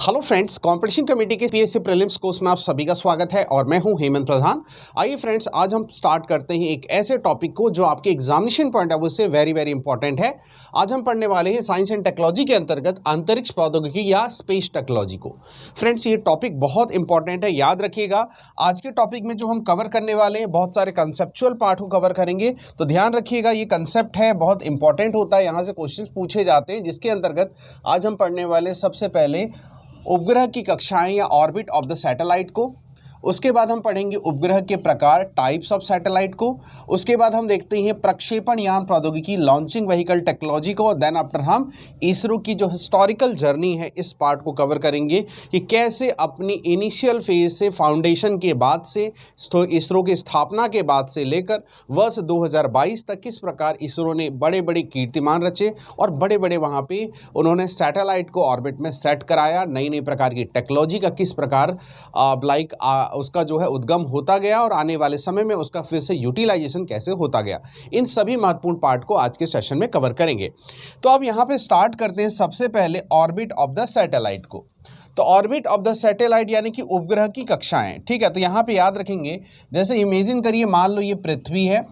Hello friends, competition committee के PSC prelims course में आप सभी का स्वागत है और मैं हूं हेमंत प्रधान। आइए फ्रेंड्स, आज हम स्टार्ट करते हैं एक ऐसे टॉपिक को जो आपके एग्जामिनेशन पॉइंट ऑफ व्यू से वेरी इंपॉर्टेंट है। आज हम पढ़ने वाले हैं साइंस एंड टेक्नोलॉजी के अंतर्गत अंतरिक्ष प्रौद्योगिकी या स्पेस टेक्नोलॉजी को। फ्रेंड्स, ये टॉपिक बहुत इंपॉर्टेंट है, याद रखिएगा। आज के टॉपिक में जो हम कवर करने वाले हैं, बहुत सारे कंसेप्चुअल पार्ट को कवर करेंगे, तो ध्यान रखिएगा। ये कंसेप्ट है, बहुत इंपॉर्टेंट होता है, यहाँ से क्वेश्चन पूछे जाते हैं, जिसके अंतर्गत आज हम पढ़ने वाले सबसे पहले उपग्रह की कक्षाएं या ऑर्बिट ऑफ द सैटेलाइट को। उसके बाद हम पढ़ेंगे उपग्रह के प्रकार, टाइप्स ऑफ सैटेलाइट को। उसके बाद हम देखते हैं प्रक्षेपण यान प्रौद्योगिकी, लॉन्चिंग व्हीकल टेक्नोलॉजी को। देन आफ्टर हम इसरो की जो हिस्टोरिकल जर्नी है, इस पार्ट को कवर करेंगे कि कैसे अपनी इनिशियल फेज से, फाउंडेशन के बाद से, इसरो की स्थापना के बाद से लेकर वर्ष 2022 तक किस प्रकार इसरो ने बड़े बड़े कीर्तिमान रचे और बड़े बड़े वहाँ पे उन्होंने सैटेलाइट को ऑर्बिट में सेट कराया। नई नई प्रकार की टेक्नोलॉजी का किस प्रकार उसका जो है उद्गम होता गया और आने वाले समय में उसका फिर से यूटिलाइजेशन कैसे होता गया। इन सभी महत्वपूर्ण पार्ट को आज के सेशन में कवर करेंगे। तो अब यहाँ पे स्टार्ट करते हैं सबसे पहले ऑर्बिट ऑफ द सैटेलाइट को। तो ऑर्बिट ऑफ द सैटेलाइट यानी कि उपग्रह की कक्षाएं, ठीक है। तो यहाँ पे याद रखेंगे, जैसे इमेजिन करिए, मान लो ये पृथ्वी है।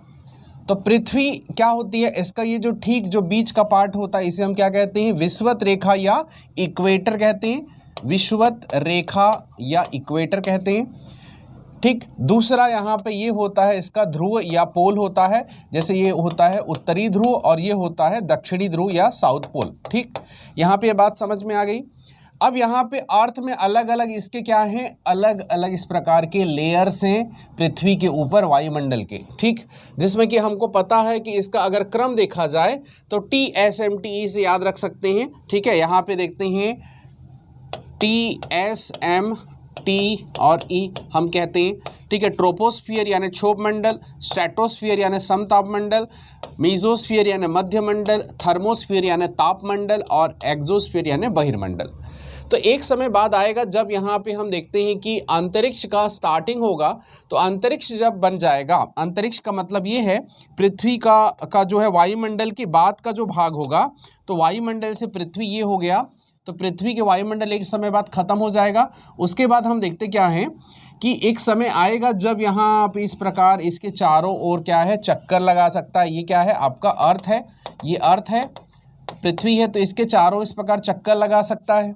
तो पृथ्वी क्या होती है, इसका ये जो ठीक जो बीच का पार्ट होता है, इसे हम क्या कहते हैं, विषुवत रेखा या इक्वेटर कहते हैं। विषुवत रेखा या इक्वेटर कहते हैं, ठीक। दूसरा यहाँ पे ये होता है इसका ध्रुव या पोल होता है, जैसे ये होता है उत्तरी ध्रुव और ये होता है दक्षिणी ध्रुव या साउथ पोल, ठीक। यहाँ पे ये बात समझ में आ गई। अब यहाँ पे अर्थ में अलग अलग इसके क्या हैं, अलग अलग इस प्रकार के लेयर्स हैं पृथ्वी के ऊपर वायुमंडल के, ठीक। जिसमें कि हमको पता है कि इसका अगर क्रम देखा जाए तो TSMTE से याद रख सकते हैं, ठीक है। यहाँ पे देखते हैं TSMT और E हम कहते हैं, ठीक है। ट्रोपोस्फियर यानी क्षोभ मंडल, स्ट्रेटोस्फियर यानी समतापमंडल, मीजोस्फियर यानी मध्यमंडल, थर्मोस्फियर यानी तापमंडल और एक्सोस्फियर यानी बहिर्मंडल। तो एक समय बाद आएगा जब यहाँ पे हम देखते हैं कि अंतरिक्ष का स्टार्टिंग होगा। तो अंतरिक्ष जब बन जाएगा, अंतरिक्ष का मतलब ये है पृथ्वी का जो है वायुमंडल के बाद का जो भाग होगा। तो वायुमंडल से पृथ्वी ये हो गया, तो पृथ्वी के वायुमंडल एक समय बाद खत्म हो जाएगा। उसके बाद हम देखते क्या है कि एक समय आएगा जब यहाँ पे इस प्रकार इसके चारों ओर क्या है, चक्कर लगा सकता है। ये क्या है, आपका अर्थ है, ये अर्थ है, पृथ्वी है, तो इसके चारों इस प्रकार चक्कर लगा सकता है।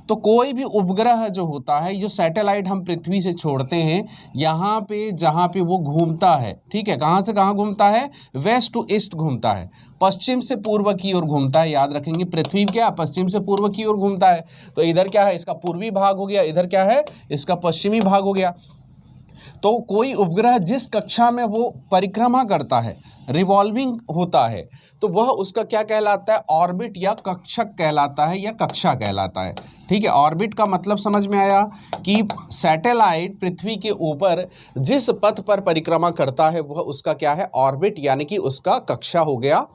तो कोई भी उपग्रह जो होता है, जो सैटेलाइट हम पृथ्वी से छोड़ते हैं, यहाँ पे जहाँ पे वो घूमता है, ठीक है, कहाँ से कहाँ घूमता है, वेस्ट टू ईस्ट घूमता है, पश्चिम से पूर्व की ओर घूमता है। याद रखेंगे, पृथ्वी क्या पश्चिम से पूर्व की ओर घूमता है। तो इधर क्या है, इसका पूर्वी भाग हो गया, इधर क्या है, इसका पश्चिमी भाग हो गया। तो कोई उपग्रह जिस कक्षा में वो परिक्रमा करता है, रिवॉल्विंग होता है, तो वह उसका क्या कहलाता है, ऑर्बिट या कक्षक कहलाता है या कक्षा कहलाता है, ठीक है। ऑर्बिट का मतलब समझ में आया कि सैटेलाइट पृथ्वी के ऊपर जिस पथ पर परिक्रमा करता है वह उसका क्या है, ऑर्बिट यानी कि उसका कक्षा हो गया।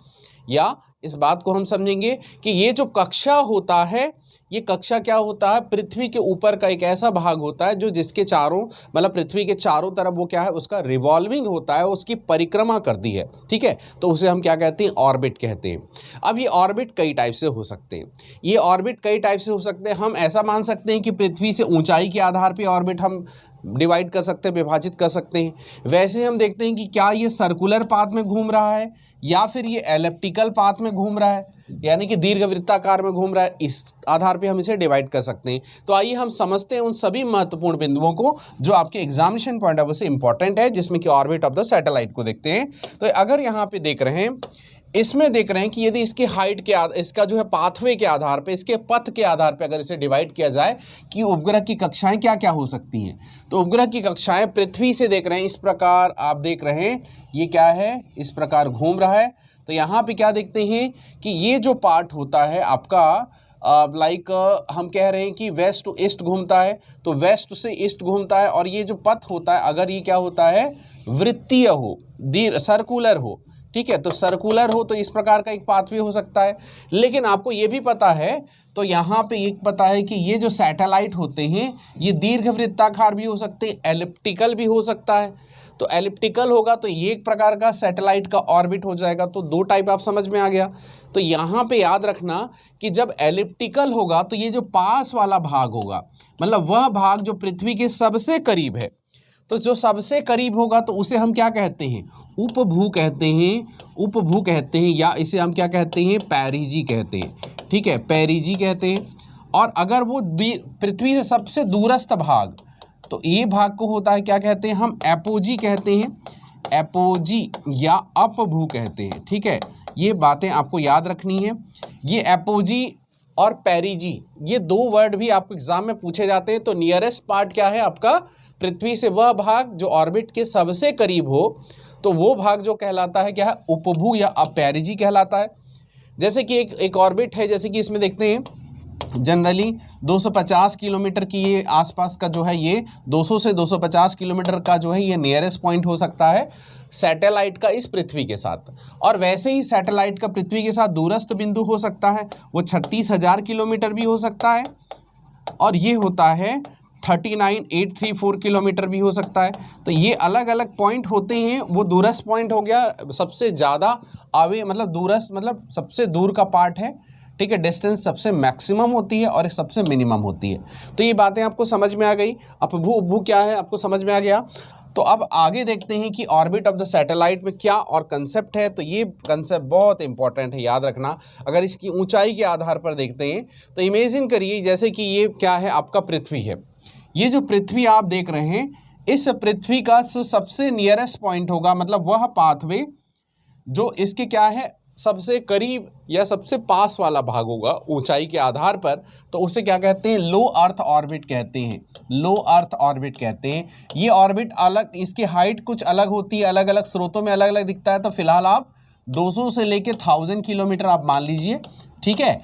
या इस बात को हम समझेंगे कि ये जो कक्षा होता है, ये कक्षा क्या होता है, पृथ्वी के ऊपर का एक ऐसा भाग होता है जो जिसके चारों, मतलब पृथ्वी के चारों तरफ वो क्या है, उसका रिवॉल्विंग होता है, उसकी परिक्रमा करती है, ठीक है। तो उसे हम क्या कहते हैं, ऑर्बिट कहते हैं। अब ये ऑर्बिट कई टाइप से हो सकते हैं, ये ऑर्बिट कई टाइप से हो सकते हैं। हम ऐसा मान सकते हैं कि पृथ्वी से ऊंचाई के आधार पर ऑर्बिट हम डिवाइड कर सकते हैं, विभाजित कर सकते हैं। वैसे हम देखते हैं कि क्या ये सर्कुलर पाथ में घूम रहा है या फिर ये एलिप्टिकल पाथ में घूम रहा है, यानी कि दीर्घवृत्ताकार में घूम रहा है। इस आधार पे हम इसे डिवाइड कर सकते हैं। तो आइए हम समझते हैं उन सभी महत्वपूर्ण बिंदुओं को जो आपके एग्जामिनेशन पॉइंट ऑफ व्यू से इंपॉर्टेंट है, जिसमें कि ऑर्बिट ऑफ द सैटेलाइट को देखते हैं। तो अगर यहाँ पे देख रहे हैं, इसमें देख रहे हैं कि यदि इसकी हाइट के इसका जो है पाथवे के आधार पे, इसके पथ के आधार पे अगर इसे डिवाइड किया जाए कि उपग्रह की कक्षाएं क्या क्या हो सकती हैं, तो उपग्रह की कक्षाएं पृथ्वी से देख रहे हैं, इस प्रकार आप देख रहे हैं, ये क्या है, इस प्रकार घूम रहा है। तो यहाँ पे क्या देखते हैं कि ये जो पार्ट होता है आपका, हम कह रहे हैं कि वेस्ट टू ईस्ट घूमता है, तो वेस्ट से ईस्ट घूमता है। और ये जो पथ होता है, अगर ये क्या होता है, वृत्तीय हो, सर्कुलर हो, ठीक है, तो सर्कुलर हो तो इस प्रकार का एक पाथवे हो सकता है। लेकिन आपको ये भी पता है, तो यहाँ पे एक पता है कि ये जो सैटेलाइट होते हैं ये दीर्घवृत्ताकार भी हो सकते हैं, एलिप्टिकल भी हो सकता है। तो एलिप्टिकल होगा तो ये एक प्रकार का सैटेलाइट का ऑर्बिट हो जाएगा। तो दो टाइप आप समझ में आ गया। तो यहाँ पे याद रखना कि जब एलिप्टिकल होगा तो ये जो पास वाला भाग होगा, मतलब वह भाग जो पृथ्वी के सबसे करीब है, तो जो सबसे करीब होगा तो उसे हम क्या कहते हैं, उपभू कहते हैं, उपभू कहते हैं, या इसे हम क्या कहते हैं, पेरिजी कहते हैं। ठीक है, पेरिजी कहते हैं। और अगर वो पृथ्वी से सबसे दूरस्थ भाग, तो ये भाग को होता है क्या कहते हैं, हम एपोजी कहते हैं, एपोजी या अपभू कहते हैं। ठीक है, ये बातें आपको याद रखनी है। ये एपोजी और पेरिजी, ये दो वर्ड भी आपको एग्जाम में पूछे जाते हैं। तो नियरेस्ट पार्ट क्या है आपका, पृथ्वी से वह भाग जो ऑर्बिट के सबसे करीब हो, तो वो भाग जो कहलाता है क्या है, उपभू या अपेरिजी कहलाता है। जैसे कि एक ऑर्बिट है, जैसे कि इसमें देखते हैं जनरली 250 किलोमीटर की ये आसपास का जो है, ये 200 से 250 किलोमीटर का जो है ये नियरेस्ट पॉइंट हो सकता है सैटेलाइट का इस पृथ्वी के साथ। और वैसे ही सैटेलाइट का पृथ्वी के साथ दूरस्थ बिंदु हो सकता है, वो 36,000 किलोमीटर भी हो सकता है, और ये होता है 39,834 किलोमीटर भी हो सकता है। तो ये अलग अलग पॉइंट होते हैं। वो दूरस्थ पॉइंट हो गया, सबसे ज़्यादा आवे, मतलब दूरस्थ मतलब सबसे दूर का पार्ट है। ठीक है, डिस्टेंस सबसे मैक्सिमम होती है और एक सबसे मिनिमम होती है। तो ये बातें आपको समझ में आ गई। अपभू उपभू क्या है आपको समझ में आ गया। तो अब आगे देखते हैं कि ऑर्बिट ऑफ द सैटेलाइट में क्या और कंसेप्ट है। तो ये कंसेप्ट बहुत इंपॉर्टेंट है, याद रखना। अगर इसकी ऊंचाई के आधार पर देखते हैं तो इमेजिन करिए जैसे कि ये क्या है, आपका पृथ्वी है। ये जो पृथ्वी आप देख रहे हैं, इस पृथ्वी का सबसे नियरेस्ट पॉइंट होगा, मतलब वह पाथवे जो इसके क्या है, सबसे करीब या सबसे पास वाला भाग होगा ऊंचाई के आधार पर, तो उसे क्या कहते हैं, लो अर्थ ऑर्बिट कहते हैं, लो अर्थ ऑर्बिट कहते हैं। ये ऑर्बिट अलग, इसकी हाइट कुछ अलग होती है, अलग अलग स्रोतों में अलग अलग दिखता है। तो फिलहाल आप 200 से लेके 1000 किलोमीटर आप मान लीजिए। ठीक है,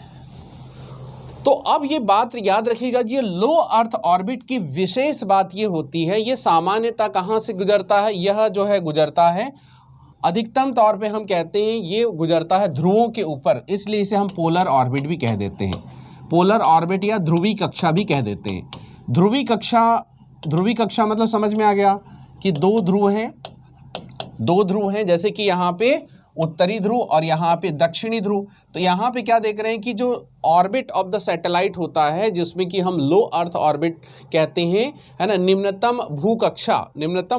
तो अब ये बात याद रखिएगा जी, लो अर्थ ऑर्बिट की विशेष बात ये होती है, ये सामान्यतः कहाँ से गुजरता है, यह जो है गुजरता है अधिकतम तौर पे हम कहते हैं ये गुजरता है ध्रुवों के ऊपर, इसलिए इसे हम पोलर ऑर्बिट भी कह देते हैं। पोलर ऑर्बिट या ध्रुवी कक्षा भी कह देते हैं। ध्रुवी कक्षा मतलब समझ में आ गया कि दो ध्रुव हैं, जैसे कि यहाँ पे उत्तरी ध्रुव और यहाँ पे दक्षिणी ध्रुव। तो यहाँ पे क्या देख रहे हैं कि जो ऑर्बिट ऑफ द सैटेलाइट होता है, जिसमें कि हम लो अर्थ ऑर्बिट कहते हैं, है ना, निम्नतम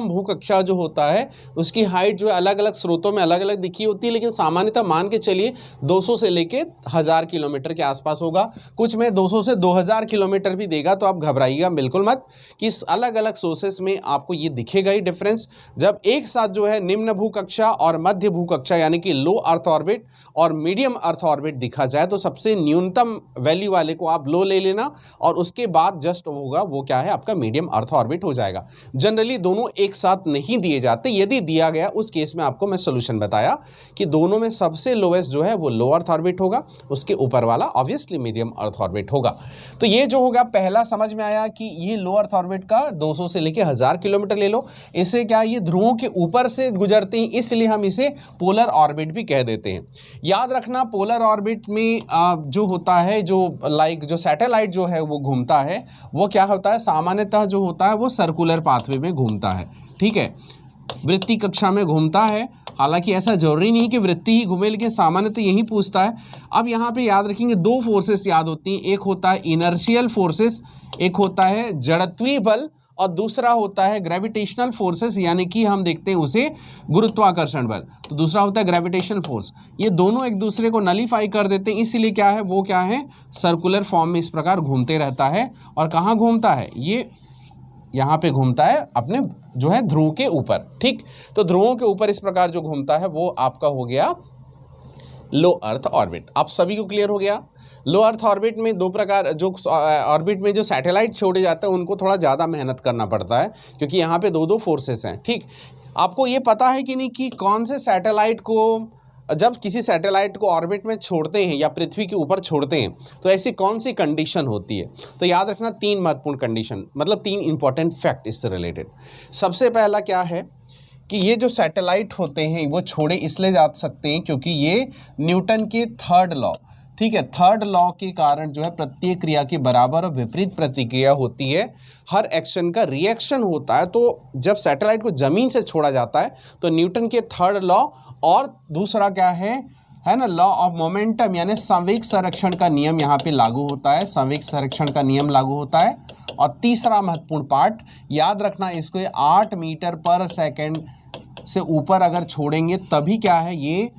भूकक्षा जो होता है उसकी हाइट जो है अलग अलग स्रोतों में अलग अलग दिखी होती है, लेकिन सामान्यतः मान के चलिए 200 से लेके 1000 किलोमीटर के आसपास होगा। कुछ में 200 से 2000 किलोमीटर भी देगा, तो आप घबराइएगा बिल्कुल मत कि इस अलग अलग सोर्सेस में आपको ये दिखेगा ही डिफरेंस। जब एक साथ जो है निम्न भूकक्षा और मध्य भूकक्षा यानी कि लो अर्थ ऑर्बिट और मीडियम अर्थ ऑर्बिट दिखा जाए, तो सबसे न्यूनतम वैल्यू वाले को आप लो ले लेना, और उसके बाद जस्ट होगा वो क्या है, आपका मीडियम अर्थ ऑर्बिट हो जाएगा। जनरली दोनों एक साथ नहीं दिए जाते, यदि दिया गया उस केस में आपको मैं सोल्यूशन बताया कि दोनों में सबसे लोएस्ट जो है वो लो अर्थ ऑर्बिट होगा, उसके ऊपर वाला ऑब्वियसली मीडियम अर्थ ऑर्बिट होगा। तो ये जो होगा पहला समझ में आया कि ये लो अर्थ ऑर्बिट का 200 से लेके 1000 किलोमीटर ले लो। इसे क्या, ये ध्रुवों के ऊपर से गुजरते हैं, इसलिए हम इसे पोलर ऑर्बिट भी कह देते हैं। याद रखना, पोलर ऑर्बिट में जो होता है, जो सैटेलाइट जो है वो घूमता है, वो क्या होता है, सामान्यतः जो होता है वो सर्कुलर पाथवे में घूमता है। ठीक है, वृत्तीय कक्षा में घूमता है। हालांकि ऐसा जरूरी नहीं कि वृत्तीय ही घूमे, लेकिन सामान्यतः यही पूछता है। अब यहाँ पे याद रखेंगे दो फोर्सेस याद होती हैं, एक होता है इनर्शियल फोर्सेस, एक होता है जड़त्वीय बल, और दूसरा होता है ग्रेविटेशनल फोर्सेस, यानी कि हम देखते हैं उसे गुरुत्वाकर्षण बल। तो दूसरा होता है ग्रेविटेशनल फोर्स। ये दोनों एक दूसरे को नलीफाई कर देते हैं, इसीलिए क्या है, वो क्या है, सर्कुलर फॉर्म में इस प्रकार घूमते रहता है। और कहाँ घूमता है, ये यहाँ पे घूमता है अपने जो है ध्रुव के ऊपर। ठीक, तो ध्रुवों के ऊपर इस प्रकार जो घूमता है वो आपका हो गया लो अर्थ ऑर्बिट। आप सभी को क्लियर हो गया। लो अर्थ ऑर्बिट में दो प्रकार, जो ऑर्बिट में जो सैटेलाइट छोड़े जाते हैं उनको थोड़ा ज़्यादा मेहनत करना पड़ता है, क्योंकि यहाँ पे दो फोर्सेस हैं। ठीक, आपको ये पता है कि नहीं कि कौन से सैटेलाइट को, जब किसी सैटेलाइट को ऑर्बिट में छोड़ते हैं या पृथ्वी के ऊपर छोड़ते हैं, तो ऐसी कौन सी कंडीशन होती है। तो याद रखना 3 महत्वपूर्ण कंडीशन, मतलब 3 इंपॉर्टेंट फैक्ट इससे रिलेटेड। सबसे पहला क्या है कि ये जो सैटेलाइट होते हैं वो छोड़े इसलिए जा सकते हैं क्योंकि ये न्यूटन के थर्ड लॉ ठीक है, थर्ड लॉ के कारण जो है प्रत्येक क्रिया की बराबर और विपरीत प्रतिक्रिया होती है, हर एक्शन का रिएक्शन होता है। तो जब सैटेलाइट को ज़मीन से छोड़ा जाता है तो न्यूटन के थर्ड लॉ और दूसरा क्या है ना, लॉ ऑफ मोमेंटम यानी संवेग संरक्षण का नियम यहाँ पे लागू होता है, संवेग संरक्षण का नियम लागू होता है। और तीसरा महत्वपूर्ण पार्ट याद रखना, इसको 8 मीटर पर सेकेंड से ऊपर अगर छोड़ेंगे तभी क्या है, ये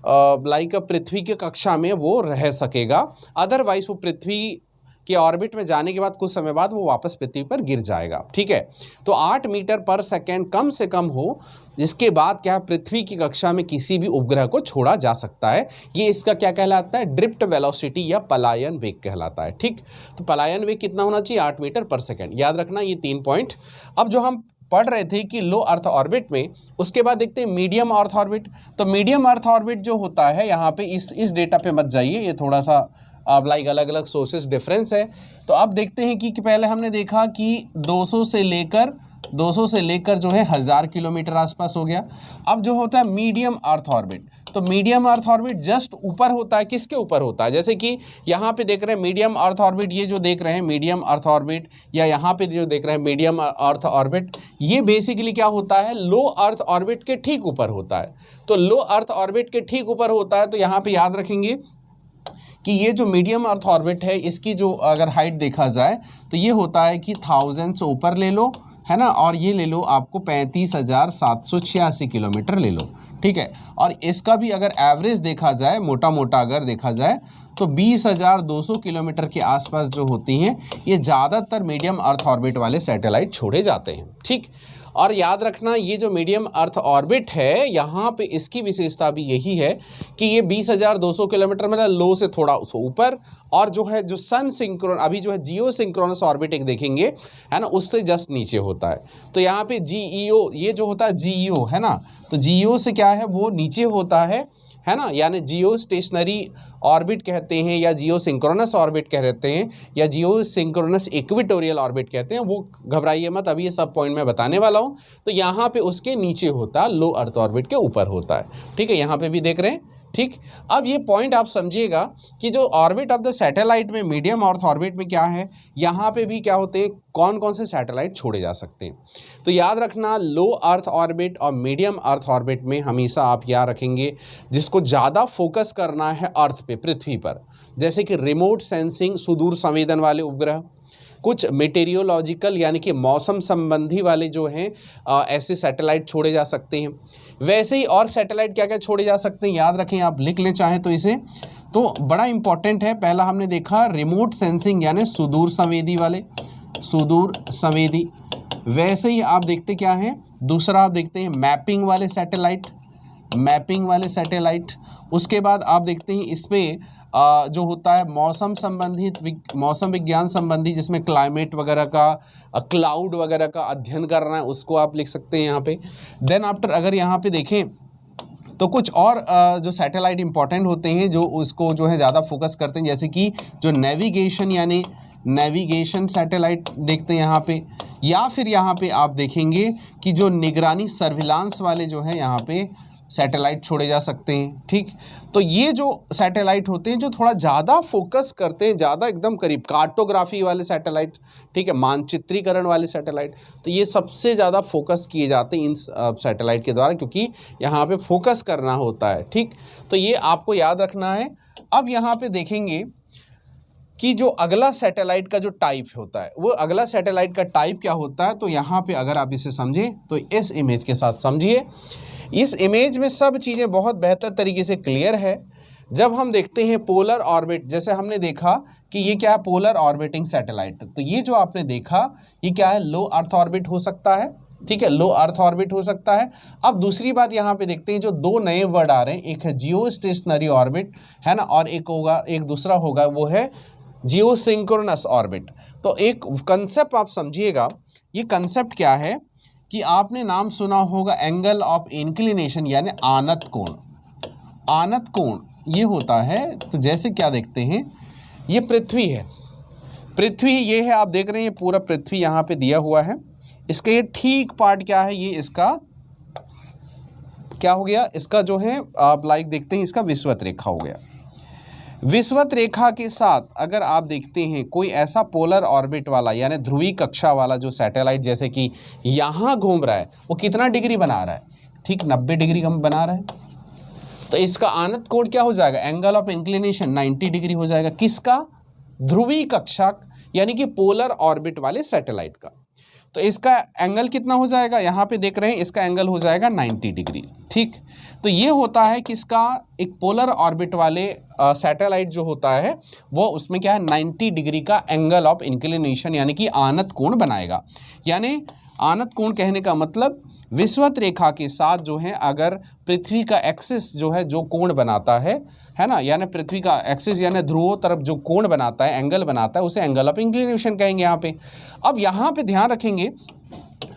लाइक पृथ्वी की कक्षा में वो रह सकेगा, अदरवाइज वो पृथ्वी के ऑर्बिट में जाने के बाद कुछ समय बाद वो वापस पृथ्वी पर गिर जाएगा। ठीक है, तो 8 मीटर पर सेकेंड कम से कम हो, जिसके बाद क्या है, पृथ्वी की कक्षा में किसी भी उपग्रह को छोड़ा जा सकता है। ये इसका क्या कहलाता है, ड्रिफ्ट वेलोसिटी या पलायन वेग कहलाता है। ठीक, तो पलायन वेग कितना होना चाहिए, 8 मीटर पर सेकेंड। याद रखना ये 3 पॉइंट। अब जो हम पढ़ रहे थे कि लो अर्थ ऑर्बिट में, उसके बाद देखते हैं मीडियम अर्थ ऑर्बिट। तो मीडियम अर्थ ऑर्बिट जो होता है, यहाँ पे इस डेटा पे मत जाइए, ये थोड़ा सा अब लाइक अलग अलग सोर्सेस डिफरेंस है। तो अब देखते हैं कि पहले हमने देखा कि 200 से लेकर जो है 1000 किलोमीटर आसपास हो गया। अब जो होता है मीडियम अर्थ ऑर्बिट, तो मीडियम अर्थ ऑर्बिट जस्ट ऊपर होता है, किसके ऊपर होता है, जैसे कि यहाँ पे देख रहे हैं मीडियम अर्थ ऑर्बिट, ये जो देख रहे हैं मीडियम अर्थ ऑर्बिट, या यहाँ पे जो देख रहे हैं मीडियम अर्थ ऑर्बिट, ये बेसिकली क्या होता है, लो अर्थ ऑर्बिट के ठीक ऊपर होता है। तो लो अर्थ ऑर्बिट के ठीक ऊपर होता है, तो यहाँ पे याद रखेंगे कि ये जो मीडियम अर्थ ऑर्बिट है, इसकी जो अगर हाइट देखा जाए तो ये होता है कि 1000 से ऊपर ले लो, है ना, और ये ले लो आपको 35,786 किलोमीटर ले लो। ठीक है, और इसका भी अगर एवरेज देखा जाए, मोटा मोटा अगर देखा जाए, तो 20,200 किलोमीटर के आसपास जो होती हैं, ये ज़्यादातर मीडियम अर्थ ऑर्बिट वाले सैटेलाइट छोड़े जाते हैं। ठीक, और याद रखना ये जो मीडियम अर्थ ऑर्बिट है, यहाँ पे इसकी विशेषता भी यही है कि ये 20,200 किलोमीटर मतलब लो से थोड़ा ऊपर, और जो है जो सन सिंक्रोन अभी जो है जियो सिंक्रोनस ऑर्बिट एक देखेंगे, है ना, उससे जस्ट नीचे होता है। तो यहाँ पे जीईओ, ये जो होता है जीईओ, है ना, तो जीईओ से क्या है, वो नीचे होता है ना, यानी जियो स्टेशनरी ऑर्बिट कहते हैं, या जियो सिंक्रोनस ऑर्बिट कहते हैं, या जियो सिंक्रोनस इक्वेटोरियल ऑर्बिट कहते हैं। वो घबराइए मत, अभी ये सब पॉइंट मैं बताने वाला हूँ। तो यहाँ पे उसके नीचे होता है, लो अर्थ ऑर्बिट के ऊपर होता है। ठीक है, यहाँ पे भी देख रहे हैं। ठीक, अब ये पॉइंट आप समझिएगा कि जो ऑर्बिट ऑफ द सैटेलाइट में, मीडियम अर्थ ऑर्बिट में क्या है, यहाँ पे भी क्या होते हैं, कौन कौन से सैटेलाइट छोड़े जा सकते हैं। तो याद रखना, लो अर्थ ऑर्बिट और मीडियम अर्थ ऑर्बिट में हमेशा आप याद रखेंगे, जिसको ज़्यादा फोकस करना है अर्थ पे, पृथ्वी पर, जैसे कि रिमोट सेंसिंग, सुदूर संवेदन वाले उपग्रह, कुछ मेटेरियोलॉजिकल यानी कि मौसम संबंधी वाले जो हैं ऐसे सैटेलाइट छोड़े जा सकते हैं। वैसे ही और सैटेलाइट क्या क्या छोड़े जा सकते हैं, याद रखें, आप लिख लें चाहें तो इसे, तो बड़ा इंपॉर्टेंट है। पहला हमने देखा रिमोट सेंसिंग यानी सुदूर संवेदी वाले, सुदूर संवेदी। वैसे ही आप देखते क्या हैं, दूसरा आप देखते हैं मैपिंग वाले सैटेलाइट, मैपिंग वाले सैटेलाइट। उसके बाद आप देखते हैं इस पे जो होता है मौसम संबंधित, मौसम विज्ञान संबंधी, जिसमें क्लाइमेट वगैरह का, क्लाउड वगैरह का अध्ययन करना है, उसको आप लिख सकते हैं यहाँ पे। देन आफ्टर अगर यहाँ पे देखें तो कुछ और जो सैटेलाइट इंपॉर्टेंट होते हैं, जो उसको जो है ज़्यादा फोकस करते हैं, जैसे कि जो नेविगेशन यानी नेविगेशन सैटेलाइट देखते हैं यहाँ पे, या फिर यहाँ पे आप देखेंगे कि जो निगरानी सर्विलांस वाले जो है यहाँ पे सैटेलाइट छोड़े जा सकते हैं। ठीक, तो ये जो सैटेलाइट होते हैं जो थोड़ा ज़्यादा फोकस करते हैं, ज़्यादा एकदम करीब, कार्टोग्राफी वाले सैटेलाइट, ठीक है, मानचित्रीकरण वाले सैटेलाइट, तो ये सबसे ज़्यादा फोकस किए जाते हैं इन सैटेलाइट के द्वारा, क्योंकि यहाँ पे फोकस करना होता है। ठीक, तो ये आपको याद रखना है। अब यहाँ पे देखेंगे कि जो अगला सैटेलाइट का जो टाइप होता है, वो अगला सैटेलाइट का टाइप क्या होता है, तो यहाँ पे अगर आप इसे समझें तो इस इमेज के साथ समझिए। इस इमेज में सब चीज़ें बहुत बेहतर तरीके से क्लियर है। जब हम देखते हैं पोलर ऑर्बिट, जैसे हमने देखा कि ये क्या है, पोलर ऑर्बिटिंग सैटेलाइट, तो ये जो आपने देखा ये क्या है, लो अर्थ ऑर्बिट हो सकता है। ठीक है, लो अर्थ ऑर्बिट हो सकता है। अब दूसरी बात यहाँ पे देखते हैं, जो दो नए वर्ड आ रहे हैं, एक है जियो स्टेशनरी ऑर्बिट, है ना, और एक दूसरा होगा वो है जियो सिंक्रोनस ऑर्बिट। तो एक कंसेप्ट आप समझिएगा, ये कंसेप्ट क्या है कि आपने नाम सुना होगा एंगल ऑफ इंक्लिनेशन यानी आनत कोण। आनत कोण ये होता है, तो जैसे क्या देखते हैं, ये पृथ्वी है, पृथ्वी ये है, आप देख रहे हैं पूरा पृथ्वी यहाँ पे दिया हुआ है। इसका ये ठीक पार्ट क्या है, ये इसका क्या हो गया, इसका जो है आप लाइक देखते हैं, इसका विषुवत रेखा हो गया। विषुवत रेखा के साथ अगर आप देखते हैं कोई ऐसा पोलर ऑर्बिट वाला यानी ध्रुवीय कक्षा वाला जो सैटेलाइट जैसे कि यहाँ घूम रहा है, वो कितना डिग्री बना रहा है? ठीक 90 डिग्री हम बना रहे हैं। तो इसका आनत कोण क्या हो जाएगा? एंगल ऑफ इंक्लिनेशन 90 डिग्री हो जाएगा। किसका? ध्रुवीय कक्षा यानी कि पोलर ऑर्बिट वाले सैटेलाइट का। तो इसका एंगल कितना हो जाएगा? यहाँ पे देख रहे हैं इसका एंगल हो जाएगा 90 डिग्री। ठीक, तो ये होता है किसका? एक पोलर ऑर्बिट वाले सैटेलाइट जो होता है वो उसमें क्या है 90 डिग्री का एंगल ऑफ इंक्लिनेशन यानी कि आनत कोण बनाएगा। यानी आनत कोण कहने का मतलब विषुवत रेखा के साथ जो है अगर पृथ्वी का एक्सिस जो है जो कोण बनाता है ना, यानी पृथ्वी का एक्सिस यानी ध्रुवों तरफ जो कोण बनाता है, एंगल बनाता है, उसे एंगल ऑफ इंक्लिनेशन कहेंगे यहाँ पे। अब यहाँ पे ध्यान रखेंगे,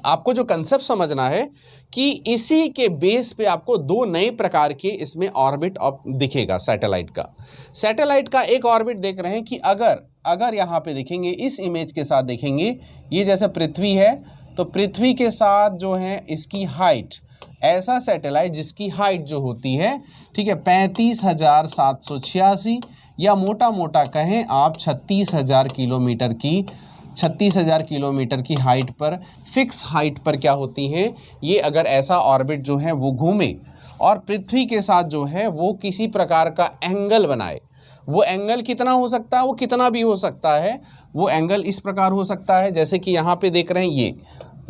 आपको जो कंसेप्ट समझना है कि इसी के बेस पे आपको दो नए प्रकार के इसमें ऑर्बिट दिखेगा सैटेलाइट का। सैटेलाइट का एक ऑर्बिट देख रहे हैं कि अगर यहाँ पे देखेंगे, इस इमेज के साथ देखेंगे, ये जैसे पृथ्वी है तो पृथ्वी के साथ जो है इसकी हाइट, ऐसा सैटेलाइट जिसकी हाइट जो होती है, ठीक है, 35,786 या मोटा मोटा कहें आप 36,000 किलोमीटर की हाइट पर, फिक्स हाइट पर क्या होती हैं ये, अगर ऐसा ऑर्बिट जो है वो घूमे और पृथ्वी के साथ जो है वो किसी प्रकार का एंगल बनाए, वो एंगल कितना हो सकता है? वो कितना भी हो सकता है। वो एंगल इस प्रकार हो सकता है जैसे कि यहाँ पे देख रहे हैं,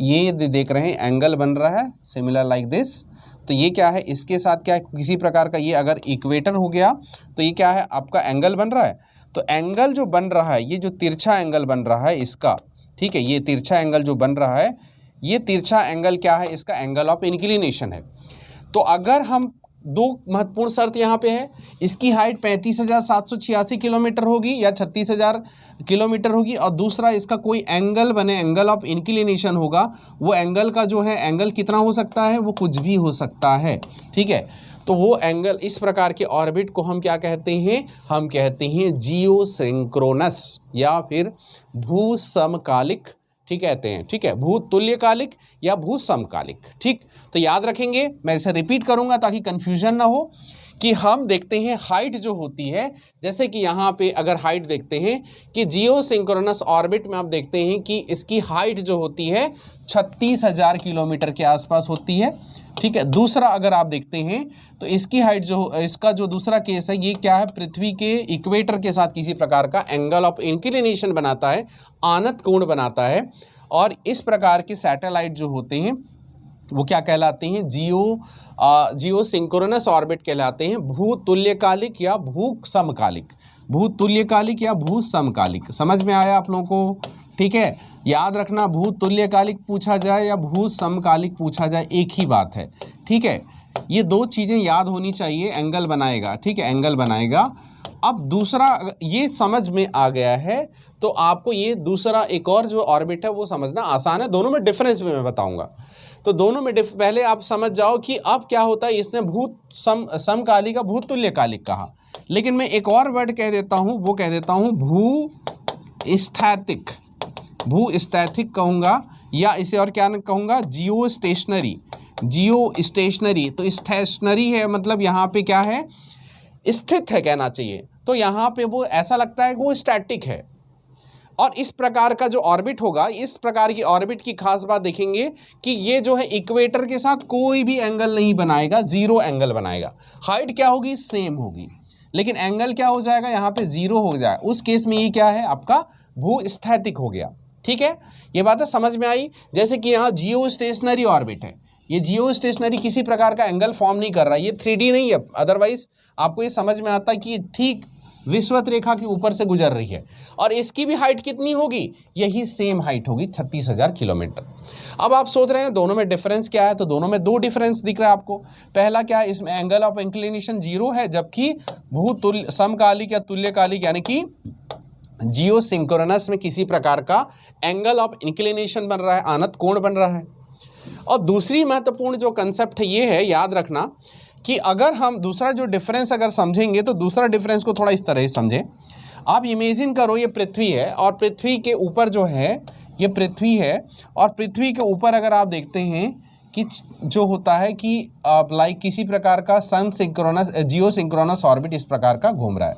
ये देख रहे हैं एंगल बन रहा है सिमिलर लाइक दिस। तो ये क्या है? इसके साथ क्या है? किसी प्रकार का, ये अगर इक्वेटर हो गया तो ये क्या है? आपका एंगल बन रहा है। तो एंगल जो बन रहा है, ये जो तिरछा एंगल बन रहा है इसका, ठीक है, ये तिरछा एंगल जो बन रहा है, ये तिरछा एंगल क्या है? इसका एंगल ऑफ इंक्लिनेशन है। तो अगर हम दो महत्वपूर्ण शर्त यहाँ पे है, इसकी हाइट 35,786 किलोमीटर होगी या 36,000 किलोमीटर होगी, और दूसरा इसका कोई एंगल बने, एंगल ऑफ इंक्लिनेशन होगा। वो एंगल का जो है एंगल कितना हो सकता है? वो कुछ भी हो सकता है। ठीक है, तो वो एंगल, इस प्रकार के ऑर्बिट को हम क्या कहते हैं? हम कहते हैं जियोसिंक्रोनस या फिर भूसमकालिक, ठीक कहते हैं। ठीक है, भूतुल्यकालिक या भूसमकालिक। ठीक, तो याद रखेंगे, मैं इसे रिपीट करूंगा ताकि कंफ्यूजन ना हो, कि हम देखते हैं हाइट जो होती है, जैसे कि यहाँ पे अगर हाइट देखते हैं कि जियोसिंक्रोनस ऑर्बिट में आप देखते हैं कि इसकी हाइट जो होती है 36,000 किलोमीटर के आसपास होती है। ठीक है, दूसरा अगर आप देखते हैं तो इसकी हाइट जो, इसका जो दूसरा केस है, ये क्या है? पृथ्वी के इक्वेटर के साथ किसी प्रकार का एंगल ऑफ इंक्लिनेशन बनाता है, आनत कोण बनाता है। और इस प्रकार के सैटेलाइट जो होते हैं वो क्या कहलाते हैं? जियोसिंक्रोनस ऑर्बिट कहलाते हैं, भूतुल्यकालिक या भूसमकालिक। भूतुल्यकालिक या भूसमकालिक, समझ में आया आप लोगों को? ठीक है, याद रखना, भूतुल्यकालिक पूछा जाए या भूसमकालिक पूछा जाए एक ही बात है। ठीक है, ये दो चीज़ें याद होनी चाहिए। एंगल बनाएगा, ठीक है, एंगल बनाएगा। अब दूसरा, ये समझ में आ गया है तो आपको ये दूसरा एक और जो ऑर्बिट है वो समझना आसान है। दोनों में डिफरेंस भी मैं बताऊंगा। तो दोनों में पहले आप समझ जाओ कि अब क्या होता है। इसने समकालिक का भूतुल्यकालिक कहा, लेकिन मैं एक और वर्ड कह देता हूँ, वो कह देता हूँ भूस्थैतिक। भूस्थैतिक कहूँगा, या इसे और क्या कहूँगा? जियो स्टेशनरी। जियो स्टेशनरी, तो स्टेशनरी है मतलब यहाँ पे क्या है? स्थित है कहना चाहिए। तो यहाँ पे वो ऐसा लगता है कि वो स्टैटिक है। और इस प्रकार का जो ऑर्बिट होगा, इस प्रकार की ऑर्बिट की खास बात देखेंगे कि ये जो है इक्वेटर के साथ कोई भी एंगल नहीं बनाएगा, जीरो एंगल बनाएगा। हाइट क्या होगी? सेम होगी, लेकिन एंगल क्या हो जाएगा? यहाँ पे जीरो हो जाए। उस केस में ये क्या है? आपका भूस्थैतिक हो गया। ठीक है, ये बातें समझ में आई। जैसे कि यहाँ जियो स्टेशनरी ऑर्बिट है, ये जियो स्टेशनरी किसी प्रकार का एंगल फॉर्म नहीं कर रहा, ये 3D नहीं है। अदरवाइज आपको ये समझ में आता है कि ठीक विषुवत रेखा के ऊपर से गुजर रही है। और इसकी भी हाइट कितनी होगी? यही सेम हाइट होगी, 36,000 किलोमीटर। अब आप सोच रहे हैं दोनों में डिफरेंस क्या है? तो दोनों में दो डिफरेंस दिख रहा है आपको। पहला क्या है? इसमें एंगल ऑफ इंक्लिनेशन जीरो है, जबकि समकालिक या तुल्यकालिक यानी कि जियोसिंक्रोनस में किसी प्रकार का एंगल ऑफ इंक्लिनेशन बन रहा है, आनत कोण बन रहा है। और दूसरी महत्वपूर्ण जो कंसेप्ट है ये है, याद रखना कि अगर हम दूसरा जो डिफरेंस अगर समझेंगे तो दूसरा डिफरेंस को थोड़ा इस तरह से समझें। आप इमेजिन करो ये पृथ्वी है और पृथ्वी के ऊपर जो है ये पृथ्वी है, और पृथ्वी के ऊपर अगर आप देखते हैं कि जो होता है कि लाइक किसी प्रकार का सन सिंक्रोनस जियो सिंक्रोनस ऑर्बिट इस प्रकार का घूम रहा है।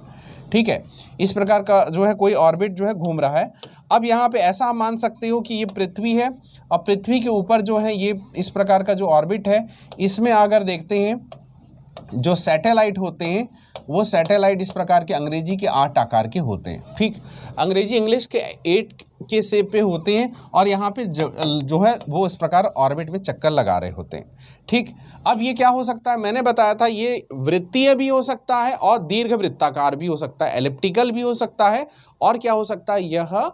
ठीक है, इस प्रकार का जो है कोई ऑर्बिट जो है घूम रहा है। अब यहाँ पे ऐसा आप मान सकते हो कि ये पृथ्वी है और पृथ्वी के ऊपर जो है ये इस प्रकार का जो ऑर्बिट है, इसमें अगर देखते हैं जो सैटेलाइट होते हैं वो सैटेलाइट इस प्रकार के अंग्रेजी के 8 आकार के होते हैं। ठीक, अंग्रेजी इंग्लिश के 8 के शेप पे होते हैं और यहाँ पे जो है वो इस प्रकार ऑर्बिट में चक्कर लगा रहे होते हैं। ठीक, अब ये क्या हो सकता है, मैंने बताया था ये वृत्तीय भी हो सकता है और दीर्घ वृत्ताकार भी हो सकता है, एलिप्टिकल भी हो सकता है और क्या हो सकता है, यह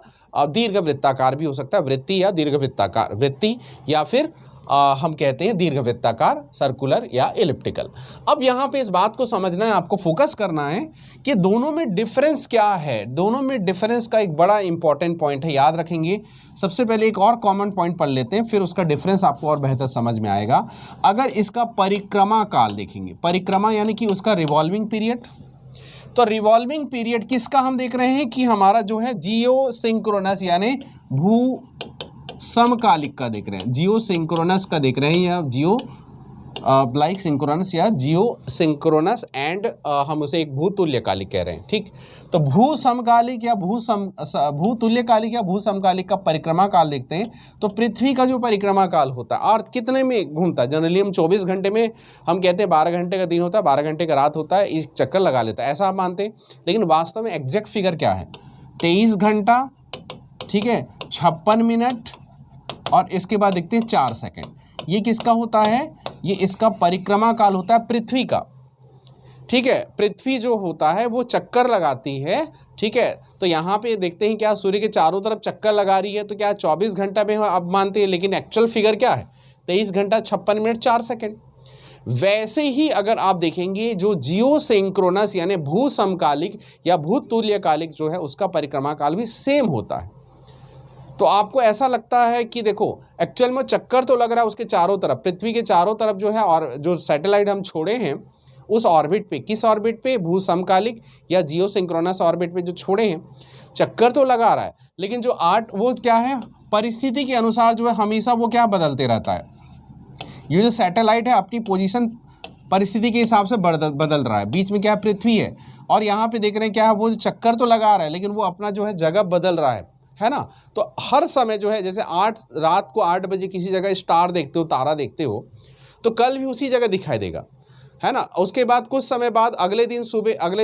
दीर्घ वृत्ताकार भी हो सकता है। वृत्ति या दीर्घ वृत्ताकार, वृत्ति या फिर हम कहते हैं दीर्घ वृत्ताकार, सर्कुलर या एलिप्टिकल। अब यहाँ पे इस बात को समझना है, आपको फोकस करना है कि दोनों में डिफरेंस क्या है। दोनों में डिफरेंस का एक बड़ा इंपॉर्टेंट पॉइंट है, याद रखेंगे। सबसे पहले एक और कॉमन पॉइंट पढ़ लेते हैं, फिर उसका डिफरेंस आपको और बेहतर समझ में आएगा। अगर इसका परिक्रमा काल देखेंगे, परिक्रमा यानी कि उसका रिवॉल्विंग पीरियड, तो रिवॉल्विंग पीरियड किसका हम देख रहे हैं कि हमारा जो है जियो सिंक्रोनस यानी भू समकालिक का देख रहे हैं, जियो सिंक्रोनस का देख रहे हैं या जियो लाइक सिंक्रोनस या जियो सिंक्रोनस एंड हम उसे एक भूतुल्यकालिक कह रहे हैं। ठीक, तो भू समकालिक या भूतुल्यकालिक या भू समकालिक का परिक्रमा काल देखते हैं। तो पृथ्वी का जो परिक्रमा काल होता है अर्थ कितने में घूमता है, जनरली हम 24 घंटे में, हम कहते हैं 12 घंटे का दिन होता है, 12 घंटे का रात होता है, इस चक्कर लगा लेता है, ऐसा आप मानते हैं। लेकिन वास्तव में एग्जैक्ट फिगर क्या है, 23 घंटा, ठीक है, 56 मिनट और इसके बाद देखते हैं 4 सेकंड। ये किसका होता है, ये इसका परिक्रमा काल होता है पृथ्वी का। ठीक है, पृथ्वी जो होता है वो चक्कर लगाती है। ठीक है, तो यहाँ पे देखते हैं क्या सूर्य के चारों तरफ चक्कर लगा रही है, तो क्या 24 घंटा में अब मानते हैं, लेकिन एक्चुअल फिगर क्या है, 23 घंटा 56 मिनट 4 सेकंड। वैसे ही अगर आप देखेंगे जो जियो सिंक्रोनस यानी भू समकालिक या भूतुल्यकालिक जो है उसका परिक्रमा काल भी सेम होता है। तो आपको ऐसा लगता है कि देखो एक्चुअल में चक्कर तो लग रहा है उसके चारों तरफ, पृथ्वी के चारों तरफ जो है, और जो सैटेलाइट हम छोड़े हैं उस ऑर्बिट पे, किस ऑर्बिट पे, भू समकालिक या जियो सिंक्रोनस ऑर्बिट पे जो छोड़े हैं, चक्कर तो लगा रहा है, लेकिन जो वो क्या है, परिस्थिति के अनुसार जो है हमेशा वो क्या बदलते रहता है। ये जो सैटेलाइट है अपनी पोजीशन परिस्थिति के हिसाब से बदल रहा है। बीच में क्या है, पृथ्वी है, और यहाँ पे देख रहे हैं क्या है, वो चक्कर तो लगा रहा है लेकिन वो अपना जो है जगह बदल रहा है ना। तो हर समय जो है, जैसे रात को 8 बजे किसी जगह स्टार देखते हो, तारा देखते हो, तो कल भी उसी जगह दिखाई देगा, है ना। उसके बाद कुछ समय बाद अगले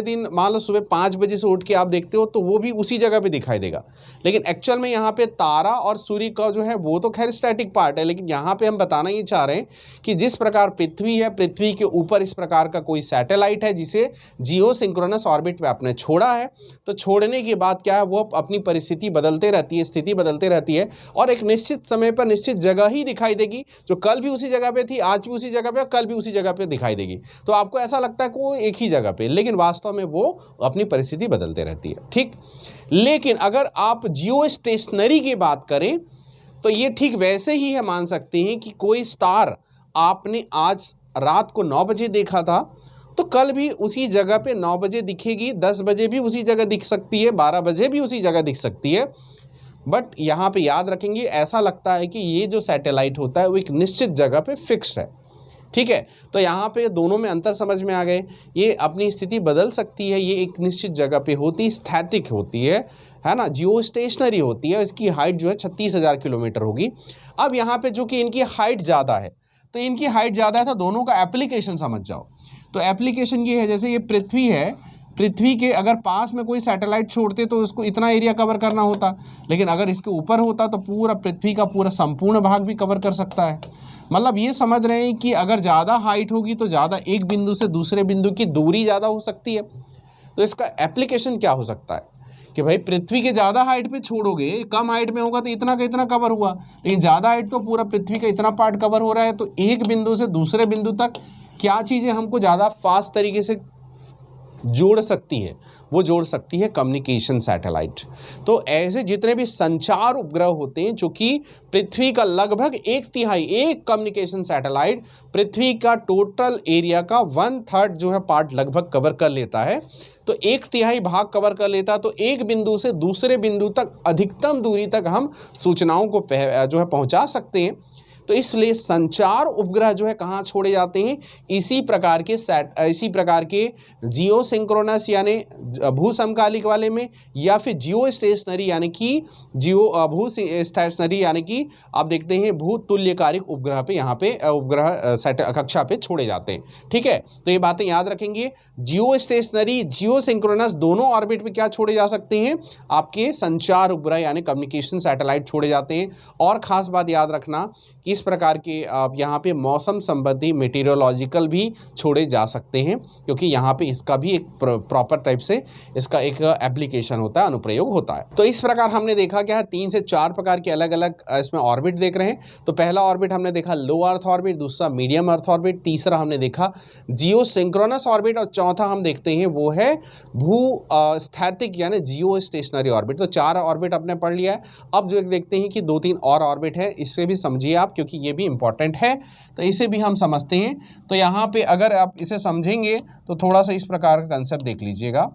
दिन मान लो सुबह 5 बजे से उठ के आप देखते हो तो वो भी उसी जगह पे दिखाई देगा। लेकिन एक्चुअल में यहाँ पे तारा और सूर्य का जो है वो तो खैर स्टैटिक पार्ट है, लेकिन यहाँ पे हम बताना ये चाह रहे हैं कि जिस प्रकार पृथ्वी है, पृथ्वी के ऊपर इस प्रकार का कोई सैटेलाइट है जिसे जियो सिंक्रोनस ऑर्बिट पे आपने छोड़ा है, तो छोड़ने के बाद क्या है, वो अपनी परिस्थिति बदलते रहती है, स्थिति बदलते रहती है, और एक निश्चित समय पर निश्चित जगह ही दिखाई देगी, जो कल भी उसी जगह पे थी, आज भी उसी जगह पे, कल भी उसी जगह पे दिखाई देगी। तो आपको ऐसा लगता है कि वो एक ही जगह पे, लेकिन वास्तव में वो अपनी परिस्थिति बदलते रहती है। ठीक, लेकिन अगर आप जियो स्टेशनरी की बात करें तो ये ठीक वैसे ही है, मान सकते हैं कि कोई स्टार आपने आज रात को 9 बजे देखा था तो कल भी उसी जगह पे 9 बजे दिखेगी, 10 बजे भी उसी जगह दिख सकती है, 12 बजे भी उसी जगह दिख सकती है। बट यहाँ पे याद रखेंगे, ऐसा लगता है कि ये जो सैटेलाइट होता है वो एक निश्चित जगह पे फिक्स्ड है। ठीक है, तो यहाँ पे दोनों में अंतर समझ में आ गए। ये अपनी स्थिति बदल सकती है, ये एक निश्चित जगह पे होती, स्थैतिक होती है ना, जियो स्टेशनरी होती है। इसकी हाइट जो है 36,000 किलोमीटर होगी। अब यहाँ पे जो कि इनकी हाइट ज़्यादा है, तो इनकी हाइट ज़्यादा है तो दोनों का एप्लीकेशन समझ जाओ। तो एप्लीकेशन ये है, जैसे ये पृथ्वी है, पृथ्वी के अगर पास में कोई सैटेलाइट छोड़ते तो उसको इतना एरिया कवर करना होता, लेकिन अगर इसके ऊपर होता तो पूरा पृथ्वी का पूरा संपूर्ण भाग भी कवर कर सकता है। मतलब ये समझ रहे हैं कि अगर ज़्यादा हाइट होगी तो ज़्यादा एक बिंदु से दूसरे बिंदु की दूरी ज़्यादा हो सकती है। तो इसका एप्लीकेशन क्या हो सकता है कि भाई पृथ्वी के ज़्यादा हाइट पे छोड़ोगे, कम हाइट में होगा तो इतना का इतना कवर हुआ, लेकिन ज़्यादा हाइट तो पूरा पृथ्वी का इतना पार्ट कवर हो रहा है, तो एक बिंदु से दूसरे बिंदु तक क्या चीज़ें हमको ज़्यादा फास्ट तरीके से जोड़ सकती है, वो जोड़ सकती है कम्युनिकेशन सैटेलाइट। तो ऐसे जितने भी संचार उपग्रह होते हैं, जो कि पृथ्वी का लगभग 1/3, एक कम्युनिकेशन सैटेलाइट पृथ्वी का टोटल एरिया का 1/3 जो है पार्ट लगभग कवर कर लेता है, तो 1/3 भाग कवर कर लेता है। तो एक बिंदु से दूसरे बिंदु तक अधिकतम दूरी तक हम सूचनाओं को जो है पहुंचा सकते हैं। तो इसलिए संचार उपग्रह जो है कहाँ छोड़े जाते हैं, इसी प्रकार के जियो सिंक्रोनस यानी भू समकालिक वाले में, या फिर जियो स्टेशनरी यानी कि भू स्टेशनरी यानी कि आप देखते हैं भू तुल्यकालिक उपग्रह पे, यहाँ पे उपग्रह कक्षा पे छोड़े जाते हैं। ठीक है, तो ये बातें याद रखेंगे। जियो स्टेशनरी, जियो सिंक्रोनस दोनों ऑर्बिट पे क्या छोड़े जा सकते हैं, आपके संचार उपग्रह यानी कम्युनिकेशन सैटेलाइट छोड़े जाते हैं। और ख़ास बात याद रखना कि इस प्रकार के यहाँ पे मौसम संबंधी मेटीरियोलॉजिकल भी छोड़े जा सकते हैं, क्योंकि यहाँ पे इसका भी एक प्रॉपर टाइप से इसका एक एप्लीकेशन होता है, अनुप्रयोग होता है। तो इस प्रकार हमने देखा क्या है, 3 से 4 प्रकार के अलग अलग इसमें ऑर्बिट देख रहे हैं। तो पहला ऑर्बिट हमने देखा लो अर्थ ऑर्बिट, दूसरा मीडियम अर्थ ऑर्बिट, तीसरा हमने देखा जियो सिंक्रोनस ऑर्बिट, और चौथा हम देखते हैं वो है भू स्थैतिक यानी जियो स्टेशनरी ऑर्बिट। तो 4 ऑर्बिट आपने पढ़ लिया है। अब जो देखते हैं कि 2-3 और ऑर्बिट है, इससे भी समझिए आप, क्योंकि ये भी इंपॉर्टेंट है, तो इसे भी हम समझते हैं। तो यहाँ पे अगर आप इसे समझेंगे तो थोड़ा सा इस प्रकार का कंसेप्ट देख लीजिएगा।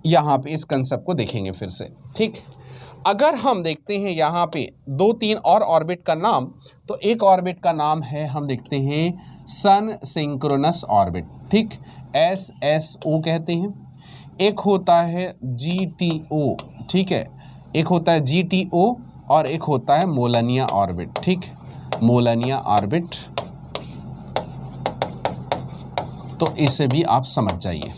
यहाँ पे इस कंसेप्ट को देखेंगे फिर से। ठीक, अगर हम देखते हैं यहाँ पे 2-3 और ऑर्बिट का नाम, तो एक ऑर्बिट का नाम है, हम देखते हैं सन सिंक्रोनस ऑर्बिट। ठीक, SSO कहते हैं। एक होता है GTO। ठीक है, एक होता है GTO और एक होता है मोलनिया ऑर्बिट। ठीक, मोलनिया ऑर्बिट, तो इसे भी आप समझ जाइए।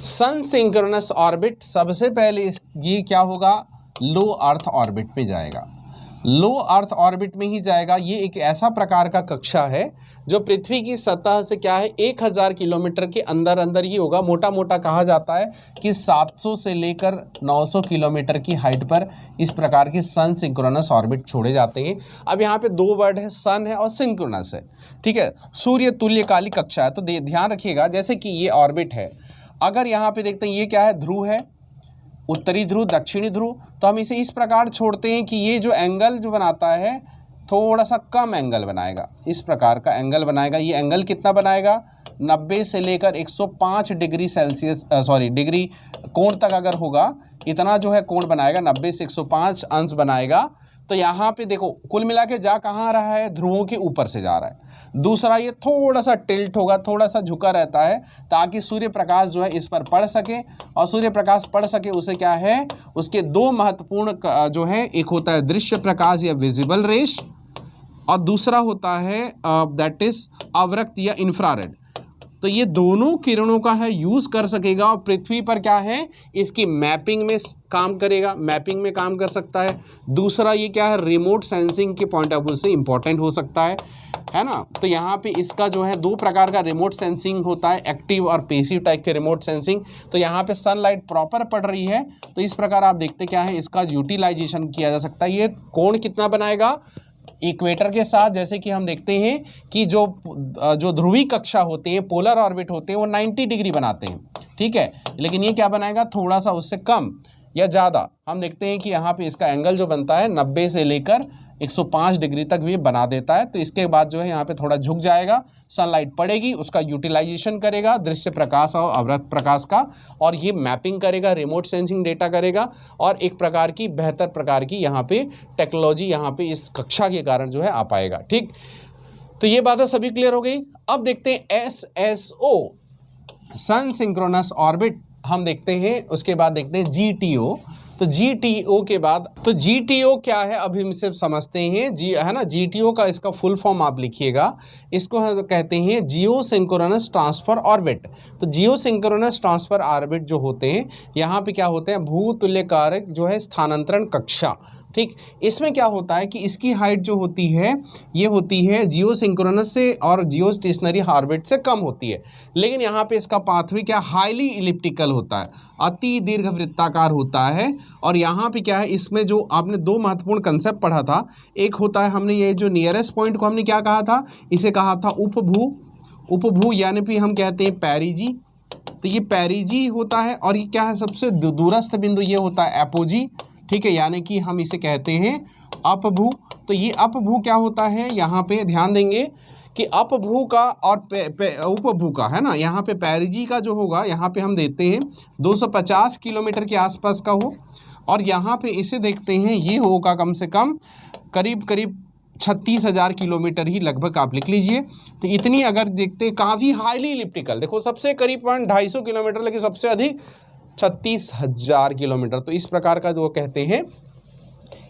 सन सिंक्रोनस ऑर्बिट सबसे पहले ये क्या होगा, लो अर्थ ऑर्बिट पे जाएगा। लो अर्थ ऑर्बिट में ही जाएगा। ये एक ऐसा प्रकार का कक्षा है जो पृथ्वी की सतह से क्या है 1000 किलोमीटर के अंदर अंदर ही होगा। मोटा मोटा कहा जाता है कि 700 से लेकर 900 किलोमीटर की हाइट पर इस प्रकार के सन सिंक्रोनस ऑर्बिट छोड़े जाते हैं। अब यहाँ पे 2 वर्ड है, सन है और सिंक्रोनस है। ठीक है, सूर्य तुल्यकालिक कक्षा है। तो ध्यान रखिएगा, जैसे कि ये ऑर्बिट है, अगर यहाँ पे देखते हैं ये क्या है, ध्रुव है, उत्तरी ध्रुव, दक्षिणी ध्रुव, तो हम इसे इस प्रकार छोड़ते हैं कि ये जो एंगल जो बनाता है थोड़ा सा कम एंगल बनाएगा, इस प्रकार का एंगल बनाएगा। ये एंगल कितना बनाएगा, 90 से लेकर 105 डिग्री सेल्सियस डिग्री कोण तक अगर होगा, इतना जो है कोण बनाएगा, 90 से 105 अंश बनाएगा। तो यहाँ पे देखो कुल मिला के जा कहाँ रहा है, ध्रुवों के ऊपर से जा रहा है। दूसरा ये थोड़ा सा टिल्ट होगा, थोड़ा सा झुका रहता है, ताकि सूर्य प्रकाश जो है इस पर पड़ सके, और सूर्य प्रकाश पड़ सके उसे क्या है, उसके 2 महत्वपूर्ण जो है, एक होता है दृश्य प्रकाश या विजिबल रेस, और दूसरा होता है दैट इज अवरक्त या इंफ्रारेड। तो ये दोनों किरणों का है यूज़ कर सकेगा, और पृथ्वी पर क्या है, इसकी मैपिंग में काम करेगा, मैपिंग में काम कर सकता है। दूसरा ये क्या है, रिमोट सेंसिंग के पॉइंट ऑफ व्यू से इंपॉर्टेंट हो सकता है ना। तो यहाँ पे इसका जो है 2 प्रकार का रिमोट सेंसिंग होता है, एक्टिव और पैसिव टाइप के रिमोट सेंसिंग। तो यहाँ पे सनलाइट प्रॉपर पड़ रही है, तो इस प्रकार आप देखते क्या है, इसका यूटिलाइजेशन किया जा सकता है। ये कोण कितना बनाएगा, इक्वेटर के साथ, जैसे कि हम देखते हैं कि जो ध्रुवीय कक्षा होते हैं, पोलर ऑर्बिट होते हैं, वो 90 डिग्री बनाते हैं। ठीक है, लेकिन ये क्या बनाएगा, थोड़ा सा उससे कम या ज़्यादा। हम देखते हैं कि यहाँ पे इसका एंगल जो बनता है 90 से लेकर 105 डिग्री तक भी बना देता है। तो इसके बाद जो है यहाँ पे थोड़ा झुक जाएगा, सनलाइट पड़ेगी, उसका यूटिलाइजेशन करेगा दृश्य प्रकाश और अवरक्त प्रकाश का, और ये मैपिंग करेगा, रिमोट सेंसिंग डेटा करेगा, और एक प्रकार की बेहतर प्रकार की यहाँ पे टेक्नोलॉजी यहाँ पे इस कक्षा के कारण जो है आ पाएगा। ठीक, तो ये बातें सभी क्लियर हो गई। अब देखते हैं SSO, सन सिंक्रोनस ऑर्बिट हम देखते हैं। उसके बाद देखते हैं GTO। तो GTO के बाद, तो GTO क्या है अभी हम इसे समझते हैं, है ना। GTO का इसका फुल फॉर्म आप लिखिएगा, इसको हम कहते हैं जियो सिंक्रोनस ट्रांसफर ऑर्बिट। तो जियो सिंक्रोनस ट्रांसफर ऑर्बिट जो होते हैं, यहाँ पे क्या होते हैं, भूतुल्यकारक जो है स्थानांतरण कक्षा। ठीक, इसमें क्या होता है कि इसकी हाइट जो होती है, ये होती है जियो सिंक्रोनस से और जियो स्टेशनरी ऑर्बिट से कम होती है, लेकिन यहाँ पे इसका पाथवे क्या हाईली इलिप्टिकल होता है, अति दीर्घ वृत्ताकार होता है। और यहाँ पे क्या है, इसमें जो आपने 2 महत्वपूर्ण कंसेप्ट पढ़ा था, एक होता है, हमने ये जो नियरेस्ट पॉइंट को हमने क्या कहा था, इसे कहा था उपभू यानी कि हम कहते हैं पेरिजी। तो ये पेरिजी होता है, और ये क्या है, सबसे दूरस्थ बिंदु ये होता है एपोजी। ठीक है, यानी कि हम इसे कहते हैं अपभू। तो ये अपभू क्या होता है, यहाँ पे ध्यान देंगे कि अपभू का और उपभू का, है ना, यहाँ पे पेरिजी का जो होगा, यहाँ पे हम देते हैं 250 किलोमीटर के आसपास का हो, और यहाँ पे इसे देखते हैं ये होगा कम से कम करीब 36,000 किलोमीटर ही लगभग आप लिख लीजिए। तो इतनी अगर देखते हैं काफ़ी हाईली इलिप्टिकल, देखो सबसे करीब 250 किलोमीटर लेकिन सबसे अधिक 36,000 किलोमीटर। तो इस प्रकार का जो कहते हैं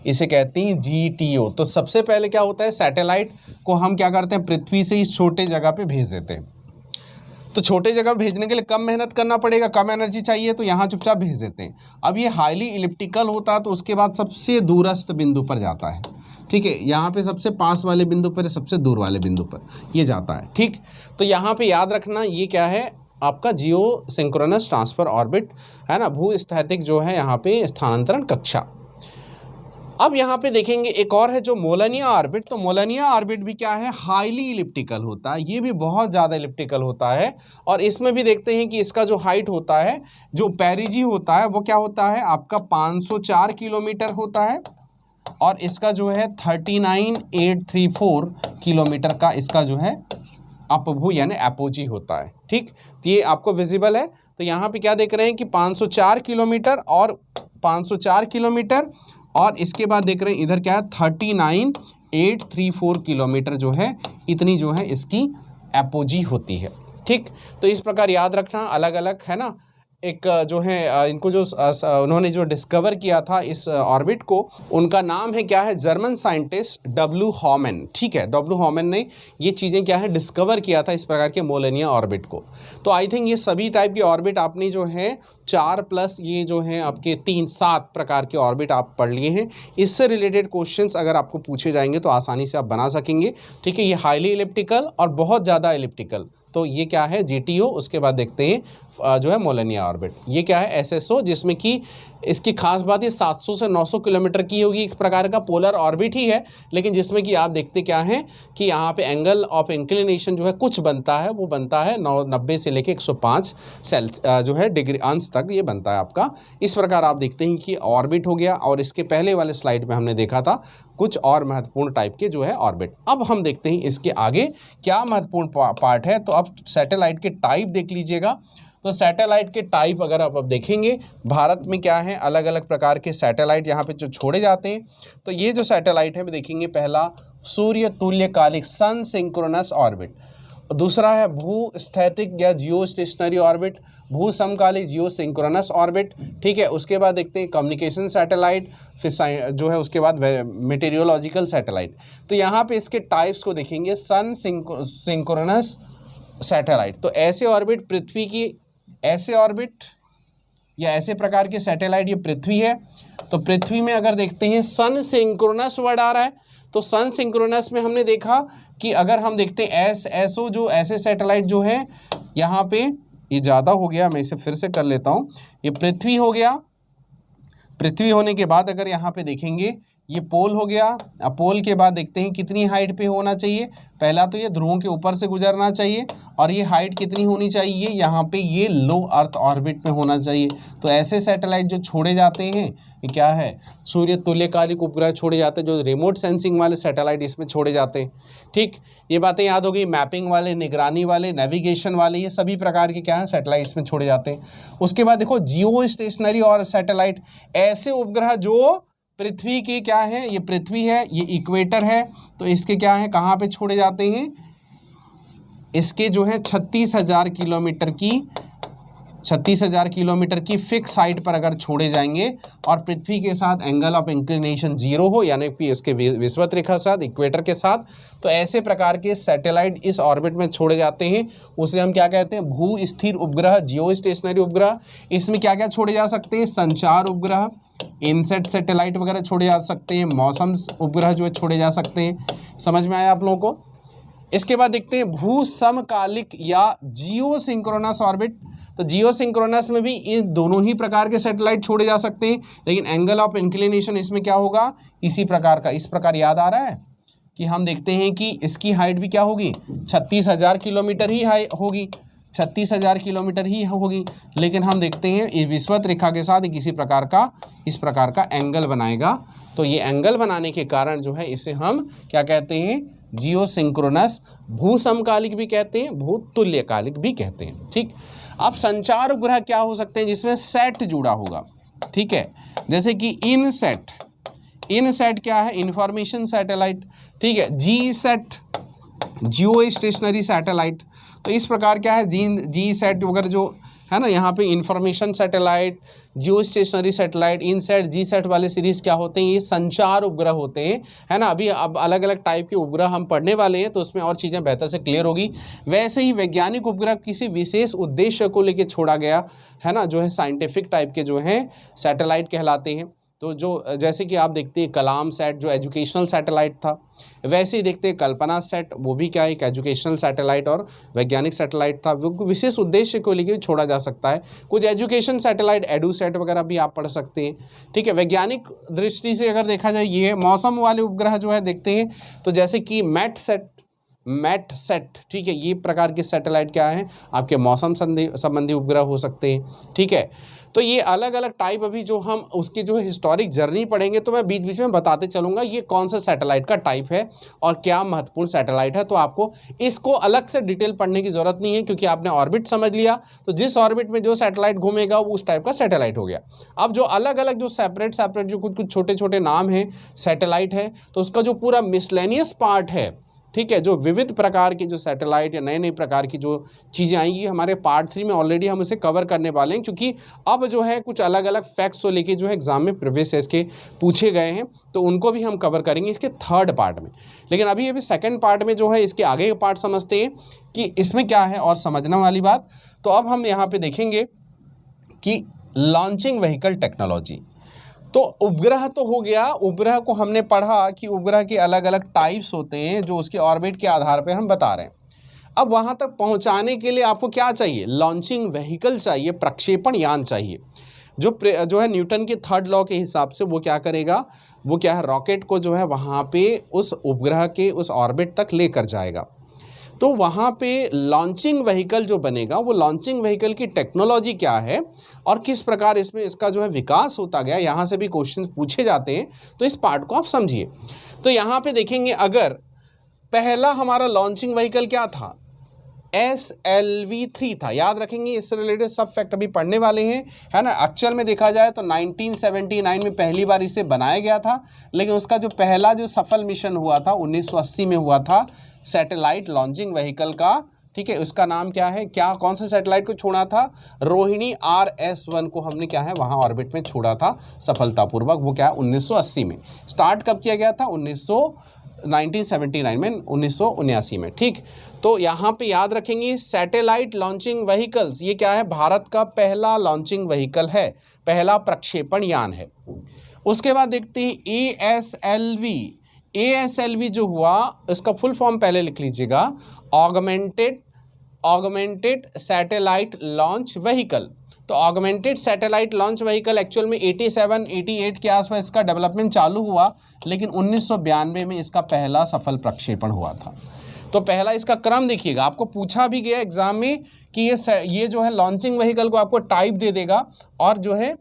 इसे कहते हैं GTO। तो सबसे पहले क्या होता है, सैटेलाइट को हम क्या करते हैं, पृथ्वी से इस छोटे जगह पे भेज देते हैं। तो छोटे जगह भेजने के लिए कम मेहनत करना पड़ेगा, कम एनर्जी चाहिए, तो यहाँ चुपचाप भेज देते हैं। अब ये हाईली इलिप्टिकल होता है तो उसके बाद सबसे दूरस्थ बिंदु पर जाता है, ठीक है। यहाँ पे सबसे पास वाले बिंदु पर, सबसे दूर वाले बिंदु पर ये जाता है, ठीक। तो यहाँ पे याद रखना ये क्या है, आपका जियो सिंक्रोनस ट्रांसफर ऑर्बिट है ना, भूस्थैतिक जो है यहाँ पे स्थानांतरण कक्षा। अब यहाँ पे देखेंगे एक और है जो मोलनिया ऑर्बिट। तो मोलनिया ऑर्बिट भी क्या है, हाईली इलिप्टिकल होता है, ये भी बहुत ज़्यादा इलिप्टिकल होता है। और इसमें भी देखते हैं कि इसका जो हाइट होता है, जो पेरिजी होता है वो क्या होता है आपका 504 किलोमीटर होता है, और इसका जो है 39,834 किलोमीटर का इसका जो है अपभू यानी एपोजी होता है, ठीक। तो ये आपको विजिबल है। तो यहाँ पे क्या देख रहे हैं कि 504 किलोमीटर और 504 किलोमीटर, और इसके बाद देख रहे हैं इधर क्या है 39,834 किलोमीटर जो है, इतनी जो है इसकी एपोजी होती है, ठीक। तो इस प्रकार याद रखना, अलग अलग है ना। एक जो है इनको जो उन्होंने जो डिस्कवर किया था इस ऑर्बिट को, उनका नाम है क्या है, जर्मन साइंटिस्ट डब्ल्यू हॉमन, ठीक है। डब्ल्यू हॉमन ने ये चीज़ें क्या है डिस्कवर किया था इस प्रकार के मोलनिया ऑर्बिट को। तो आई थिंक ये सभी टाइप के ऑर्बिट आपने जो है 4 प्लस ये जो है आपके 7 प्रकार के ऑर्बिट आप पढ़ लिए हैं। इससे रिलेटेड क्वेश्चंस अगर आपको पूछे जाएंगे तो आसानी से आप बना सकेंगे, ठीक है। ये हाईली इलिप्टिकल और बहुत ज़्यादा इलिप्टिकल, तो ये क्या है GTO। उसके बाद देखते हैं जो है मोलनिया ऑर्बिट, ये क्या है SSO, जिसमें कि इसकी खास बात ये 700 से 900 किलोमीटर की होगी। एक प्रकार का पोलर ऑर्बिट ही है, लेकिन जिसमें कि आप देखते क्या है कि यहाँ पे एंगल ऑफ इंक्लिनेशन जो है कुछ बनता है, वो बनता है 90 से लेके 105 जो है डिग्री अंश तक ये बनता है आपका। इस प्रकार आप देखते हैं कि ऑर्बिट हो गया। और इसके पहले वाले स्लाइड में हमने देखा था कुछ और महत्वपूर्ण टाइप के जो है ऑर्बिट। अब हम देखते हैं इसके आगे क्या महत्वपूर्ण पार्ट है। तो अब सैटेलाइट के टाइप देख लीजिएगा। तो सैटेलाइट के टाइप अगर आप अब देखेंगे, भारत में क्या है अलग अलग प्रकार के सैटेलाइट यहाँ पे जो छोड़े जाते हैं। तो ये जो सैटेलाइट है देखेंगे, पहला सूर्य तुल्यकालिक सन सिंक्रोनस ऑर्बिट, दूसरा है भूस्थैतिक या जियो स्टेशनरी ऑर्बिट, भू समकालिक जियो सिंक्रोनस ऑर्बिट, ठीक है। उसके बाद देखते हैं कम्युनिकेशन सैटेलाइट, फिर जो है उसके बाद मेटेरियोलॉजिकल सैटेलाइट। तो यहाँ पे इसके टाइप्स को देखेंगे, सन सिंक्रोनस सैटेलाइट। तो ऐसे ऑर्बिट पृथ्वी की, ऐसे ऑर्बिट या ऐसे प्रकार के सैटेलाइट ये पृथ्वी है। तो पृथ्वी में अगर देखते हैं सन सिंक्रोनस वर्ड आ रहा है, तो सन सिंक्रोनस में हमने देखा कि अगर हम देखते हैं SSO जो ऐसे सैटेलाइट जो है, यहाँ पे ये ज़्यादा हो गया, मैं इसे फिर से कर लेता हूँ। ये पृथ्वी हो गया, पृथ्वी होने के बाद अगर यहाँ पे देखेंगे ये पोल हो गया। अब पोल के बाद देखते हैं कितनी हाइट पे होना चाहिए। पहला तो ये ध्रुवों के ऊपर से गुजरना चाहिए, और ये हाइट कितनी होनी चाहिए, यहाँ पे ये लो अर्थ ऑर्बिट में होना चाहिए। तो ऐसे सैटेलाइट जो छोड़े जाते हैं ये क्या है, सूर्य तुल्यकालिक उपग्रह छोड़े जाते हैं, जो रिमोट सेंसिंग वाले सैटेलाइट इसमें छोड़े जाते हैं, ठीक। ये बातें याद हो गई। मैपिंग वाले, निगरानी वाले, नेविगेशन वाले, ये सभी प्रकार के क्या हैं सैटेलाइट इसमें छोड़े जाते हैं। उसके बाद देखो जियो स्टेशनरी और सैटेलाइट, ऐसे उपग्रह जो पृथ्वी के क्या है, ये पृथ्वी है, ये इक्वेटर है, तो इसके क्या है कहाँ पे छोड़े जाते हैं, इसके जो है 36,000 किलोमीटर की फिक्स हाइट पर अगर छोड़े जाएंगे और पृथ्वी के साथ एंगल ऑफ इंक्लिनेशन 0 हो, यानी कि इसके विषुवत रेखा साथ इक्वेटर के साथ, तो ऐसे प्रकार के सैटेलाइट इस ऑर्बिट में छोड़े जाते हैं। उसे हम क्या कहते हैं, भू स्थिर उपग्रह, जियो स्टेशनरी उपग्रह। इसमें क्या क्या छोड़े जा सकते हैं, संचार उपग्रह, इनसेट सैटेलाइट वगैरह छोड़े जा सकते हैं, मौसम उपग्रह जो है छोड़े जा सकते हैं। समझ में आया आप लोगों को। इसके बाद देखते हैं भू समकालिक या जियो सिंक्रोनस ऑर्बिट। तो जियो सिंक्रोनस में भी इन दोनों ही प्रकार के सैटेलाइट छोड़े जा सकते हैं, लेकिन एंगल ऑफ इंक्लिनेशन इसमें क्या होगा, इसी प्रकार का। इस प्रकार याद आ रहा है कि हम देखते हैं कि इसकी हाइट भी क्या होगी, 36,000 किलोमीटर ही होगी, 36,000 किलोमीटर ही होगी। लेकिन हम देखते हैं ये विषुवत रेखा के साथ किसी प्रकार का इस प्रकार का एंगल बनाएगा। तो ये एंगल बनाने के कारण जो है इसे हम क्या कहते हैं, जियो सिंक्रोनस, भू समकालिक भी कहते हैं, भू तुल्यकालिक भी कहते हैं, ठीक। अब संचार उपग्रह क्या हो सकते हैं, जिसमें सेट जुड़ा होगा, ठीक है। जैसे कि इनसेट क्या है, इंफॉर्मेशन सैटेलाइट, ठीक है, GSAT जियो स्टेशनरी सैटेलाइट। तो इस प्रकार क्या है, GSAT वगैरह जो है ना, यहाँ पे इंफॉर्मेशन सैटेलाइट, जियो स्टेशनरी सैटेलाइट, इनसैट, GSAT वाले सीरीज़ क्या होते हैं, ये संचार उपग्रह होते हैं, है ना। अभी अब अलग अलग टाइप के उपग्रह हम पढ़ने वाले हैं, तो उसमें और चीज़ें बेहतर से क्लियर होगी। वैसे ही वैज्ञानिक उपग्रह किसी विशेष उद्देश्य को लेकर छोड़ा गया, है ना, जो है साइंटिफिक टाइप के जो हैं सैटेलाइट कहलाते हैं। तो जो जैसे कि आप देखते हैं कलाम सैट जो एजुकेशनल सैटेलाइट था, वैसे ही देखते हैं कल्पना सेट, वो भी क्या है, एक एजुकेशनल सैटेलाइट और वैज्ञानिक सैटेलाइट था, वो विशेष उद्देश्य को लेकर छोड़ा जा सकता है। कुछ एजुकेशन सैटेलाइट एडूसेट वगैरह भी आप पढ़ सकते हैं, ठीक है। वैज्ञानिक दृष्टि से अगर देखा जाए, ये मौसम वाले उपग्रह जो है देखते हैं, तो जैसे कि मैटसेट, ठीक है, ये प्रकार के सैटेलाइट क्या है, आपके मौसम संबंधी उपग्रह हो सकते हैं, ठीक है। तो ये अलग अलग टाइप, अभी जो हम उसकी जो हिस्टोरिक जर्नी पढ़ेंगे तो मैं बीच बीच में बताते चलूँगा ये कौन सा सैटेलाइट का टाइप है और क्या महत्वपूर्ण सैटेलाइट है। तो आपको इसको अलग से डिटेल पढ़ने की ज़रूरत नहीं है, क्योंकि आपने ऑर्बिट समझ लिया, तो जिस ऑर्बिट में जो सैटेलाइट घूमेगा वो उस टाइप का सैटेलाइट हो गया। अब जो अलग अलग जो सेपरेट जो कुछ छोटे छोटे नाम हैं सैटेलाइट है, तो उसका जो पूरा मिसलेनियस पार्ट है, ठीक है, जो विविध प्रकार के जो सैटेलाइट या नए नए प्रकार की जो चीज़ें आएंगी, हमारे पार्ट 3 में ऑलरेडी हम इसे कवर करने वाले हैं, क्योंकि अब जो है कुछ अलग अलग फैक्ट्स को लेके जो है एग्जाम में प्रीवियस के पूछे गए हैं, तो उनको भी हम कवर करेंगे इसके थर्ड पार्ट में। लेकिन अभी सेकंड पार्ट में जो है इसके आगे के पार्ट समझते हैं कि इसमें क्या है और समझने वाली बात। तो अब हम यहाँ पर देखेंगे कि लॉन्चिंग व्हीकल टेक्नोलॉजी। तो उपग्रह तो हो गया, उपग्रह को हमने पढ़ा कि उपग्रह के अलग अलग टाइप्स होते हैं जो उसके ऑर्बिट के आधार पर हम बता रहे हैं। अब वहाँ तक पहुँचाने के लिए आपको क्या चाहिए, लॉन्चिंग व्हीकल चाहिए, प्रक्षेपण यान चाहिए, जो है न्यूटन के थर्ड लॉ के हिसाब से वो क्या करेगा, वो क्या है, रॉकेट को जो है वहाँ पे उस उपग्रह के उस ऑर्बिट तक लेकर जाएगा। तो वहाँ पे लॉन्चिंग व्हीकल जो बनेगा, वो लॉन्चिंग व्हीकल की टेक्नोलॉजी क्या है और किस प्रकार इसमें इसका जो है विकास होता गया, यहाँ से भी क्वेश्चन पूछे जाते हैं, तो इस पार्ट को आप समझिए। तो यहाँ पे देखेंगे, अगर पहला हमारा लॉन्चिंग व्हीकल क्या था, SLV-3 था, याद रखेंगे, इससे रिलेटेड सब फैक्ट अभी पढ़ने वाले हैं, है ना। एक्चुअल में देखा जाए तो 1979 में पहली बार इसे बनाया गया था, लेकिन उसका जो पहला जो सफल मिशन हुआ था 1980 में हुआ था, सैटेलाइट लॉन्चिंग व्हीकल का, ठीक है। उसका नाम क्या है, क्या कौन से सैटेलाइट को छोड़ा था, रोहिणी RS-1 को हमने क्या है वहाँ ऑर्बिट में छोड़ा था सफलतापूर्वक। वो क्या है 1980 में। स्टार्ट कब किया गया था, 1979 में, 1979 में, ठीक। तो यहाँ पे याद रखेंगे सैटेलाइट लॉन्चिंग व्हीकल्स, ये क्या है, भारत का पहला लॉन्चिंग व्हीकल है, पहला प्रक्षेपण यान है। उसके बाद देखते हैं ASLV जो हुआ, इसका फुल फॉर्म पहले लिख लीजिएगा, ऑगमेंटेड सैटेलाइट लॉन्च व्हीकल। तो augmented satellite launch vehicle actual में 87-88 के आसपास इसका डेवलपमेंट चालू हुआ, लेकिन 1992 में इसका पहला सफल प्रक्षेपण हुआ था। तो पहला इसका क्रम देखिएगा, आपको पूछा भी गया एग्जाम में कि ये जो है लॉन्चिंग व्हीकल को आपको टाइप दे देगा और जो है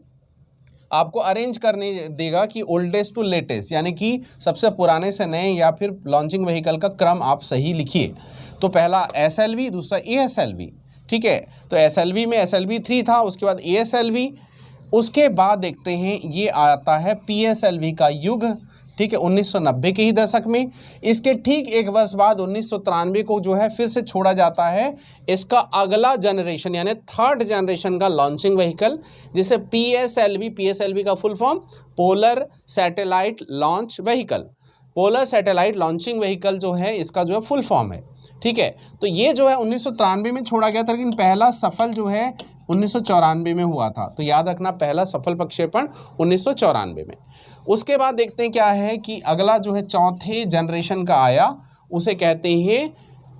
आपको अरेंज करने देगा कि ओल्डेस्ट टू लेटेस्ट, यानी कि सबसे पुराने से नए, या फिर लॉन्चिंग व्हीकल का क्रम आप सही लिखिए। तो पहला SLV, दूसरा ASLV, ठीक है। तो SLV में SLV-3 था, उसके बाद ASLV, उसके बाद देखते हैं ये आता है PSLV का युग, ठीक है, 1990 के ही दशक में। इसके ठीक एक वर्ष बाद 1993 को जो है फिर से छोड़ा जाता है इसका अगला जनरेशन, यानी थर्ड जनरेशन का लॉन्चिंग व्हीकल, जिसे PSLV का full form polar satellite launch vehicle, polar satellite launching vehicle जो है इसका जो है फुल फॉर्म है, ठीक है। तो ये जो है 1993 में छोड़ा गया था, लेकिन पहला सफल जो है 1994 में हुआ था। तो याद रखना, पहला सफल प्रक्षेपण 1994 में। उसके बाद देखते हैं क्या है कि अगला जो है चौथे जनरेशन का आया, उसे कहते हैं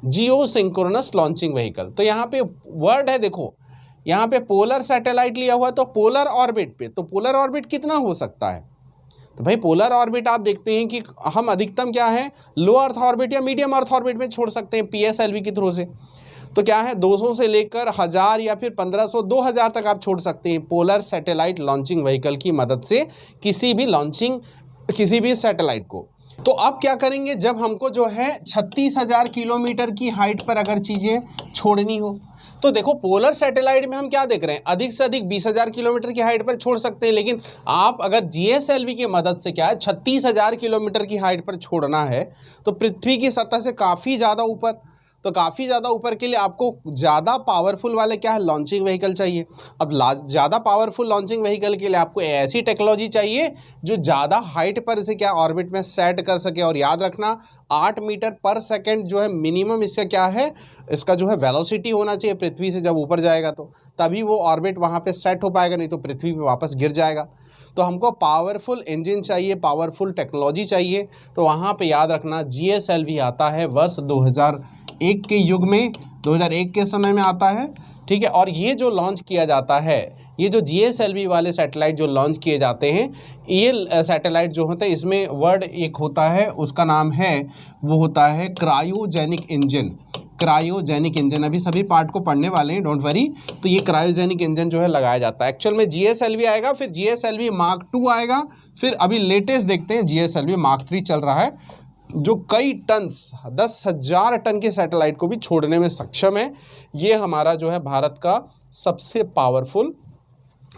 जियो सिंक्रोनस लॉन्चिंग व्हीकल। तो यहाँ पे वर्ड है, देखो यहाँ पे पोलर सैटेलाइट लिया हुआ है, तो पोलर ऑर्बिट पे, तो पोलर ऑर्बिट कितना हो सकता है, तो भाई पोलर ऑर्बिट आप देखते हैं कि हम अधिकतम क्या है लो अर्थ ऑर्बिट या मीडियम अर्थ ऑर्बिट में छोड़ सकते हैं PSLV के थ्रू से। तो क्या है 200 से लेकर 1000 या फिर 1500 2000 तक आप छोड़ सकते हैं पोलर सैटेलाइट लॉन्चिंग व्हीकल की मदद से किसी भी सैटेलाइट को। तो अब क्या करेंगे, जब हमको जो है 36,000 किलोमीटर की हाइट पर अगर चीज़ें छोड़नी हो, तो देखो पोलर सैटेलाइट में हम क्या देख रहे हैं, अधिक से अधिक 20,000 किलोमीटर की हाइट पर छोड़ सकते हैं, लेकिन आप अगर GSLV की मदद से क्या है 36,000 किलोमीटर की हाइट पर छोड़ना है तो पृथ्वी की सतह से काफ़ी ज़्यादा ऊपर। तो काफ़ी ज़्यादा ऊपर के लिए आपको ज़्यादा पावरफुल वाले क्या है लॉन्चिंग व्हीकल चाहिए। अब ज़्यादा पावरफुल लॉन्चिंग व्हीकल के लिए आपको ऐसी टेक्नोलॉजी चाहिए जो ज़्यादा हाइट पर इसे क्या ऑर्बिट में सेट कर सके। और याद रखना 8 मीटर पर सेकंड जो है मिनिमम इसका क्या है, इसका जो है वेलोसिटी होना चाहिए पृथ्वी से जब ऊपर जाएगा तो तभी वो ऑर्बिट वहाँ पे सेट हो पाएगा, नहीं तो पृथ्वी पे वापस गिर जाएगा। तो हमको पावरफुल इंजन चाहिए, पावरफुल टेक्नोलॉजी चाहिए। तो वहाँ पे याद रखना GSLV आता है वर्ष 2001 के युग में, 2001 के समय में आता है, ठीक है। और ये जो लॉन्च किया जाता है, ये जो GSLV वाले सैटेलाइट जो लॉन्च किए जाते हैं, ये सैटेलाइट जो होते हैं इसमें वर्ड एक होता है, उसका नाम है, वो होता है क्रायोजेनिक इंजन। क्रायोजेनिक इंजन, अभी सभी पार्ट को पढ़ने वाले हैं, डोंट वरी। तो ये क्रायोजेनिक इंजन जो है लगाया जाता है। एक्चुअल में GSLV आएगा, फिर GSLV Mark 2 आएगा, फिर अभी लेटेस्ट देखते हैं GSLV Mark 3 चल रहा है, जो कई टन्स 10,000 टन के सैटेलाइट को भी छोड़ने में सक्षम है। ये हमारा जो है भारत का सबसे पावरफुल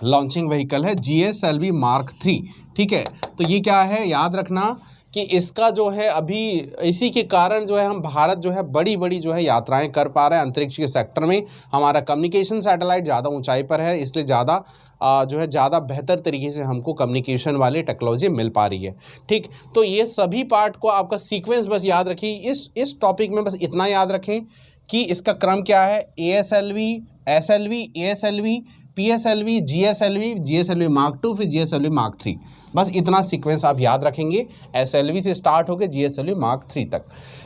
लॉन्चिंग व्हीकल है GSLV Mark 3, ठीक है। तो ये क्या है, याद रखना कि इसका जो है अभी इसी के कारण जो है हम भारत जो है बड़ी बड़ी जो है यात्राएं कर पा रहे हैं अंतरिक्ष के सेक्टर में। हमारा कम्युनिकेशन सैटेलाइट ज़्यादा ऊंचाई पर है, इसलिए ज़्यादा जो है ज़्यादा बेहतर तरीके से हमको कम्युनिकेशन वाली टेक्नोलॉजी मिल पा रही है, ठीक। तो ये सभी पार्ट को आपका सीक्वेंस बस याद रखिए। इस टॉपिक में बस इतना याद रखें कि इसका क्रम क्या है, ASLV, SLV, ASLV, PSLV, GSLV Mark 2, फिर GSLV Mark 3। बस इतना सीक्वेंस आप याद रखेंगे, SLV से स्टार्ट होकर GSLV Mark 3 तक,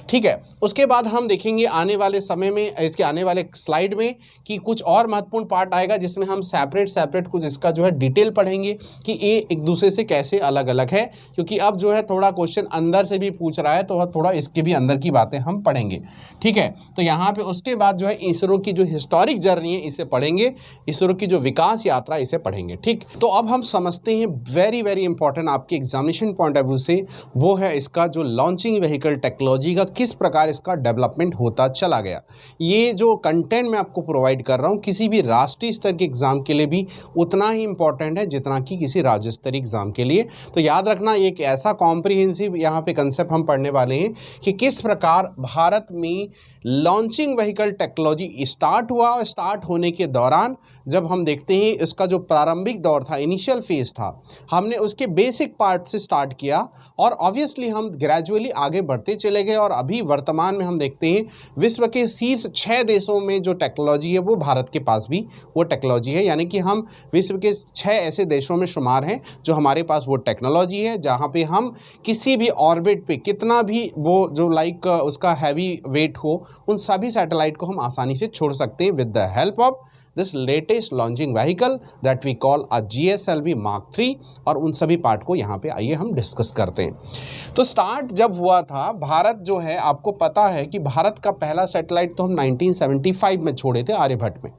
ठीक है। उसके बाद हम देखेंगे आने वाले समय में, इसके आने वाले स्लाइड में, कि कुछ और महत्वपूर्ण पार्ट आएगा जिसमें हम सेपरेट कुछ इसका जो है डिटेल पढ़ेंगे कि ये एक दूसरे से कैसे अलग अलग है। क्योंकि अब जो है थोड़ा क्वेश्चन अंदर से भी पूछ रहा है, तो थोड़ा इसके भी अंदर की बातें हम पढ़ेंगे, ठीक है। तो यहाँ पे उसके बाद जो है इसरो की जो हिस्टोरिक जर्नी है इसे पढ़ेंगे, इसरो की जो विकास यात्रा इसे पढ़ेंगे, ठीक। तो अब हम समझते हैं वेरी वेरी इंपॉर्टेंट आपके एग्जामिनेशन पॉइंट ऑफ व्यू से, वो है इसका जो लॉन्चिंग व्हीकल टेक्नोलॉजी का किस प्रकार इसका डेवलपमेंट होता चला गया। ये जो कंटेंट मैं आपको प्रोवाइड कर रहा हूँ किसी भी राष्ट्रीय स्तर के एग्जाम के लिए भी उतना ही इंपॉर्टेंट है जितना कि किसी राज्य स्तरीय एग्जाम के लिए। तो याद रखना एक ऐसा कॉम्प्रिहेंसिव यहाँ पे कंसेप्ट हम पढ़ने वाले हैं कि किस प्रकार भारत में लॉन्चिंग व्हीकल टेक्नोलॉजी स्टार्ट हुआ, और स्टार्ट होने के दौरान जब हम देखते हैं इसका जो प्रारंभिक दौर था, इनिशियल फेज था, हमने उसके बेसिक पार्ट से स्टार्ट किया और ऑब्वियसली हम ग्रेजुअली आगे बढ़ते चले गए। और अभी वर्तमान में हम देखते हैं विश्व के शीर्ष 6 देशों में जो टेक्नोलॉजी है वो भारत के पास भी वो टेक्नोलॉजी है। यानी कि हम विश्व के 6 ऐसे देशों में शुमार हैं जो हमारे पास वो टेक्नोलॉजी है, जहाँ पे हम किसी भी ऑर्बिट पे कितना भी वो जो लाइक उसका हैवी वेट हो, उन सभी सैटेलाइट को हम आसानी से छोड़ सकते हैं with the help of this latest launching vehicle that we call a GSLV Mark 3। और उन सभी पार्ट को यहाँ पे आइए हम डिस्कस करते हैं। तो स्टार्ट जब हुआ था, भारत जो है, आपको पता है कि भारत का पहला सैटेलाइट तो हम 1975 में छोड़े थे आर्यभट्ट में।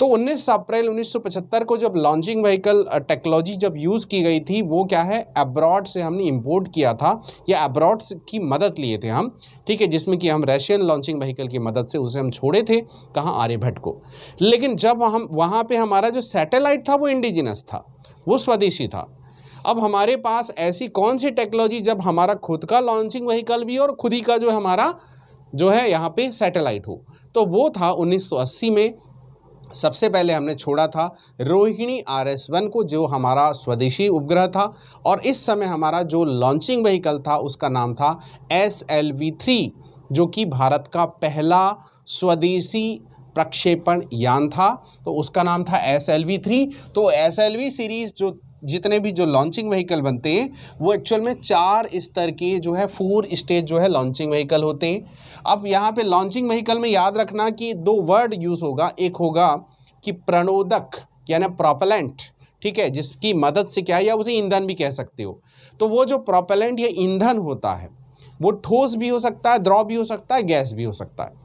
तो 19 अप्रैल 1975 को जब लॉन्चिंग व्हीकल टेक्नोलॉजी जब यूज़ की गई थी, वो क्या है अब्रॉड से हमने इंपोर्ट किया था, या अब्रॉड की मदद लिए थे हम, ठीक है, जिसमें कि हम रशियन लॉन्चिंग व्हीकल की मदद से उसे हम छोड़े थे, कहाँ, आर्यभट्ट को। लेकिन जब हम वहाँ पे हमारा जो सैटेलाइट था वो इंडिजिनस था, वो स्वदेशी था। अब हमारे पास ऐसी कौन सी टेक्नोलॉजी जब हमारा खुद का लॉन्चिंग व्हीकल भी और खुद ही का जो हमारा जो है यहाँ पे सैटेलाइट हो, तो वो था 1980 में सबसे पहले हमने छोड़ा था रोहिणी RS-1 को, जो हमारा स्वदेशी उपग्रह था। और इस समय हमारा जो लॉन्चिंग व्हीकल था उसका नाम था SLV-3, जो कि भारत का पहला स्वदेशी प्रक्षेपण यान था, तो उसका नाम था SLV-3। तो SLV सीरीज़ जो जितने भी जो लॉन्चिंग व्हीकल बनते हैं वो एक्चुअल में 4 स्तर के जो है 4 स्टेज जो है लॉन्चिंग व्हीकल होते हैं। अब यहाँ पे लॉन्चिंग व्हीकल में याद रखना कि 2 वर्ड यूज़ होगा, एक होगा कि प्रणोदक यानी प्रोपेलेंट, ठीक है, जिसकी मदद से क्या है, या उसे ईंधन भी कह सकते हो। तो वो जो प्रोपेलेंट या ईंधन होता है वो ठोस भी हो सकता है, द्रव भी हो सकता है, गैस भी हो सकता है।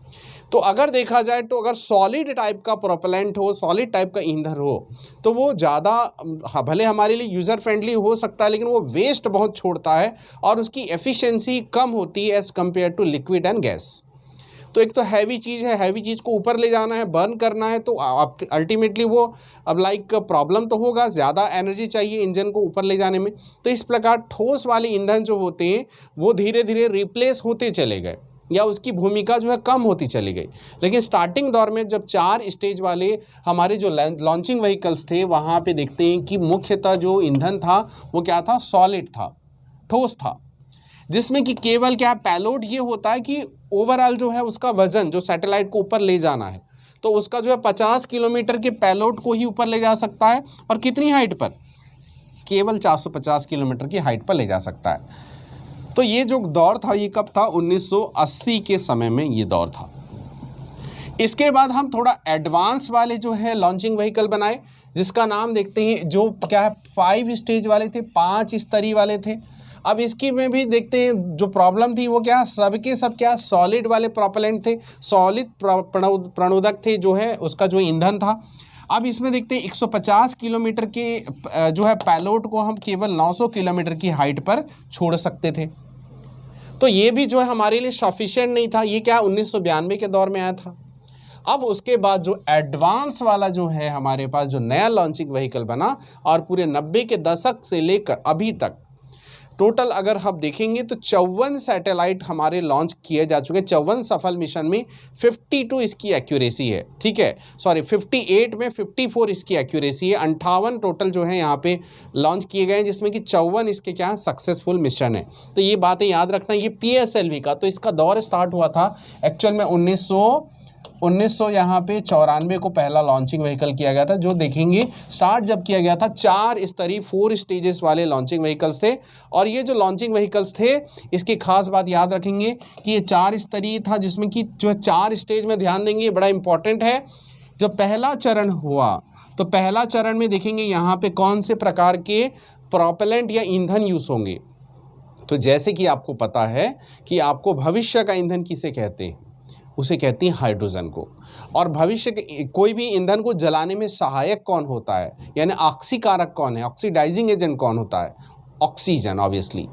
तो अगर देखा जाए तो अगर सॉलिड टाइप का प्रोपेलेंट हो, सॉलिड टाइप का ईंधन हो, तो वो ज़्यादा भले हमारे लिए यूज़र फ्रेंडली हो सकता है, लेकिन वो वेस्ट बहुत छोड़ता है और उसकी एफिशिएंसी कम होती है as compared to liquid and gas. तो एक तो हैवी चीज़ है, हैवी चीज़ को ऊपर ले जाना है, बर्न करना है, तो अल्टीमेटली वो अब लाइक प्रॉब्लम तो होगा, ज़्यादा एनर्जी चाहिए इंजन को ऊपर ले जाने में। तो इस प्रकार ठोस वाले ईंधन जो होते हैं वो धीरे धीरे रिप्लेस होते चले गए या उसकी भूमिका जो है कम होती चली गई। लेकिन स्टार्टिंग दौर में जब 4 स्टेज वाले हमारे जो लॉन्चिंग व्हीकल्स थे वहाँ पे देखते हैं कि मुख्यतः जो ईंधन था वो क्या था, सॉलिड था, ठोस था, जिसमें कि केवल क्या पेलोड ये होता है कि ओवरऑल जो है उसका वजन जो सैटेलाइट को ऊपर ले जाना है तो उसका जो है 50 किलोमीटर के पेलोड को ही ऊपर ले जा सकता है, और कितनी हाइट पर, केवल 450 किलोमीटर की हाइट पर ले जा सकता है। तो ये जो दौर था ये कब था, 1980 के समय में ये दौर था। इसके बाद हम थोड़ा एडवांस वाले जो है लॉन्चिंग व्हीकल बनाए, जिसका नाम देखते हैं, जो क्या है 5 स्टेज वाले थे, 5 स्तरीय वाले थे। अब इसकी में भी देखते हैं जो प्रॉब्लम थी वो क्या, सबके सब क्या सॉलिड वाले प्रोपेलेंट थे, सॉलिड प्रणोदक थे जो है उसका जो ईंधन था। अब इसमें देखते हैं 150 किलोमीटर के जो है पेलोड को हम केवल 900 किलोमीटर की हाइट पर छोड़ सकते थे। तो ये भी जो है हमारे लिए सफिशिएंट नहीं था। ये क्या 1992 के दौर में आया था। अब उसके बाद जो एडवांस वाला जो है हमारे पास जो नया लॉन्चिंग व्हीकल बना, और पूरे 90 के दशक से लेकर अभी तक टोटल अगर हम देखेंगे तो 54 सैटेलाइट हमारे लॉन्च किए जा चुके हैं। 54 सफल मिशन में 52 इसकी एक्यूरेसी है, ठीक है, सॉरी 58 में 54 इसकी एक्यूरेसी है। 58 टोटल जो है यहाँ पे लॉन्च किए गए हैं, जिसमें कि 54 इसके क्या है सक्सेसफुल मिशन है। तो ये बातें याद रखना। ये PSLV का, तो इसका दौर स्टार्ट हुआ था एक्चुअल में 1900 यहाँ पे 94 को पहला लॉन्चिंग व्हीकल किया गया था। जो देखेंगे स्टार्ट जब किया गया था 4 स्तरीय 4 स्टेजेस वाले लॉन्चिंग व्हीकल्स थे। और ये जो लॉन्चिंग व्हीकल्स थे इसकी खास बात याद रखेंगे कि ये 4 स्तरीय था, जिसमें कि जो 4 स्टेज में ध्यान देंगे, बड़ा इंपॉर्टेंट है। जो पहला चरण हुआ तो पहला चरण में देखेंगे यहाँ पे कौन से प्रकार के प्रोपेलेंट या ईंधन यूज होंगे। तो जैसे कि आपको पता है कि आपको भविष्य का ईंधन किसे कहते हैं, उसे कहते हैं हाइड्रोजन को। और भविष्य के कोई भी ईंधन को जलाने में सहायक कौन होता है, यानी ऑक्सीकारक कौन है, ऑक्सीडाइजिंग एजेंट कौन होता है, ऑक्सीजन ऑब्वियसली।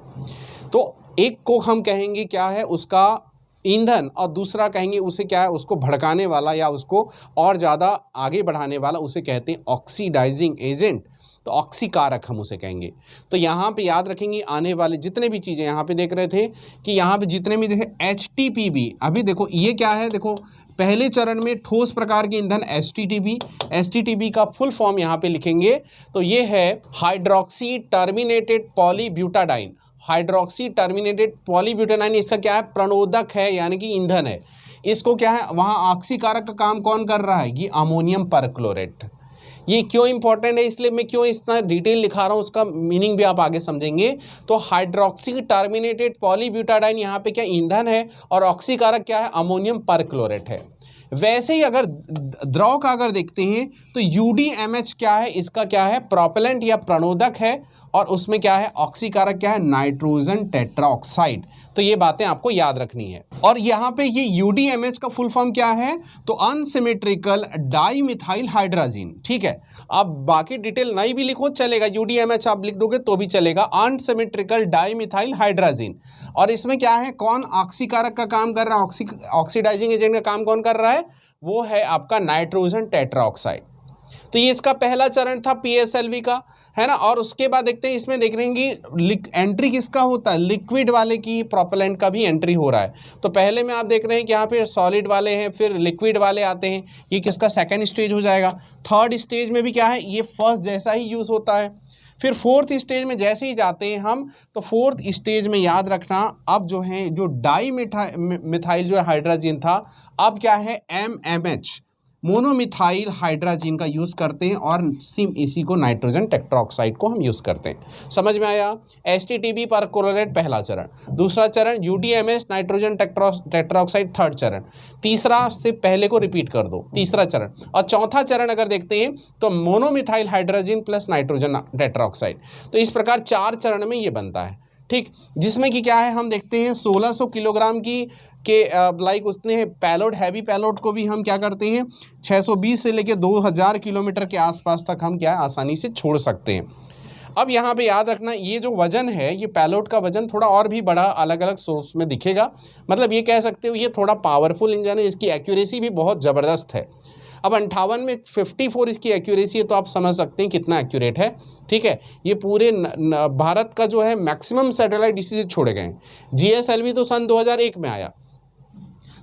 तो एक को हम कहेंगे क्या है उसका ईंधन, और दूसरा कहेंगे उसे क्या है उसको भड़काने वाला या उसको और ज़्यादा आगे बढ़ाने वाला, उसे कहते हैं ऑक्सीडाइजिंग एजेंट। तो ऑक्सीकारक हम उसे कहेंगे। तो यहाँ पे याद रखेंगे आने वाले जितने भी चीज़ें यहाँ पे देख रहे थे कि यहाँ पे जितने भी देखे HTPB, अभी देखो ये क्या है, देखो पहले चरण में ठोस प्रकार के ईंधन STTB का फुल फॉर्म यहाँ पे लिखेंगे तो ये है hydroxy terminated polybutadiene. Hydroxy terminated polybutadiene इसका क्या है, प्रणोदक है, यानी कि ईंधन है। इसको क्या है वहाँ ऑक्सीकारक का काम कौन कर रहा है, ये अमोनियम परक्लोरेट। ये क्यों इंपॉर्टेंट है, इसलिए मैं क्यों इतना डिटेल लिखा रहा हूँ, उसका मीनिंग भी आप आगे समझेंगे। तो हाइड्रोक्सी टर्मिनेटेड पॉलीब्यूटाडाइन यहाँ पे क्या ईंधन है, और ऑक्सीकारक क्या है, अमोनियम परक्लोरेट है। वैसे ही अगर द्रव का अगर देखते हैं तो UDMH क्या है, इसका क्या है प्रोपेलेंट या प्रणोदक है, और उसमें क्या है ऑक्सीकारक क्या है, नाइट्रोजन टेट्राऑक्साइड। तो ये बातें आपको याद रखनी है। और यहाँ पे ये UDMH का फुल फॉर्म क्या है, तो अनसिमेट्रिकल डाईमिथाइल हाइड्रोजन, ठीक है। अब बाकी डिटेल नहीं भी लिखो चलेगा, UDMH आप लिख दोगे तो भी चलेगा, अनसिमेट्रिकल डाईमिथाइल हाइड्रोजन। और इसमें क्या है, कौन ऑक्सीकारक का काम कर रहा है, ऑक्सीडाइजिंग एजेंट का काम कौन कर रहा है, वो है आपका नाइट्रोजन टेट्राऑक्साइड। तो ये इसका पहला चरण था PSLV का, है ना। और उसके बाद देखते हैं इसमें देख रहे हैं कि एंट्री किसका होता है, लिक्विड वाले की प्रोपेलेंट का भी एंट्री हो रहा है। तो पहले में आप देख रहे हैं कि यहाँ पे सॉलिड वाले हैं, फिर लिक्विड वाले आते हैं, ये किसका सेकंड स्टेज हो जाएगा। थर्ड स्टेज में भी क्या है, ये फर्स्ट जैसा ही यूज़ होता है। फिर फोर्थ स्टेज में जैसे ही जाते हैं हम, तो फोर्थ स्टेज में याद रखना अब जो है जो डाई मिथाइल जो हाइड्रोजन था, अब क्या है MMH मोनोमिथाइल हाइड्रोजन का यूज़ करते हैं, और सिम इसी को नाइट्रोजन टेट्राऑक्साइड को हम यूज़ करते हैं। समझ में आया। STTB परक्लोरेट पहला चरण, दूसरा चरण UDMH नाइट्रोजन टेट्राऑक्साइड थर्ड चरण, तीसरा से पहले को रिपीट कर दो तीसरा चरण, और चौथा चरण अगर देखते हैं तो monomethyl hydrogen plus nitrogen tetroxide. तो इस प्रकार 4 चरण में ये बनता है, ठीक। जिसमें कि क्या है हम देखते हैं 1600 किलोग्राम की के लाइक उतने पैलोड, हैवी पैलोड को भी हम क्या करते हैं 620 से लेकर 2000 किलोमीटर के आसपास तक हम क्या आसानी से छोड़ सकते हैं। अब यहाँ पे याद रखना, ये जो वजन है, ये पेलोड का वजन थोड़ा और भी बड़ा अलग अलग सोर्स में दिखेगा, मतलब ये कह सकते हो ये थोड़ा पावरफुल इंजन है, इसकी एक्यूरेसी भी बहुत ज़बरदस्त है। अब 58 में 54 इसकी एक्यूरेसी है, तो आप समझ सकते हैं कितना एक्यूरेट है। ठीक है, ये पूरे भारत का जो है मैक्सिमम सैटेलाइट इसी से छोड़े गए हैं। GSLV तो सन 2001 में आया,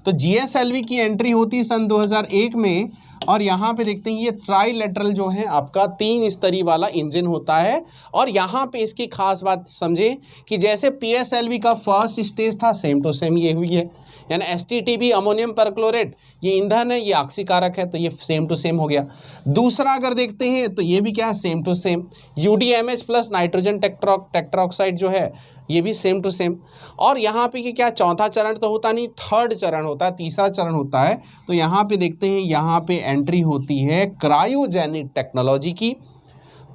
तो GSLV की एंट्री होती है सन 2001 में, और यहाँ पे देखते हैं ये ट्राईलेटरल जो है आपका 3 स्तरीय वाला इंजन होता है। और यहाँ पे इसकी खास बात समझे कि जैसे PSLV का फर्स्ट स्टेज था, सेम टू सेम ये हुई है, यानी STTP अमोनियम परक्लोरेट ये ईंधन है, ये ऑक्सीकारक है, तो ये सेम टू सेम हो गया। दूसरा अगर देखते हैं तो ये भी क्या है, same to same. UDMH plus nitrogen tetroxide जो है ये भी सेम टू सेम। और यहाँ पे कि क्या चौथा चरण तो होता नहीं, थर्ड चरण होता है, तीसरा चरण होता है। तो यहाँ पे देखते हैं, यहाँ पे एंट्री होती है क्रायोजेनिक टेक्नोलॉजी की,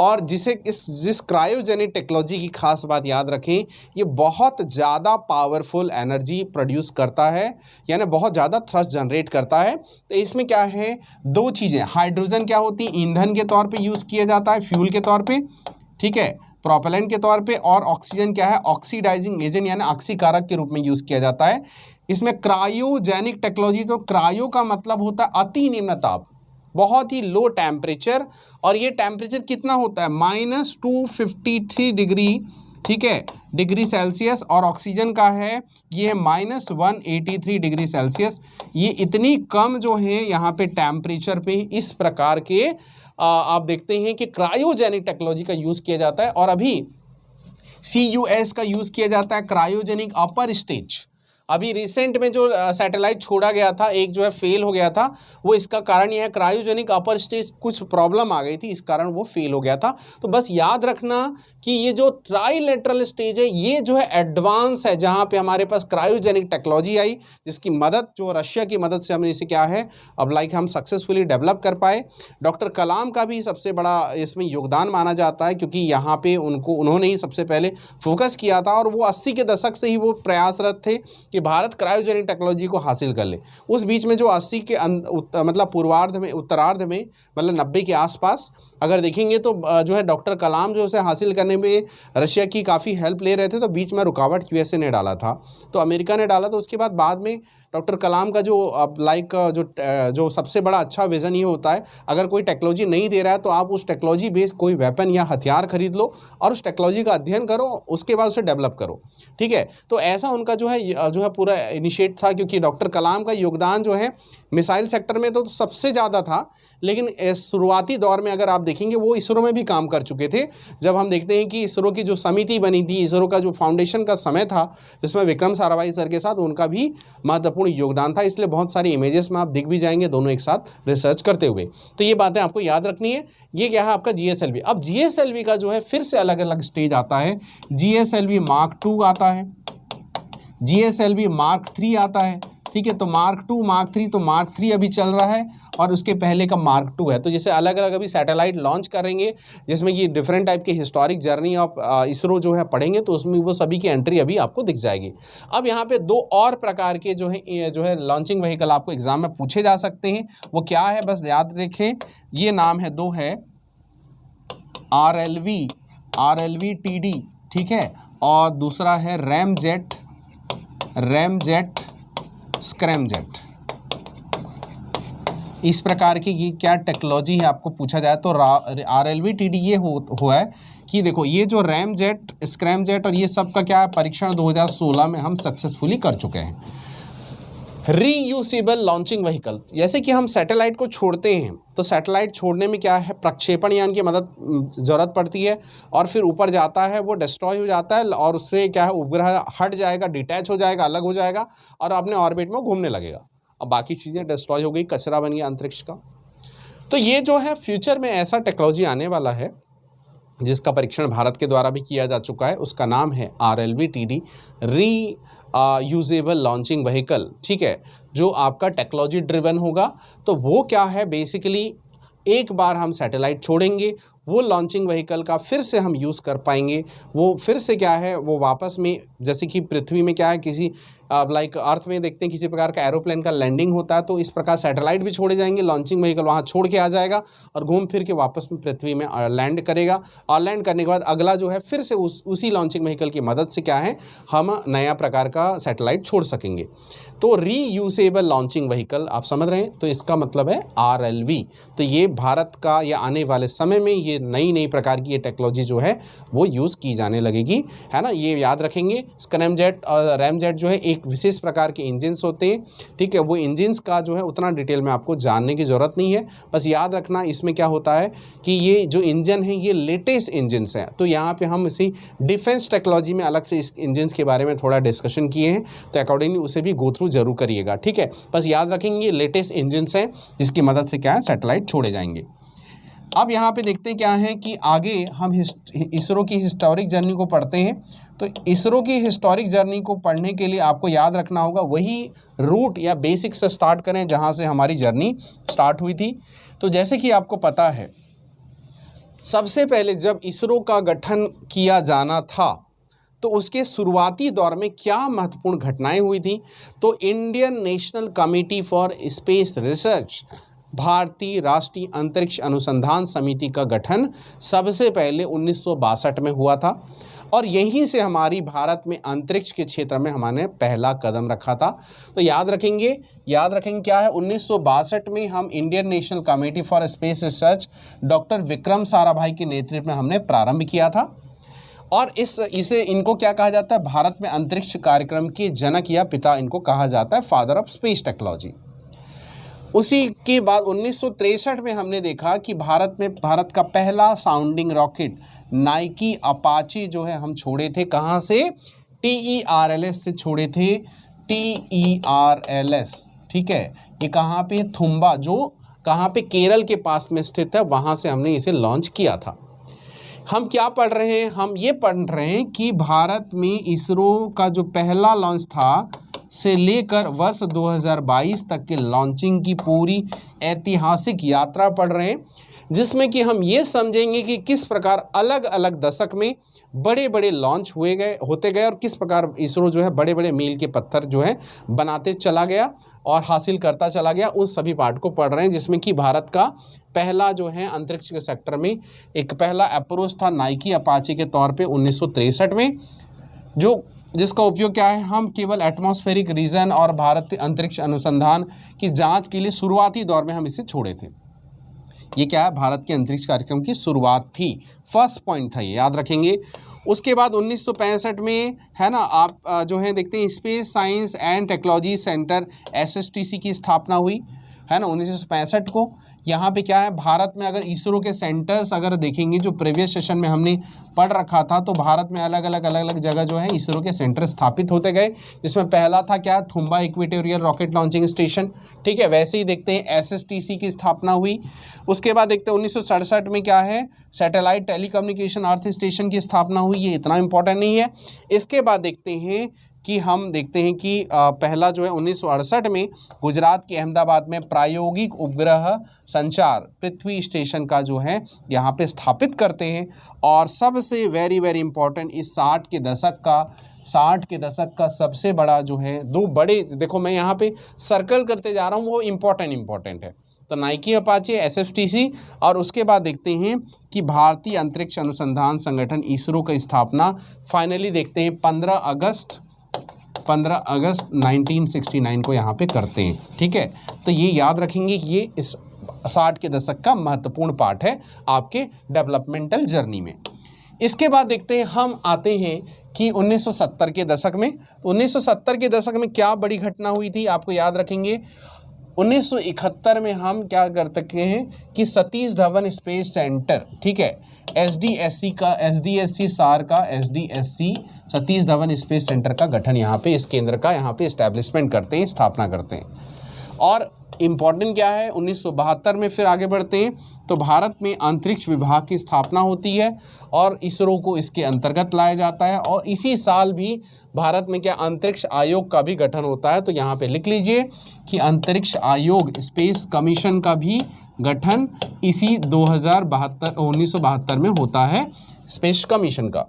और जिस क्रायोजेनिक टेक्नोलॉजी की खास बात याद रखें, ये बहुत ज़्यादा पावरफुल एनर्जी प्रोड्यूस करता है, यानी बहुत ज़्यादा थ्रस्ट जनरेट करता है। तो इसमें क्या है, 2 चीज़ें, हाइड्रोजन क्या होती है, ईंधन के तौर पे यूज़ किया जाता है, फ्यूल के तौर पे, ठीक है, प्रोपेलेंट के तौर पे, और ऑक्सीजन क्या है, ऑक्सीडाइजिंग एजेंट यानी ऑक्सीकारक के रूप में यूज़ किया जाता है। इसमें क्रायोजेनिक टेक्नोलॉजी, तो क्रायो का मतलब होता है अति निम्न ताप, बहुत ही लो टेम्परेचर, और ये टेम्परेचर कितना होता है, -253 डिग्री, ठीक है, डिग्री सेल्सियस, और ऑक्सीजन का है ये -183 डिग्री सेल्सियस। ये इतनी कम जो है यहाँ पे टेम्परेचर पे इस प्रकार के आप देखते हैं कि क्रायोजेनिक टेक्नोलॉजी का यूज़ किया जाता है। और अभी CUS का यूज़ किया जाता है, क्रायोजेनिक अपर स्टेज। अभी रिसेंट में जो सैटेलाइट छोड़ा गया था, एक जो है फेल हो गया था, वो इसका कारण ये है क्रायोजेनिक अपर स्टेज कुछ प्रॉब्लम आ गई थी, इस कारण वो फेल हो गया था। तो बस याद रखना कि ये जो ट्राईलेटरल स्टेज है, ये जो है एडवांस है, जहाँ पे हमारे पास क्रायोजेनिक टेक्नोलॉजी आई, जिसकी मदद जो रशिया की मदद से हमने इसे क्या है अब हम सक्सेसफुली डेवलप कर पाए। डॉक्टर कलाम का भी सबसे बड़ा इसमें योगदान माना जाता है, क्योंकि यहाँ पे उन्होंने ही सबसे पहले फोकस किया था, और वो 80 के दशक से ही वो प्रयासरत थे कि भारत क्रायोजेनिक टेक्नोलॉजी को हासिल कर ले। उस बीच में जो 80 के मतलब उत्तरार्ध में मतलब 90 के आसपास अगर देखेंगे तो जो है डॉक्टर कलाम जो उसे हासिल करने में रशिया की काफ़ी हेल्प ले रहे थे, तो बीच में रुकावट USA ने डाला था, तो अमेरिका ने डाला। तो उसके बाद में डॉक्टर कलाम का जो सबसे बड़ा अच्छा विज़न ये होता है, अगर कोई टेक्नोलॉजी नहीं दे रहा है तो आप उस टेक्नोलॉजी बेस्ड कोई वेपन या हथियार खरीद लो और उस टेक्नोलॉजी का अध्ययन करो, उसके बाद उसे डेवलप करो। ठीक है, तो ऐसा उनका जो है पूरा इनिशिएट था, क्योंकि डॉक्टर कलाम का योगदान जो है मिसाइल सेक्टर में तो सबसे ज़्यादा था, लेकिन शुरुआती दौर में अगर आप देखेंगे वो इसरो में भी काम कर चुके थे। जब हम देखते हैं कि इसरो की जो समिति बनी थी, इसरो का जो फाउंडेशन का समय था, जिसमें विक्रम साराभाई सर के साथ उनका भी महत्वपूर्ण योगदान था, इसलिए बहुत सारी इमेजेस में आप दिख भी जाएंगे दोनों एक साथ रिसर्च करते हुए। तो ये बातें आपको याद रखनी है। ये क्या है आपका GSLV। अब GSLV का जो है फिर से अलग अलग स्टेज आता है। GSLV Mark 2 आता है, GSLV Mark 3 आता है, ठीक है। तो Mark 2 Mark 3, तो Mark 3 अभी चल रहा है और उसके पहले का Mark 2 है। तो जैसे अलग अलग अभी सैटेलाइट लॉन्च करेंगे, जिसमें कि डिफरेंट टाइप के हिस्टोरिक जर्नी ऑफ इसरो जो है पढ़ेंगे, तो उसमें वो सभी की एंट्री अभी आपको दिख जाएगी। अब यहाँ पे 2 और प्रकार के जो है लॉन्चिंग व्हीकल आपको एग्जाम में पूछे जा सकते हैं। वो क्या है, बस याद रखें, ये नाम है 2 है, RLV-TD, ठीक है, और दूसरा है रैमजेट स्क्रैमजेट। इस प्रकार की ये क्या टेक्नोलॉजी है आपको पूछा जाए तो RLV-TD ये हुआ है कि देखो ये जो रैमजेट स्क्रैमजेट और ये सब का क्या है परीक्षण 2016 में हम सक्सेसफुली कर चुके हैं। रीयूजेबल लॉन्चिंग व्हीकल, जैसे कि हम सैटेलाइट को छोड़ते हैं तो सैटेलाइट छोड़ने में क्या है प्रक्षेपण यान की मदद ज़रूरत पड़ती है, और फिर ऊपर जाता है वो डिस्ट्रॉय हो जाता है, और उससे क्या है उपग्रह हट जाएगा, डिटैच हो जाएगा, अलग हो जाएगा और अपने ऑर्बिट में घूमने लगेगा। अब बाकी चीज़ें डिस्ट्रॉय हो गई, कचरा बन गया अंतरिक्ष का। तो ये जो है फ्यूचर में ऐसा टेक्नोलॉजी आने वाला है जिसका परीक्षण भारत के द्वारा भी किया जा चुका है, उसका नाम है RLV-TD यूजेबल लॉन्चिंग व्हीकल, ठीक है, जो आपका टेक्नोलॉजी ड्रिवन होगा। तो वो क्या है बेसिकली एक बार हम सैटेलाइट छोड़ेंगे, वो लॉन्चिंग व्हीकल का फिर से हम यूज़ कर पाएंगे। वो फिर से क्या है वो वापस में, जैसे कि पृथ्वी में क्या है किसी लाइक अर्थ में देखते हैं किसी प्रकार का एरोप्लेन का लैंडिंग होता है, तो इस प्रकार सैटेलाइट भी छोड़े जाएंगे, लॉन्चिंग व्हीकल वहाँ छोड़ के आ जाएगा और घूम फिर के वापस में पृथ्वी में लैंड करेगा। और लैंड करने के बाद अगला जो है फिर से उसी लॉन्चिंग व्हीकल की मदद से क्या है हम नया प्रकार का सैटेलाइट छोड़ सकेंगे। तो रीयूसेबल लॉन्चिंग व्हीकल आप समझ रहे हैं, तो इसका मतलब है RLV। तो ये भारत का या आने वाले समय में ये नई प्रकार की ये टेक्नोलॉजी जो है वो यूज़ की जाने लगेगी, है ना। ये याद रखेंगे। स्क्रैमजेट और रैमजेट जो है एक विशेष प्रकार के इंजन्स होते हैं, ठीक है। वो इंजन्स का जो है उतना डिटेल में आपको जानने की ज़रूरत नहीं है, बस याद रखना इसमें क्या होता है कि ये जो इंजन है ये लेटेस्ट इंजन्स हैं। तो यहाँ पे हम इसी डिफेंस टेक्नोलॉजी में अलग से इस इंजन्स के बारे में थोड़ा डिस्कशन किए हैं, तो अकॉर्डिंगली उसे भी गो थ्रू जरूर करिएगा, ठीक है। बस याद रखेंगे ये लेटेस्ट इंजन्स हैं जिसकी मदद से क्या है सैटेलाइट छोड़े जाएंगे। अब यहाँ पे देखते हैं क्या है कि आगे हम इसरो की हिस्टोरिक जर्नी को पढ़ते हैं। तो इसरो की हिस्टोरिक जर्नी को पढ़ने के लिए आपको याद रखना होगा वही रूट या बेसिक से स्टार्ट करें जहाँ से हमारी जर्नी स्टार्ट हुई थी। तो जैसे कि आपको पता है सबसे पहले जब इसरो का गठन किया जाना था तो उसके शुरुआती दौर में क्या महत्वपूर्ण घटनाएं हुई थी। तो Indian national committee for space research, भारतीय राष्ट्रीय अंतरिक्ष अनुसंधान समिति का गठन सबसे पहले 1962 में हुआ था और यहीं से हमारी भारत में अंतरिक्ष के क्षेत्र में हमने पहला कदम रखा था। तो याद रखेंगे क्या है 1962 में हम Indian national committee for space research doctor Vikram Sarabhai के नेतृत्व में हमने प्रारंभ किया था और इनको क्या कहा जाता है, भारत में अंतरिक्ष कार्यक्रम के जनक या पिता इनको कहा जाता है, फादर ऑफ स्पेस टेक्नोलॉजी। उसी के बाद 1963 में हमने देखा कि भारत का पहला साउंडिंग रॉकेट नाइकी अपाचे जो है हम छोड़े थे, कहाँ से, TERLS से छोड़े थे, TERLS, ठीक है। ये कहाँ पे, थुम्बा, जो कहाँ पे, केरल के पास में स्थित है, वहाँ से हमने इसे लॉन्च किया था। हम क्या पढ़ रहे हैं, हम ये पढ़ रहे हैं कि भारत में इसरो का जो पहला लॉन्च था से लेकर वर्ष 2022 तक के लॉन्चिंग की पूरी ऐतिहासिक यात्रा पढ़ रहे हैं, जिसमें कि हम ये समझेंगे कि किस प्रकार अलग अलग दशक में बड़े बड़े लॉन्च होते गए और किस प्रकार इसरो जो है बड़े बड़े मील के पत्थर जो है बनाते चला गया और हासिल करता चला गया। उस सभी पार्ट को पढ़ रहे हैं जिसमें कि भारत का पहला जो है अंतरिक्ष के सेक्टर में एक पहला अप्रोच था नाइकी अपाचे के तौर पे 1963 में, जिसका उपयोग क्या है, हम केवल एटमॉस्फेरिक रीजन और भारतीय अंतरिक्ष अनुसंधान की जांच के लिए शुरुआती दौर में हम इसे छोड़े थे। ये क्या है, भारत के अंतरिक्ष कार्यक्रम की शुरुआत थी, फर्स्ट पॉइंट था ये, याद रखेंगे। उसके बाद 1965 में है ना, आप जो है देखते हैं space science and technology centre SSTC की स्थापना हुई, है ना, 1965 को। यहाँ पे क्या है, भारत में अगर इसरो के सेंटर्स अगर देखेंगे जो प्रीवियस सेशन में हमने पढ़ रखा था, तो भारत में अलग अलग जगह जो है इसरो के सेंटर स्थापित होते गए, जिसमें पहला था क्या, Thumba equatorial rocket launching station, ठीक है। वैसे ही देखते हैं SSTC की स्थापना हुई। उसके बाद देखते हैं 1967 में क्या है, सैटेलाइट टेलीकम्युनिकेशन अर्थ स्टेशन की स्थापना हुई, ये इतना इंपॉर्टेंट नहीं है। इसके बाद देखते हैं कि पहला जो है 1968 में गुजरात के अहमदाबाद में प्रायोगिक उपग्रह संचार पृथ्वी स्टेशन का जो है यहाँ पे स्थापित करते हैं। और सबसे वेरी इंपॉर्टेंट इस 60 के दशक का सबसे बड़ा जो है, दो बड़े, देखो मैं यहाँ पे सर्कल करते जा रहा हूँ, वो इम्पॉर्टेंट है। तो नाइकी अपाचे, SSTC, और उसके बाद देखते हैं कि भारतीय अंतरिक्ष अनुसंधान संगठन इसरो का स्थापना फाइनली देखते हैं 15 अगस्त 1969 को यहाँ पे करते हैं, ठीक है। तो ये याद रखेंगे कि ये इस 60 के दशक का महत्वपूर्ण पार्ट है आपके डेवलपमेंटल जर्नी में। इसके बाद देखते हैं, हम आते हैं कि 1970 के दशक में। तो 1970 के दशक में क्या बड़ी घटना हुई थी, आपको याद रखेंगे। 1971 में हम क्या कर सकते हैं कि सतीश धवन स्पेस सेंटर, ठीक है, SDSC सार का SDSC Satish Dhawan space centre का गठन यहाँ पे, इस केंद्र का यहाँ पे इस्टेब्लिशमेंट करते हैं, स्थापना करते हैं। और इम्पॉर्टेंट क्या है, 1972 में फिर आगे बढ़ते हैं तो भारत में अंतरिक्ष विभाग की स्थापना होती है और इसरो को इसके अंतर्गत लाया जाता है। और इसी साल भी भारत में क्या, अंतरिक्ष आयोग का भी गठन होता है। तो यहाँ पे लिख लीजिए कि अंतरिक्ष आयोग, स्पेस कमीशन का भी गठन इसी 1972 में होता है, स्पेस कमीशन का।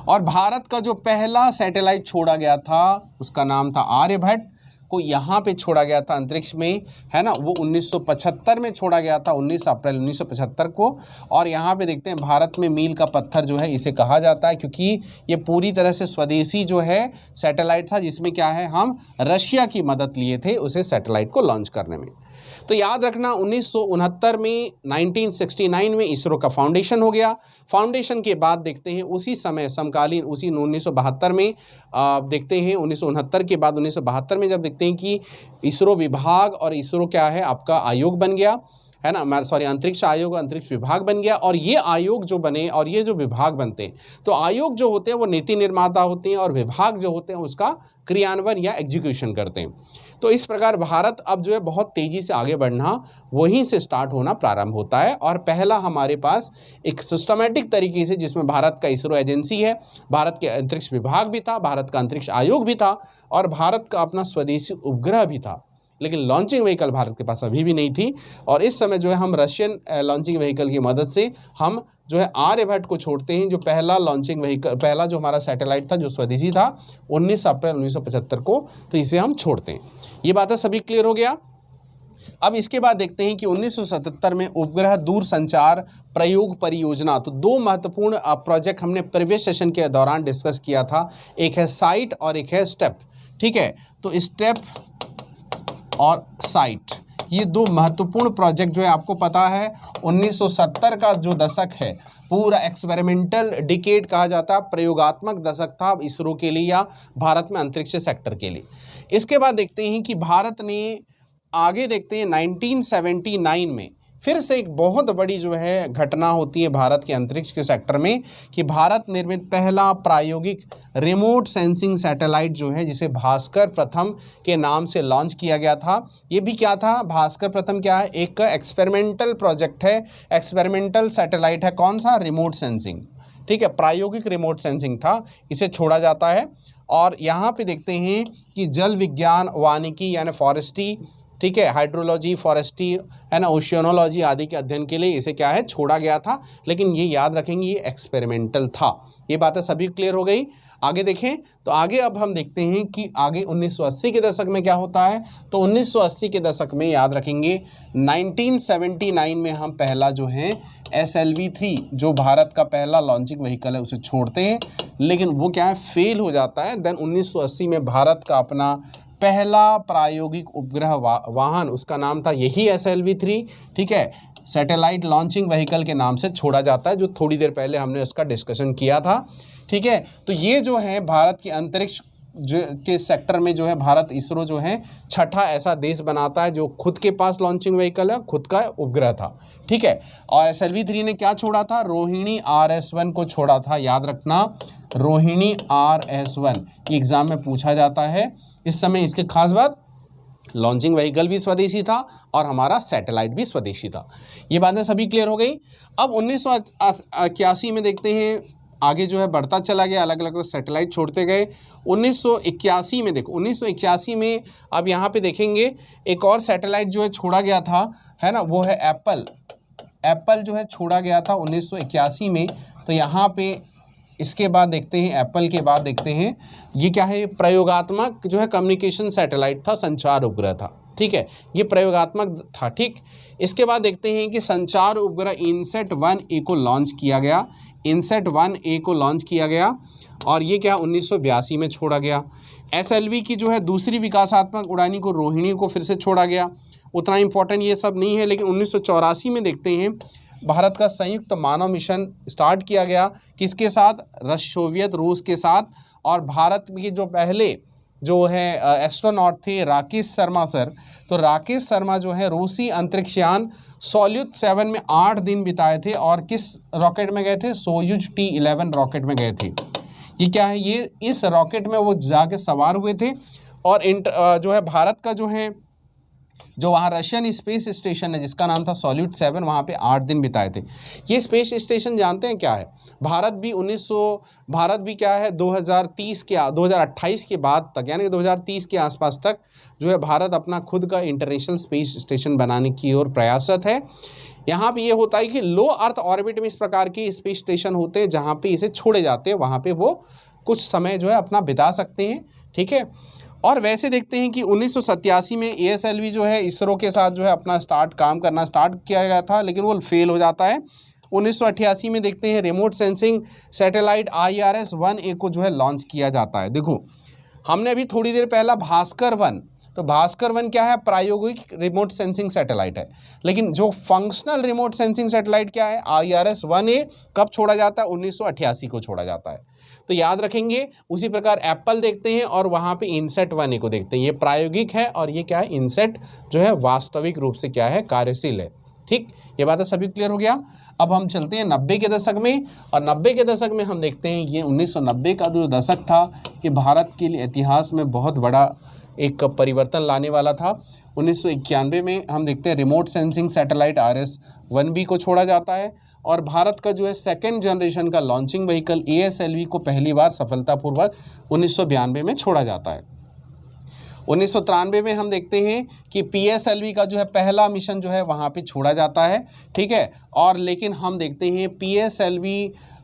और भारत का जो पहला सैटेलाइट छोड़ा गया था उसका नाम था आर्यभट्ट, को यहाँ पे छोड़ा गया था अंतरिक्ष में, है ना, वो 1975 में छोड़ा गया था, 19 अप्रैल 1975 को। और यहाँ पे देखते हैं भारत में मील का पत्थर जो है इसे कहा जाता है, क्योंकि ये पूरी तरह से स्वदेशी जो है सैटेलाइट था, जिसमें क्या है हम रशिया की मदद लिए थे उसे सैटेलाइट को लॉन्च करने में। तो याद रखना 1969 में 1969 में इसरो का फाउंडेशन हो गया। फाउंडेशन के बाद देखते हैं उसी समय समकालीन उसी 1972 में देखते हैं 1969 के बाद 1972 में जब देखते हैं कि इसरो विभाग और इसरो क्या है आपका आयोग बन गया, है ना, सॉरी अंतरिक्ष आयोग अंतरिक्ष विभाग बन गया। और ये आयोग जो बने और ये जो विभाग बनते हैं, तो आयोग जो होते हैं वो नीति निर्माता होते हैं और विभाग जो होते हैं उसका क्रियान्वयन या एग्जीक्यूशन करते हैं। तो इस प्रकार भारत अब जो है बहुत तेज़ी से आगे बढ़ना वहीं से स्टार्ट होना प्रारंभ होता है। और पहला हमारे पास एक सिस्टमेटिक तरीके से, जिसमें भारत का इसरो एजेंसी है, भारत के अंतरिक्ष विभाग भी था, भारत का अंतरिक्ष आयोग भी था और भारत का अपना स्वदेशी उपग्रह भी था, लेकिन लॉन्चिंग व्हीकल भारत के पास अभी भी नहीं थी। और इस समय जो है हम रशियन लॉन्चिंग व्हीकल की मदद से हम जो है आर्यभट्ट को छोड़ते हैं, जो पहला लॉन्चिंग व्हीकल, पहला जो हमारा सैटेलाइट था जो स्वदेशी था 19 अप्रैल 1975 को, तो इसे हम छोड़ते हैं। ये बातें सभी क्लियर हो गया। अब इसके बाद देखते हैं कि 1977 में उपग्रह दूरसंचार प्रयोग परियोजना, तो दो महत्वपूर्ण प्रोजेक्ट हमने प्रीवियस सेशन के दौरान डिस्कस किया था, एक है साइट और एक है स्टेप। ठीक है, तो स्टेप और साइट, ये दो महत्वपूर्ण प्रोजेक्ट जो है आपको पता है 1970 का जो दशक है पूरा एक्सपेरिमेंटल डिकेड कहा जाता है, प्रयोगात्मक दशक था इसरो के लिए या भारत में अंतरिक्ष सेक्टर के लिए। इसके बाद देखते हैं कि भारत ने आगे देखते हैं 1979 में फिर से एक बहुत बड़ी जो है घटना होती है भारत के अंतरिक्ष के सेक्टर में, कि भारत निर्मित पहला प्रायोगिक रिमोट सेंसिंग सैटेलाइट जो है जिसे भास्कर प्रथम के नाम से लॉन्च किया गया था। ये भी क्या था, भास्कर प्रथम क्या है, एक एक्सपेरिमेंटल प्रोजेक्ट है, एक्सपेरिमेंटल सैटेलाइट है, कौन सा, रिमोट सेंसिंग। ठीक है, प्रायोगिक रिमोट सेंसिंग था, इसे छोड़ा जाता है। और यहाँ पे देखते हैं कि जल विज्ञान, वानिकी यानी फॉरेस्ट्री, ठीक है, हाइड्रोलॉजी, फॉरेस्ट्री, है ना, ओशियनोलॉजी आदि के अध्ययन के लिए इसे क्या है छोड़ा गया था, लेकिन ये याद रखेंगे ये एक्सपेरिमेंटल था। ये बातें सभी क्लियर हो गई। आगे देखें तो आगे अब हम देखते हैं कि आगे 1980 के दशक में क्या होता है। तो 1980 के दशक में याद रखेंगे 1979 में हम पहला जो है SLV-3 जो भारत का पहला लॉन्चिंग व्हीकल है उसे छोड़ते हैं, लेकिन वो क्या है फेल हो जाता है। देन 1980 में भारत का अपना पहला प्रायोगिक उपग्रह वाहन, उसका नाम था यही SLV-3, ठीक है, सैटेलाइट लॉन्चिंग व्हीकल के नाम से छोड़ा जाता है, जो थोड़ी देर पहले हमने उसका डिस्कशन किया था। ठीक है, तो ये जो है भारत के अंतरिक्ष के सेक्टर में जो है भारत इसरो जो है छठा ऐसा देश बनाता है जो खुद के पास लॉन्चिंग व्हीकल है, खुद का उपग्रह था। ठीक है, और SLV-3 ने क्या छोड़ा था, रोहिणी RS-1 को छोड़ा था। याद रखना रोहिणी RS-1 ये एग्जाम में पूछा जाता है। इस समय इसके खास बात लॉन्चिंग व्हीकल भी स्वदेशी था और हमारा सैटेलाइट भी स्वदेशी था। ये बातें सभी क्लियर हो गई। अब 1981 में देखते हैं आगे जो है बढ़ता चला गया, अलग अलग सैटेलाइट छोड़ते गए। 1981 में देखो 1981 में अब यहाँ पे देखेंगे एक और सैटेलाइट जो है छोड़ा गया था, है ना, वो है एप्पल जो है छोड़ा गया था 1981 में। तो यहाँ पे इसके बाद देखते हैं एप्पल के बाद देखते हैं ये क्या है, प्रयोगात्मक जो है कम्युनिकेशन सैटेलाइट था, संचार उपग्रह था। ठीक है, ये प्रयोगात्मक था। ठीक, इसके बाद देखते हैं कि संचार उपग्रह INSAT-1A को लॉन्च किया गया, INSAT-1A को लॉन्च किया गया और ये क्या 1982 में छोड़ा गया। SLV की जो है दूसरी विकासात्मक उड़ानी को रोहिणी को फिर से छोड़ा गया। उतना इंपॉर्टेंट ये सब नहीं है, लेकिन 1984 में देखते हैं भारत का संयुक्त मानव मिशन स्टार्ट किया गया, किसके साथ, सोवियत रूस के साथ। और भारत के जो पहले जो है एस्ट्रोनॉट थे राकेश शर्मा सर, तो राकेश शर्मा जो है रूसी अंतरिक्षयान सोयुज 7 में 8 दिन बिताए थे और किस रॉकेट में गए थे, सोयुज T11 रॉकेट में गए थे। ये क्या है, ये इस रॉकेट में वो जाके सवार हुए थे और जो है भारत का जो है जो वहाँ रशियन स्पेस स्टेशन है जिसका नाम था सॉल्यूट 7, वहाँ पे 8 दिन बिताए थे। ये स्पेस स्टेशन जानते हैं क्या है? भारत भी क्या है 2028 के बाद तक, यानी 2030 के आसपास तक जो है भारत अपना खुद का इंटरनेशनल स्पेस स्टेशन बनाने की ओर प्रयासरत है। यहाँ पे ये होता है कि लो अर्थ ऑर्बिट में इस प्रकार के स्पेस स्टेशन होते हैं जहाँ पे इसे छोड़े जाते हैं, वहाँ पे वो कुछ समय जो है अपना बिता सकते हैं, ठीक है। और वैसे देखते हैं कि 1987 में ASLV जो है इसरो के साथ जो है अपना काम करना स्टार्ट किया गया था, लेकिन वो फेल हो जाता है। 1988 में देखते हैं रिमोट सेंसिंग सैटेलाइट IRS-1A को जो है लॉन्च किया जाता है। देखो हमने अभी थोड़ी देर पहला भास्कर-1, तो भास्कर-1 क्या है? प्रायोगिक रिमोट सेंसिंग सैटेलाइट है। लेकिन जो फंक्शनल रिमोट सेंसिंग सैटेलाइट क्या है? IRS-1A कब छोड़ा जाता है? 1988 को छोड़ा जाता है, तो याद रखेंगे। उसी प्रकार एप्पल देखते हैं और वहाँ पे INSAT-1A को देखते हैं। ये प्रायोगिक है और ये क्या है? INSAT जो है वास्तविक रूप से क्या है? कार्यशील है। ठीक, ये बात सभी क्लियर हो गया। अब हम चलते हैं 90 के दशक में, और 90 के दशक में हम देखते हैं ये 1990 का जो दशक था ये भारत के लिए इतिहास में बहुत बड़ा एक परिवर्तन लाने वाला था। 1991 में हम देखते हैं रिमोट सेंसिंग सैटेलाइट IRS-1B को छोड़ा जाता है और भारत का जो है सेकेंड जनरेशन का लॉन्चिंग व्हीकल ASLV को पहली बार सफलतापूर्वक 1992 में छोड़ा जाता है। 1993 में हम देखते हैं कि PSLV का जो है पहला मिशन जो है वहाँ पे छोड़ा जाता है, ठीक है। और लेकिन हम देखते हैं PSLV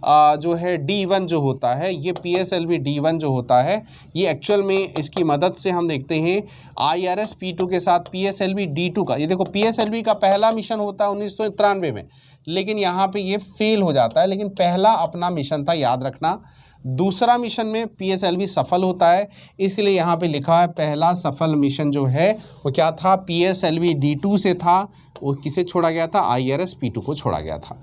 जो है D1 जो होता है, ये PSLV D1 जो होता है ये एक्चुअल में इसकी मदद से हम देखते हैं IRS-P2 के साथ PSLV D2 का, ये देखो PSLV का पहला मिशन होता है 1993 में, लेकिन यहाँ पे ये फेल हो जाता है, लेकिन पहला अपना मिशन था, याद रखना। दूसरा मिशन में PSLV सफल होता है, इसलिए यहाँ पे लिखा है पहला सफल मिशन जो है वो क्या था? PSLV D2 से था। वो किसे छोड़ा गया था? IRS-P2 को छोड़ा गया था।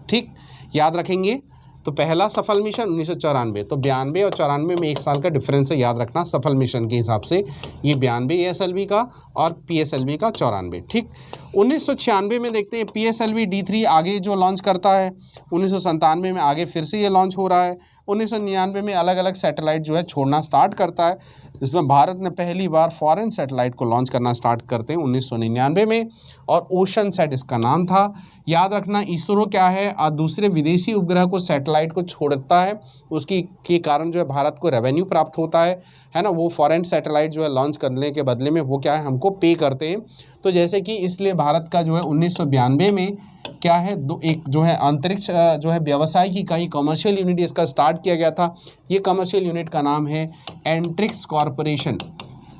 ठीक, याद रखेंगे। तो पहला सफल मिशन 1994, तो 92 और 94 में 1 साल का डिफरेंस है, याद रखना सफल मिशन के हिसाब से। ये 92 ASLV का और PSLV का 94। ठीक, 1996 में देखते हैं PSLV D3 आगे जो लॉन्च करता है। 1997 में आगे फिर से ये लॉन्च हो रहा है। 1999 में अलग अलग सैटेलाइट जो है छोड़ना स्टार्ट करता है, जिसमें भारत ने पहली बार फॉरेन सैटेलाइट को लॉन्च करना स्टार्ट करते हैं 1999 में, और ओशन सेट इसका नाम था। याद रखना इसरो क्या है? दूसरे विदेशी उपग्रह को सैटेलाइट को छोड़ता है, उसकी के कारण जो है भारत को रेवेन्यू प्राप्त होता है ना। वो फॉरेन सैटेलाइट जो है लॉन्च करने के बदले में वो क्या है? हमको पे करते हैं। तो जैसे कि इसलिए भारत का जो है 1992 में क्या है? एक जो है अंतरिक्ष जो है व्यवसाय की इकाई कमर्शियल यूनिट इसका स्टार्ट किया गया था। ये कमर्शियल यूनिट का नाम है एंट्रिक्स कॉरपोरेशन।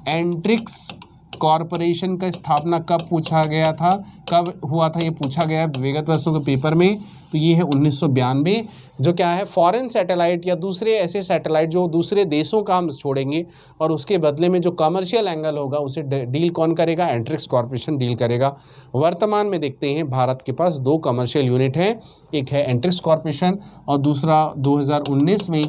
एंट्रिक्स कॉरपोरेशन का स्थापना कब पूछा गया था? कब हुआ था? ये पूछा गया है विगत वर्षों के पेपर में। तो ये है 1992, जो क्या है? फॉरेन सैटेलाइट या दूसरे ऐसे सैटेलाइट जो दूसरे देशों का हम छोड़ेंगे और उसके बदले में जो कमर्शियल एंगल होगा उसे डील कौन करेगा? एंट्रिक्स कॉरपोरेशन डील करेगा। वर्तमान में देखते हैं भारत के पास 2 कमर्शियल यूनिट हैं, एक है एंट्रिक्स कॉरपोरेशन और दूसरा 2019 में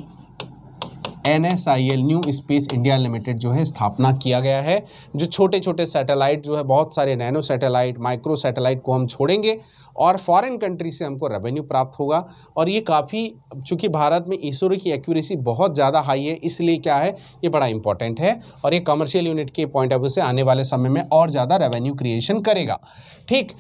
NSIL new space India limited जो है स्थापना किया गया है। जो छोटे छोटे सैटेलाइट जो है, बहुत सारे नैनो सैटेलाइट, माइक्रो सैटेलाइट को हम छोड़ेंगे और फॉरेन कंट्री से हमको रेवेन्यू प्राप्त होगा। और ये काफ़ी, चूँकि भारत में इसरो की एक्यूरेसी बहुत ज़्यादा हाई है, इसलिए क्या है? ये बड़ा इंपॉर्टेंट है और ये कमर्शियल यूनिट के पॉइंट ऑफ व्यू से आने वाले समय में और ज़्यादा रेवेन्यू क्रिएशन करेगा। ठीक,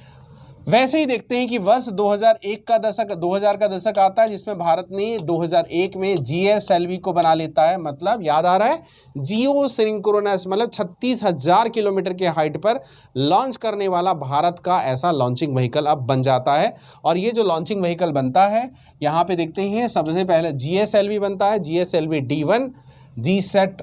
वैसे ही देखते हैं कि वर्ष 2001 का दशक 2000 का दशक आता है, जिसमें भारत ने 2001 में GSLV को बना लेता है। मतलब याद आ रहा है? जियो सिंक्रोनस, मतलब 36,000 किलोमीटर के हाइट पर लॉन्च करने वाला भारत का ऐसा लॉन्चिंग व्हीकल अब बन जाता है। और ये जो लॉन्चिंग व्हीकल बनता है, यहाँ पे देखते हैं सबसे पहले GSLV बनता है। GSLV D1 GSAT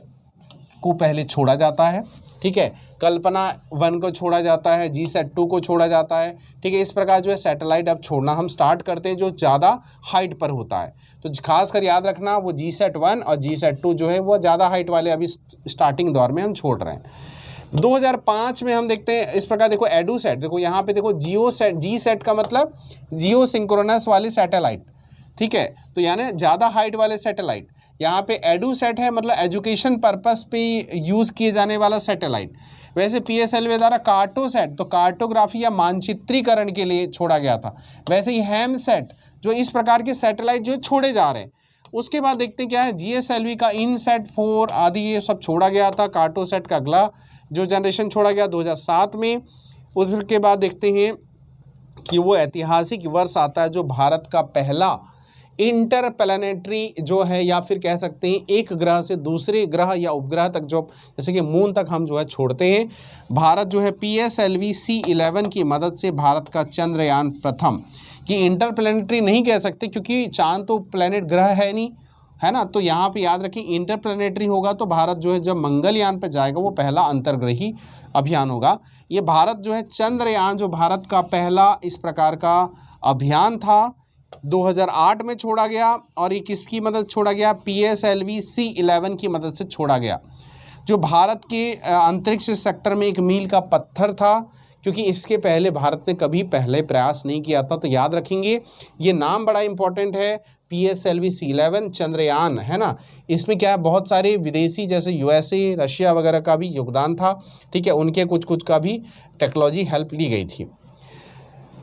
को पहले छोड़ा जाता है, ठीक है। कल्पना 1 को छोड़ा जाता है, GSAT-2 को छोड़ा जाता है, ठीक है। इस प्रकार जो है सैटेलाइट अब छोड़ना हम स्टार्ट करते हैं जो ज़्यादा हाइट पर होता है। तो खास कर याद रखना वो GSAT-1 और GSAT-2 जो है वो ज़्यादा हाइट वाले अभी स्टार्टिंग दौर में हम छोड़ रहे हैं। 2005 में हम देखते हैं इस प्रकार, देखो एडूसैट, देखो यहाँ पे देखो GSAT का मतलब जियो सिंक्रोनस वाली सैटेलाइट, ठीक है। तो यानी ज़्यादा हाइट वाले सैटेलाइट। यहाँ पे एडूसैट है, मतलब एजुकेशन पर्पस पे यूज़ किए जाने वाला सैटेलाइट। वैसे PSLV द्वारा कार्टोसैट, तो कार्टोग्राफी या मानचित्रीकरण के लिए छोड़ा गया था। वैसे ही हैमसैट, जो इस प्रकार के सैटेलाइट जो छोड़े जा रहे हैं। उसके बाद देखते क्या है, GSLV का INSAT-4 आदि ये सब छोड़ा गया था। कार्टोसैट का अगला जो जनरेशन छोड़ा गया 2007 में। उसके बाद देखते हैं कि वो ऐतिहासिक वर्ष आता है जो भारत का पहला इंटरप्लैनेटरी जो है, या फिर कह सकते हैं एक ग्रह से दूसरे ग्रह या उपग्रह तक, जो जैसे कि मून तक हम जो है छोड़ते हैं। भारत जो है PSLV C11 की मदद से भारत का चंद्रयान प्रथम, कि इंटरप्लैनेटरी नहीं कह सकते क्योंकि चांद तो प्लैनेट ग्रह है नहीं, है ना, तो यहाँ पे याद रखें इंटरप्लैनेटरी होगा तो भारत जो है जब मंगलयान पे जाएगा वो पहला अंतर्ग्रही अभियान होगा। ये भारत जो है चंद्रयान, जो भारत का पहला इस प्रकार का अभियान था, 2008 में छोड़ा गया। और ये किसकी मदद छोड़ा गया? PSLV C11 की मदद से छोड़ा गया, जो भारत के अंतरिक्ष सेक्टर में एक मील का पत्थर था, क्योंकि इसके पहले भारत ने कभी पहले प्रयास नहीं किया था। तो याद रखेंगे ये नाम बड़ा इंपॉर्टेंट है, PSLV C11 चंद्रयान, है ना। इसमें क्या है, बहुत सारे विदेशी जैसे USA, रशिया वगैरह का भी योगदान था, ठीक है, उनके कुछ का भी टेक्नोलॉजी हेल्प ली गई थी।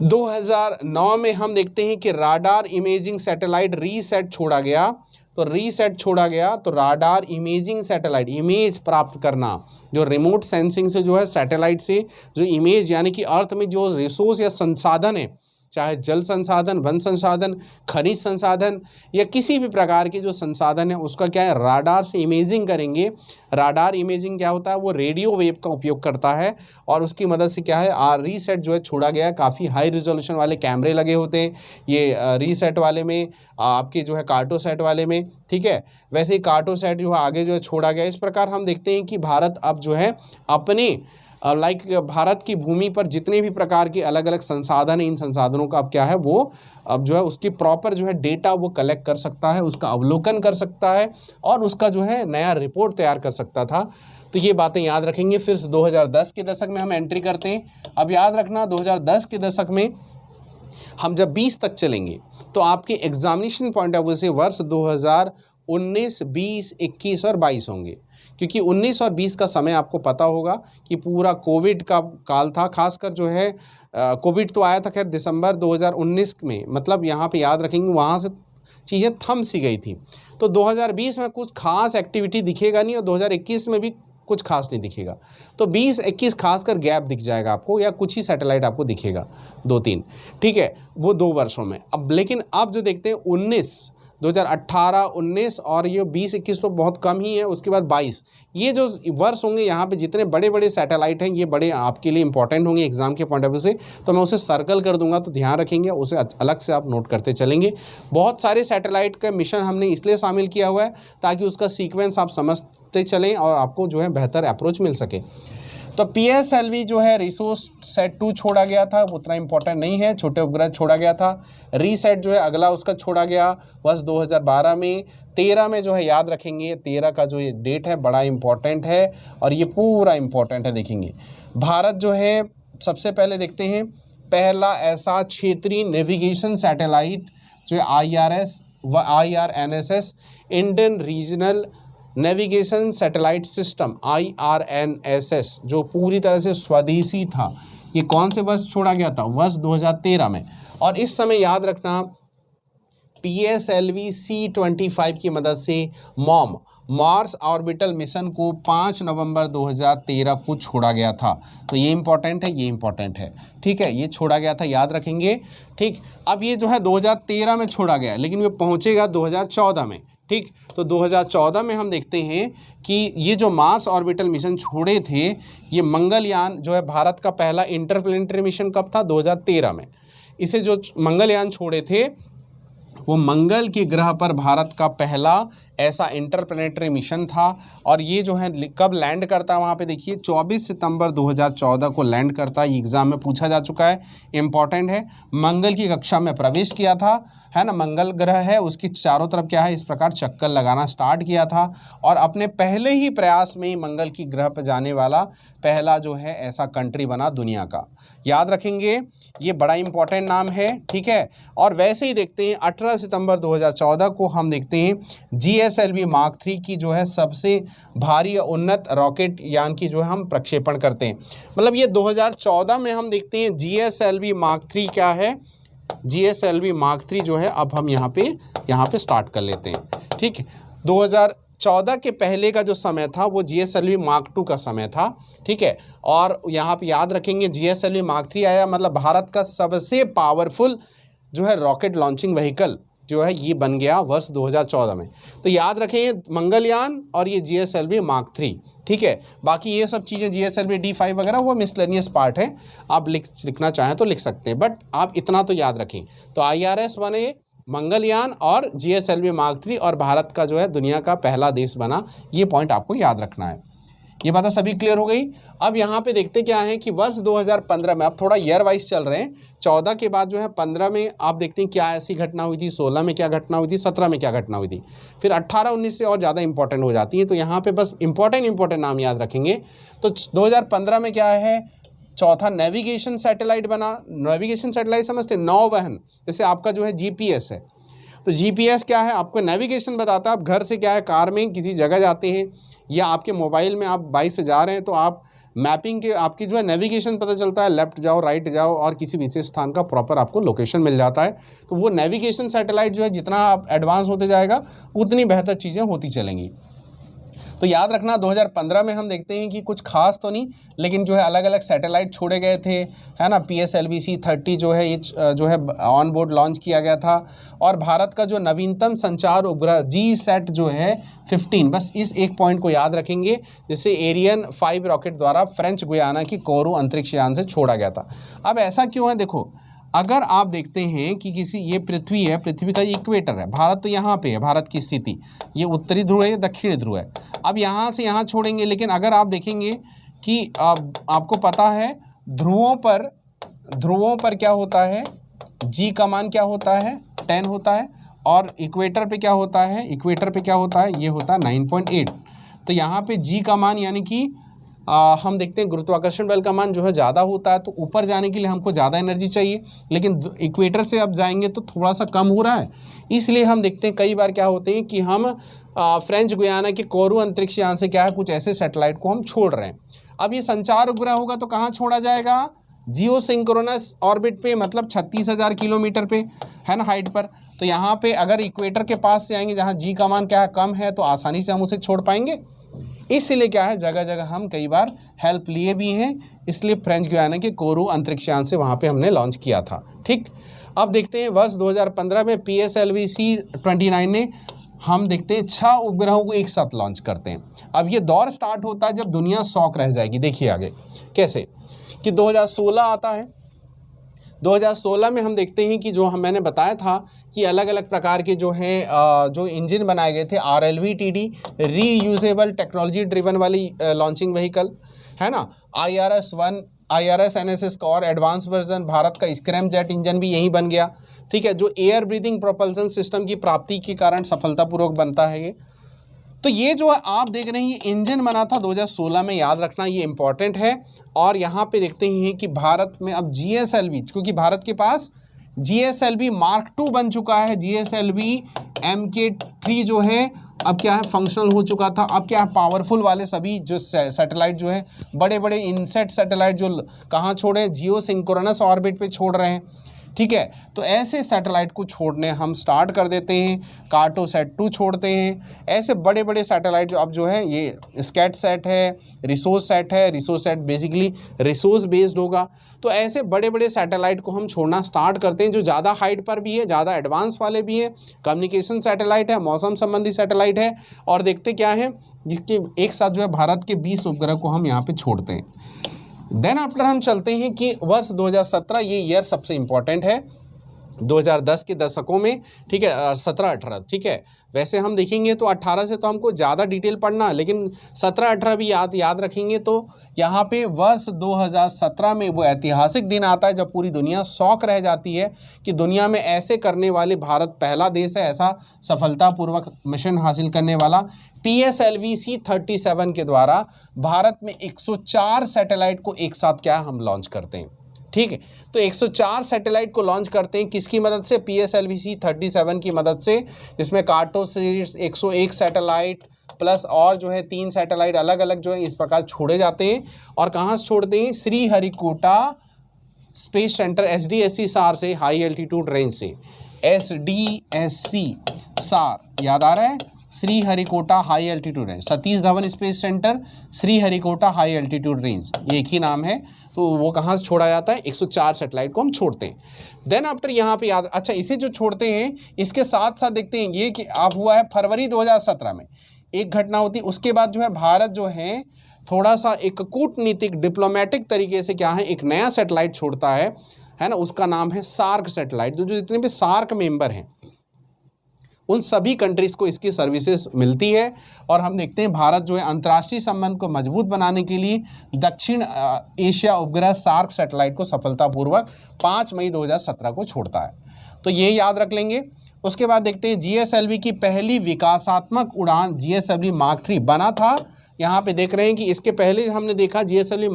2009 में हम देखते हैं कि राडार इमेजिंग सैटेलाइट रीसेट छोड़ा गया। तो रीसेट छोड़ा गया तो राडार इमेजिंग सैटेलाइट, इमेज प्राप्त करना, जो रिमोट सेंसिंग से जो है सैटेलाइट से जो इमेज, यानी कि अर्थ में जो रिसोर्स या संसाधन है, चाहे जल संसाधन, वन संसाधन, खनिज संसाधन या किसी भी प्रकार के जो संसाधन है, उसका क्या है, राडार से इमेजिंग करेंगे। राडार इमेजिंग क्या होता है, वो रेडियो वेव का उपयोग करता है और उसकी मदद से क्या है, रीसेट जो है छोड़ा गया है। काफ़ी हाई रिजोल्यूशन वाले कैमरे लगे होते हैं ये रीसेट वाले में, आपके जो है कार्टोसैट वाले में, ठीक है। वैसे ही कार्टोसैट जो है आगे जो है छोड़ा गया। इस प्रकार हम देखते हैं कि भारत अब जो है अपने भारत की भूमि पर जितने भी प्रकार के अलग अलग संसाधन हैं, इन संसाधनों का अब क्या है, वो अब जो है उसकी प्रॉपर जो है डेटा वो कलेक्ट कर सकता है, उसका अवलोकन कर सकता है और उसका जो है नया रिपोर्ट तैयार कर सकता था। तो ये बातें याद रखेंगे। फिर 2010 के दशक में हम एंट्री करते हैं। अब याद रखना 2010 के दशक में हम जब 20 तक चलेंगे तो आपके एग्जामिनेशन पॉइंट ऑफ व्यू से वर्ष 2019, 20, 21 और 22 होंगे, क्योंकि 19 और 20 का समय आपको पता होगा कि पूरा कोविड का काल था। खासकर जो है कोविड तो आया था खैर दिसंबर 2019 में, मतलब यहाँ पे याद रखेंगे वहाँ से चीज़ें थम सी गई थी। तो 2020 में कुछ खास एक्टिविटी दिखेगा नहीं और 2021 में भी कुछ खास नहीं दिखेगा। तो 20-21 खासकर गैप दिख जाएगा आपको, या कुछ ही सैटेलाइट आपको दिखेगा 2-3, ठीक है, वो 2 वर्षों में। अब लेकिन अब जो देखते हैं 2018, 19 और ये 20-21 तो बहुत कम ही है। उसके बाद 22, ये जो वर्ष होंगे यहाँ पे जितने बड़े बड़े सैटेलाइट हैं, ये बड़े आपके लिए इंपॉर्टेंट होंगे एग्जाम के पॉइंट ऑफ व्यू से। तो मैं उसे सर्कल कर दूंगा, तो ध्यान रखेंगे, उसे अलग से आप नोट करते चलेंगे। बहुत सारे सैटेलाइट का मिशन हमने इसलिए शामिल किया हुआ है ताकि उसका सीक्वेंस आप समझते चलें और आपको जो है बेहतर अप्रोच मिल सके। तो PSLV जो है रिसोर्स सेट 2 छोड़ा गया था, उतना इंपॉर्टेंट नहीं है, छोटे उपग्रह छोड़ा गया था। रीसेट जो है अगला उसका छोड़ा गया वर्ष 2012 में। 13 में जो है याद रखेंगे, 13 का जो ये डेट है बड़ा इंपॉर्टेंट है और ये पूरा इंपॉर्टेंट है। देखेंगे भारत जो है सबसे पहले देखते हैं पहला ऐसा क्षेत्रीय नेविगेशन सैटेलाइट जो है IRS व IRNSS, Indian regional navigation satellite system IRNSS, जो पूरी तरह से स्वदेशी था। ये कौन से वर्ष छोड़ा गया था? वर्ष 2013 में। और इस समय याद रखना PSLV C25 की मदद से मॉम मार्स ऑर्बिटल मिशन को 5 नवंबर 2013 को छोड़ा गया था। तो ये इंपॉर्टेंट है, ये इंपॉर्टेंट है, ठीक है, ये छोड़ा गया था, याद रखेंगे, ठीक। अब ये जो है 2013 में छोड़ा गया, लेकिन ये पहुंचेगा 2014 में, ठीक। तो 2014 में हम देखते हैं कि ये जो मार्स ऑर्बिटल मिशन छोड़े थे, ये मंगलयान जो है भारत का पहला इंटरप्लैनेटरी मिशन कब था? 2013 में। इसे जो मंगलयान छोड़े थे वो मंगल के ग्रह पर भारत का पहला ऐसा इंटरप्लैनेटरी मिशन था। और ये जो है कब लैंड करता है वहाँ पे देखिए 24 सितंबर 2014 को लैंड करता है। ये एग्ज़ाम में पूछा जा चुका है, इम्पॉर्टेंट है। मंगल की कक्षा में प्रवेश किया था, है ना, मंगल ग्रह है, उसकी चारों तरफ क्या है इस प्रकार चक्कर लगाना स्टार्ट किया था। और अपने पहले ही प्रयास में मंगल की ग्रह पर जाने वाला पहला जो है ऐसा कंट्री बना दुनिया का, याद रखेंगे, ये बड़ा इंपॉर्टेंट नाम है, ठीक है। और वैसे ही देखते हैं 18 सितंबर 2014 को हम देखते हैं GSLV Mark 3 की जो है सबसे भारी उन्नत रॉकेट यान की जो है हम प्रक्षेपण करते हैं। मतलब ये 2014 में हम देखते हैं GSLV Mark 3 क्या है, GSLV Mark 3 जो है अब हम यहाँ पे स्टार्ट कर लेते हैं, ठीक है। 14 के पहले का जो समय था वो GSLV Mark 2 का समय था, ठीक है। और यहाँ पे याद रखेंगे GSLV Mark 3 आया, मतलब भारत का सबसे पावरफुल जो है रॉकेट लॉन्चिंग व्हीकल जो है ये बन गया वर्ष 2014 में। तो याद रखेंगे मंगलयान और ये GSLV Mark 3, ठीक है। बाकी ये सब चीज़ें GSLV D5 वगैरह वो मिसलेनियस पार्ट है, आप लिखना चाहें तो लिख सकते हैं, बट आप इतना तो याद रखें। तो IRS-1A, मंगलयान और GSLV Mark 3 और भारत का जो है दुनिया का पहला देश बना, ये पॉइंट आपको याद रखना है। ये बातें सभी क्लियर हो गई। अब यहाँ पे देखते क्या है कि वर्ष 2015 में, अब थोड़ा ईयर वाइज चल रहे हैं, 14 के बाद जो है 15 में आप देखते हैं क्या ऐसी घटना हुई थी, 16 में क्या घटना हुई थी, 17 में क्या घटना हुई थी, फिर 18, 19 से और ज़्यादा इंपॉर्टेंट हो जाती है। तो यहाँ पे बस इंपॉर्टेंट नाम याद रखेंगे। तो 2015 में क्या है, चौथा नेविगेशन सैटेलाइट बना। नेविगेशन सैटेलाइट समझते, नौवहन, जैसे आपका जो है GPS है, तो GPS क्या है, आपको नेविगेशन बताता है। आप घर से क्या है, कार में किसी जगह जाते हैं या आपके मोबाइल में आप बाइक से जा रहे हैं, तो आप मैपिंग के आपकी जो है नेविगेशन पता चलता है, लेफ्ट जाओ राइट जाओ, और किसी विशेष स्थान का प्रॉपर आपको लोकेशन मिल जाता है। तो वो नेविगेशन सैटेलाइट जो है जितना आप एडवांस होते जाएगा उतनी बेहतर चीज़ें होती चलेंगी। तो याद रखना 2015 में हम देखते हैं कि कुछ खास तो नहीं, लेकिन जो है अलग अलग सैटेलाइट छोड़े गए थे, है ना। PSLV-C30 जो है ये जो है ऑन बोर्ड लॉन्च किया गया था। और भारत का जो नवीनतम संचार उपग्रह GSAT जो है 15, बस इस एक पॉइंट को याद रखेंगे, जिसे एरियन 5 रॉकेट द्वारा फ्रेंच गुयाना की कोरू अंतरिक्ष यान से छोड़ा गया था। अब ऐसा क्यों है, देखो अगर आप देखते हैं कि किसी, ये पृथ्वी है, पृथ्वी का इक्वेटर है, भारत तो यहाँ पे है, भारत की स्थिति ये उत्तरी ध्रुव है, दक्षिणी ध्रुव है। अब यहाँ से यहाँ छोड़ेंगे, लेकिन अगर आप देखेंगे कि आपको पता है ध्रुवों पर क्या होता है, G का मान क्या होता है, 10 होता है, और इक्वेटर पे क्या होता है, ये होता है 9.8। तो यहाँ पे G का मान यानी कि हम देखते हैं गुरुत्वाकर्षण बल का मान जो है ज़्यादा होता है, तो ऊपर जाने के लिए हमको ज़्यादा एनर्जी चाहिए, लेकिन इक्वेटर से अब जाएंगे तो थोड़ा सा कम हो रहा है। इसलिए हम देखते हैं कई बार क्या होते हैं कि हम फ्रेंच गुयाना के कोरू अंतरिक्ष यान से क्या है, कुछ ऐसे सैटेलाइट को हम छोड़ रहे हैं। अब ये संचार उपग्रह होगा तो कहाँ छोड़ा जाएगा, जियो सिंक्रोनस ऑर्बिट पे, मतलब 36,000 किलोमीटर पे, है ना, हाइट पर। तो यहाँ पे अगर इक्वेटर के पास से आएंगे जहाँ G का मान क्या है, कम है, तो आसानी से हम उसे छोड़ पाएंगे। इसलिए क्या है, जगह जगह हम कई बार हेल्प लिए भी हैं, इसलिए फ्रेंच गुयाना के कोरू अंतरिक्ष यान से वहाँ पे हमने लॉन्च किया था, ठीक। अब देखते हैं वर्ष 2015 में PSLV-C29 ने, हम देखते हैं 6 उपग्रहों को एक साथ लॉन्च करते हैं। अब ये दौर स्टार्ट होता है जब दुनिया शॉक रह जाएगी। देखिए आगे कैसे, कि 2016 आता है। 2016 में हम देखते हैं कि जो मैंने बताया था कि अलग अलग प्रकार के जो हैं जो इंजन बनाए गए थे, RLV-TD, रीयूजेबल टेक्नोलॉजी ड्रिवन वाली लॉन्चिंग व्हीकल, है ना। IRS-1, IRS-NSS का और एडवांस वर्जन, भारत का स्क्रैम जेट इंजन भी यही बन गया, ठीक है, जो एयर ब्रीदिंग प्रोपल्सन सिस्टम की प्राप्ति के कारण सफलतापूर्वक बनता है ये। तो ये जो आप देख रहे हैं इंजन बना था 2016 में, याद रखना ये इंपॉर्टेंट है। और यहाँ पे देखते हैं कि भारत में अब GSLV, क्योंकि भारत के पास GSLV Mark 2 बन चुका है, GSLV Mk3 जो है अब क्या है, फंक्शनल हो चुका था। अब क्या है, पावरफुल वाले सभी जो सैटेलाइट जो है, बड़े बड़े इनसेट सैटेलाइट जो कहाँ छोड़े, जियो सिंक्रोनस ऑर्बिट पे छोड़ रहे हैं, ठीक है। तो ऐसे सैटेलाइट को छोड़ने हम स्टार्ट कर देते हैं। कार्टोसैट-2 छोड़ते हैं। ऐसे बड़े बड़े सैटेलाइट अब जो है, ये स्कैटसैट है, रिसोर्ससैट है, रिसोर्ससैट बेसिकली रिसोर्स बेस्ड होगा। तो ऐसे बड़े बड़े सैटेलाइट को हम छोड़ना स्टार्ट करते हैं, जो ज़्यादा हाइट पर भी है, ज़्यादा एडवांस वाले भी हैं। कम्युनिकेशन सैटेलाइट है, मौसम संबंधी सैटेलाइट है। और देखते क्या है, जिसके एक साथ जो है भारत के 20 उपग्रह को हम यहाँ पे छोड़ते हैं। देन आफ्टर हम चलते हैं कि वर्ष 2017, ये ईयर सबसे इम्पॉर्टेंट है 2010 के दशकों में, ठीक है, 17-18, ठीक है। वैसे हम देखेंगे तो 18 से तो हमको ज़्यादा डिटेल पढ़ना, लेकिन 17-18 भी याद रखेंगे। तो यहाँ पे वर्ष 2017 में वो ऐतिहासिक दिन आता है जब पूरी दुनिया शॉक रह जाती है कि दुनिया में ऐसे करने वाले भारत पहला देश है, ऐसा सफलतापूर्वक मिशन हासिल करने वाला। PSLV-C37 के द्वारा भारत में 104 सैटेलाइट को एक साथ क्या हम लॉन्च करते हैं, ठीक है। तो 104 सैटेलाइट को लॉन्च करते हैं, किसकी मदद से, PSLV-C37 की मदद से, जिसमें कार्टोसैट 101 सैटेलाइट प्लस और जो है 3 सैटेलाइट अलग अलग जो है इस प्रकार छोड़े जाते हैं। और कहाँ से छोड़ते हैं, श्रीहरिकोटा स्पेस सेंटर SDSC सार से, हाई एल्टीट्यूड रेंज से, SDSC सार, याद आ रहा है, Sriharikota high altitude range, Satish Dhawan space centre, Sriharikota high altitude range, ये एक ही नाम है। तो वो कहाँ से छोड़ा जाता है, 104 सैटेलाइट को हम छोड़ते हैं। देन आफ्टर यहाँ पे याद, अच्छा इसे जो छोड़ते हैं इसके साथ साथ देखते हैं ये कि अब हुआ है फरवरी 2017 में एक घटना होती है। उसके बाद जो है भारत जो है थोड़ा सा एक कूटनीतिक डिप्लोमेटिक तरीके से क्या है एक नया सैटेलाइट छोड़ता है ना, उसका नाम है सार्क सैटेलाइट। जो जितने भी सार्क मेंबर हैं उन सभी कंट्रीज़ को इसकी सर्विसेज मिलती है। और हम देखते हैं भारत जो है अंतर्राष्ट्रीय संबंध को मजबूत बनाने के लिए दक्षिण एशिया उपग्रह सार्क सैटेलाइट को सफलतापूर्वक 5 मई 2017 को छोड़ता है। तो ये याद रख लेंगे। उसके बाद देखते हैं GSLV की पहली विकासात्मक उड़ान GSLV Mark 3 बना था। यहाँ पे देख रहे हैं कि इसके पहले हमने देखा GSLV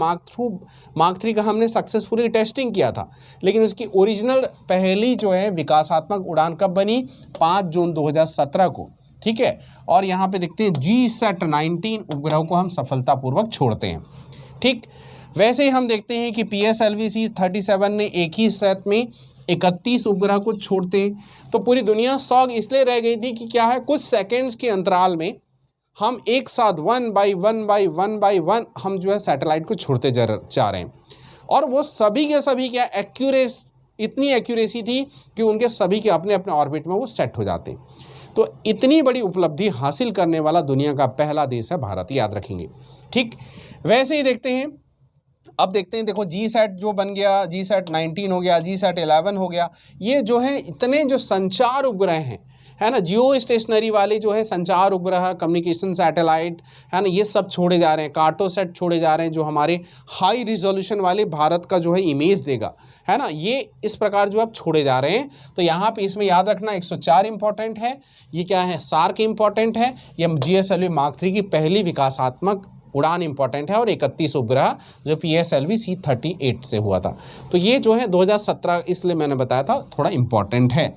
Mark 3 का हमने सक्सेसफुली टेस्टिंग किया था, लेकिन उसकी ओरिजिनल पहली जो है विकासात्मक उड़ान कब बनी, 5 जून 2017 को, ठीक है। और यहाँ पे देखते हैं GSAT 19 उपग्रह को हम सफलतापूर्वक छोड़ते हैं, ठीक। वैसे ही हम देखते हैं कि PSLV C-37 ने एक ही सेट में 31 उपग्रह को छोड़ते हैं। तो पूरी दुनिया शॉक इसलिए रह गई थी कि क्या है कुछ सेकेंड्स के अंतराल में हम एक साथ वन बाई वन हम जो है सैटेलाइट को छोड़ते जा रहे हैं। और वो सभी के सभी क्या इतनी एक्यूरेसी थी कि उनके सभी के अपने अपने ऑर्बिट में वो सेट हो जाते हैं। तो इतनी बड़ी उपलब्धि हासिल करने वाला दुनिया का पहला देश है भारत, याद रखेंगे, ठीक। वैसे ही देखते हैं, अब देखते हैं, देखो GSAT जो बन गया, GSAT 19 हो गया, GSAT 11 हो गया। ये जो है इतने जो संचार उपग्रह हैं, है ना, जियो स्टेशनरी वाले जो है संचार उपग्रह, कम्युनिकेशन सैटेलाइट, है ना, ये सब छोड़े जा रहे हैं। कार्टोसैट छोड़े जा रहे हैं जो हमारे हाई रिजोल्यूशन वाले भारत का जो है इमेज देगा, है ना, ये इस प्रकार जो अब छोड़े जा रहे हैं। तो यहाँ पे इसमें याद रखना 104 इंपॉर्टेंट है, ये क्या है सार्क इंपॉर्टेंट है, ये GSLV Mark 3 की पहली विकासात्मक उड़ान इंपॉर्टेंट है, और 31 उपग्रह जो PSLV C-38 से हुआ था। तो ये जो है 2017 इसलिए मैंने बताया था थोड़ा इंपॉर्टेंट है।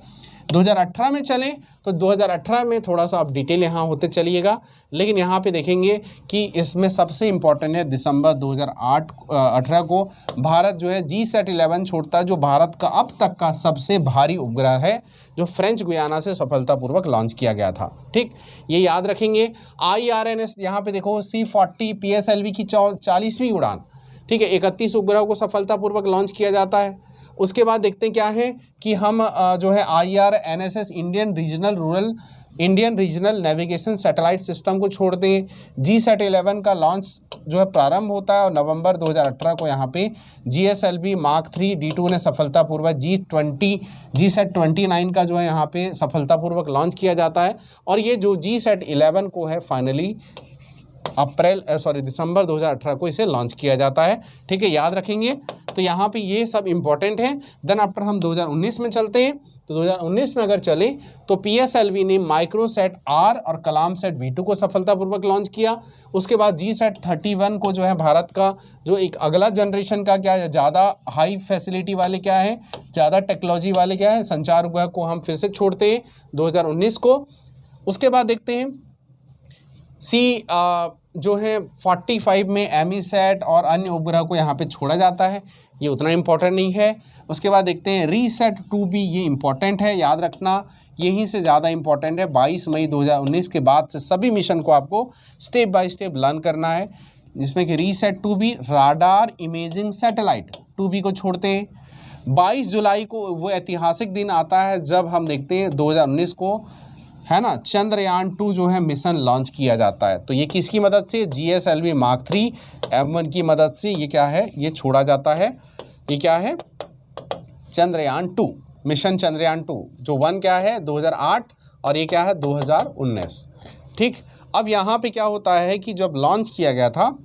2018 में चलें तो 2018 में थोड़ा सा अब डिटेल यहाँ होते चलिएगा, लेकिन यहाँ पे देखेंगे कि इसमें सबसे इम्पॉर्टेंट है दिसंबर 2018 को भारत जो है GSAT 11 छोड़ता है, जो भारत का अब तक का सबसे भारी उपग्रह है, जो फ्रेंच गुयाना से सफलतापूर्वक लॉन्च किया गया था, ठीक। ये याद रखेंगे। IRNS यहाँ पे देखो C-40 PSLV की 40वीं उड़ान, ठीक है, 31 उपग्रह को सफलतापूर्वक लॉन्च किया जाता है। उसके बाद देखते हैं क्या है कि हम जो है IRNSS Indian regional navigation satellite system को छोड़ते हैं। GSAT 11 का लॉन्च जो है प्रारंभ होता है, और नवंबर 2018 को यहाँ पे GSLV Mark 3 D2 ने सफलतापूर्वक GSAT 29 का जो है यहाँ पे सफलतापूर्वक लॉन्च किया जाता है। और ये जो GSAT 11 को है फाइनली दिसंबर 2018 को इसे लॉन्च किया जाता है, ठीक है, याद रखेंगे। तो यहाँ पे ये सब इम्पॉर्टेंट है। देन आफ्टर हम 2019 में चलते हैं। तो 2019 में अगर चले तो PSLV ने माइक्रोसैट R और कलामसैट V2 को सफलतापूर्वक लॉन्च किया। उसके बाद GSAT 31 को जो है भारत का जो एक अगला जनरेशन का क्या है, ज़्यादा हाई फैसिलिटी वाले क्या है, ज़्यादा टेक्नोलॉजी वाले क्या है संचार उपग्रह को हम फिर से छोड़ते हैं 2019 को। उसके बाद देखते हैं जो है 45 में एमीसैट और अन्य उपग्रह को यहाँ पे छोड़ा जाता है, ये उतना इम्पोर्टेंट नहीं है। उसके बाद देखते हैं रीसेट 2B, ये इम्पोर्टेंट है, याद रखना, यहीं से ज़्यादा इम्पोर्टेंट है। 22 मई 2019 के बाद से सभी मिशन को आपको स्टेप बाय स्टेप लर्न करना है, जिसमें कि reset 2B radar imaging satellite 2B को छोड़ते हैं। 22 जुलाई को वो ऐतिहासिक दिन आता है जब हम देखते हैं 2019 को, है ना, चंद्रयान 2 जो है मिशन लॉन्च किया जाता है। तो ये किसकी मदद से, GSLV Mark 3 M1 की मदद से ये क्या है, ये छोड़ा जाता है। ये क्या है, चंद्रयान 2 मिशन, चंद्रयान 2 जो 1 क्या है 2008 और ये क्या है 2019, ठीक। अब यहाँ पे क्या होता है कि जब लॉन्च किया गया था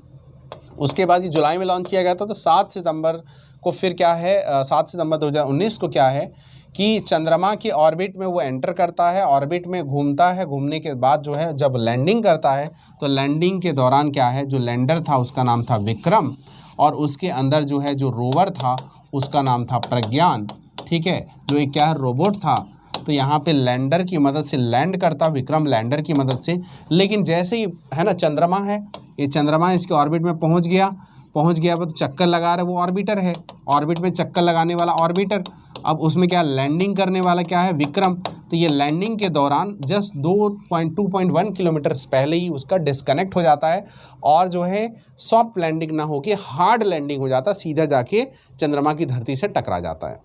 उसके बाद ये जुलाई में लॉन्च किया गया था, तो 7 सितंबर को फिर क्या है 7 सितंबर 2019 को क्या है कि चंद्रमा की ऑर्बिट में वो एंटर करता है, ऑर्बिट में घूमता है, घूमने के बाद जो है जब लैंडिंग करता है तो लैंडिंग के दौरान क्या है, जो लैंडर था उसका नाम था विक्रम, और उसके अंदर जो है जो रोवर था उसका नाम था प्रज्ञान, ठीक है, जो एक क्या है रोबोट था। तो यहाँ पे लैंडर की मदद से लैंड करता विक्रम, लैंडर की मदद से। लेकिन जैसे ही है ना चंद्रमा है, ये चंद्रमा इसके ऑर्बिट में पहुँच गया वो तो चक्कर लगा रहा है, वो ऑर्बिटर है, ऑर्बिट में चक्कर लगाने वाला ऑर्बिटर। अब उसमें क्या लैंडिंग करने वाला क्या है, विक्रम। तो ये लैंडिंग के दौरान जस्ट 2.1 किलोमीटर पहले ही उसका डिस्कनेक्ट हो जाता है और जो है सॉफ्ट लैंडिंग ना होके हार्ड लैंडिंग हो जाता है, सीधा जाके चंद्रमा की धरती से टकरा जाता है।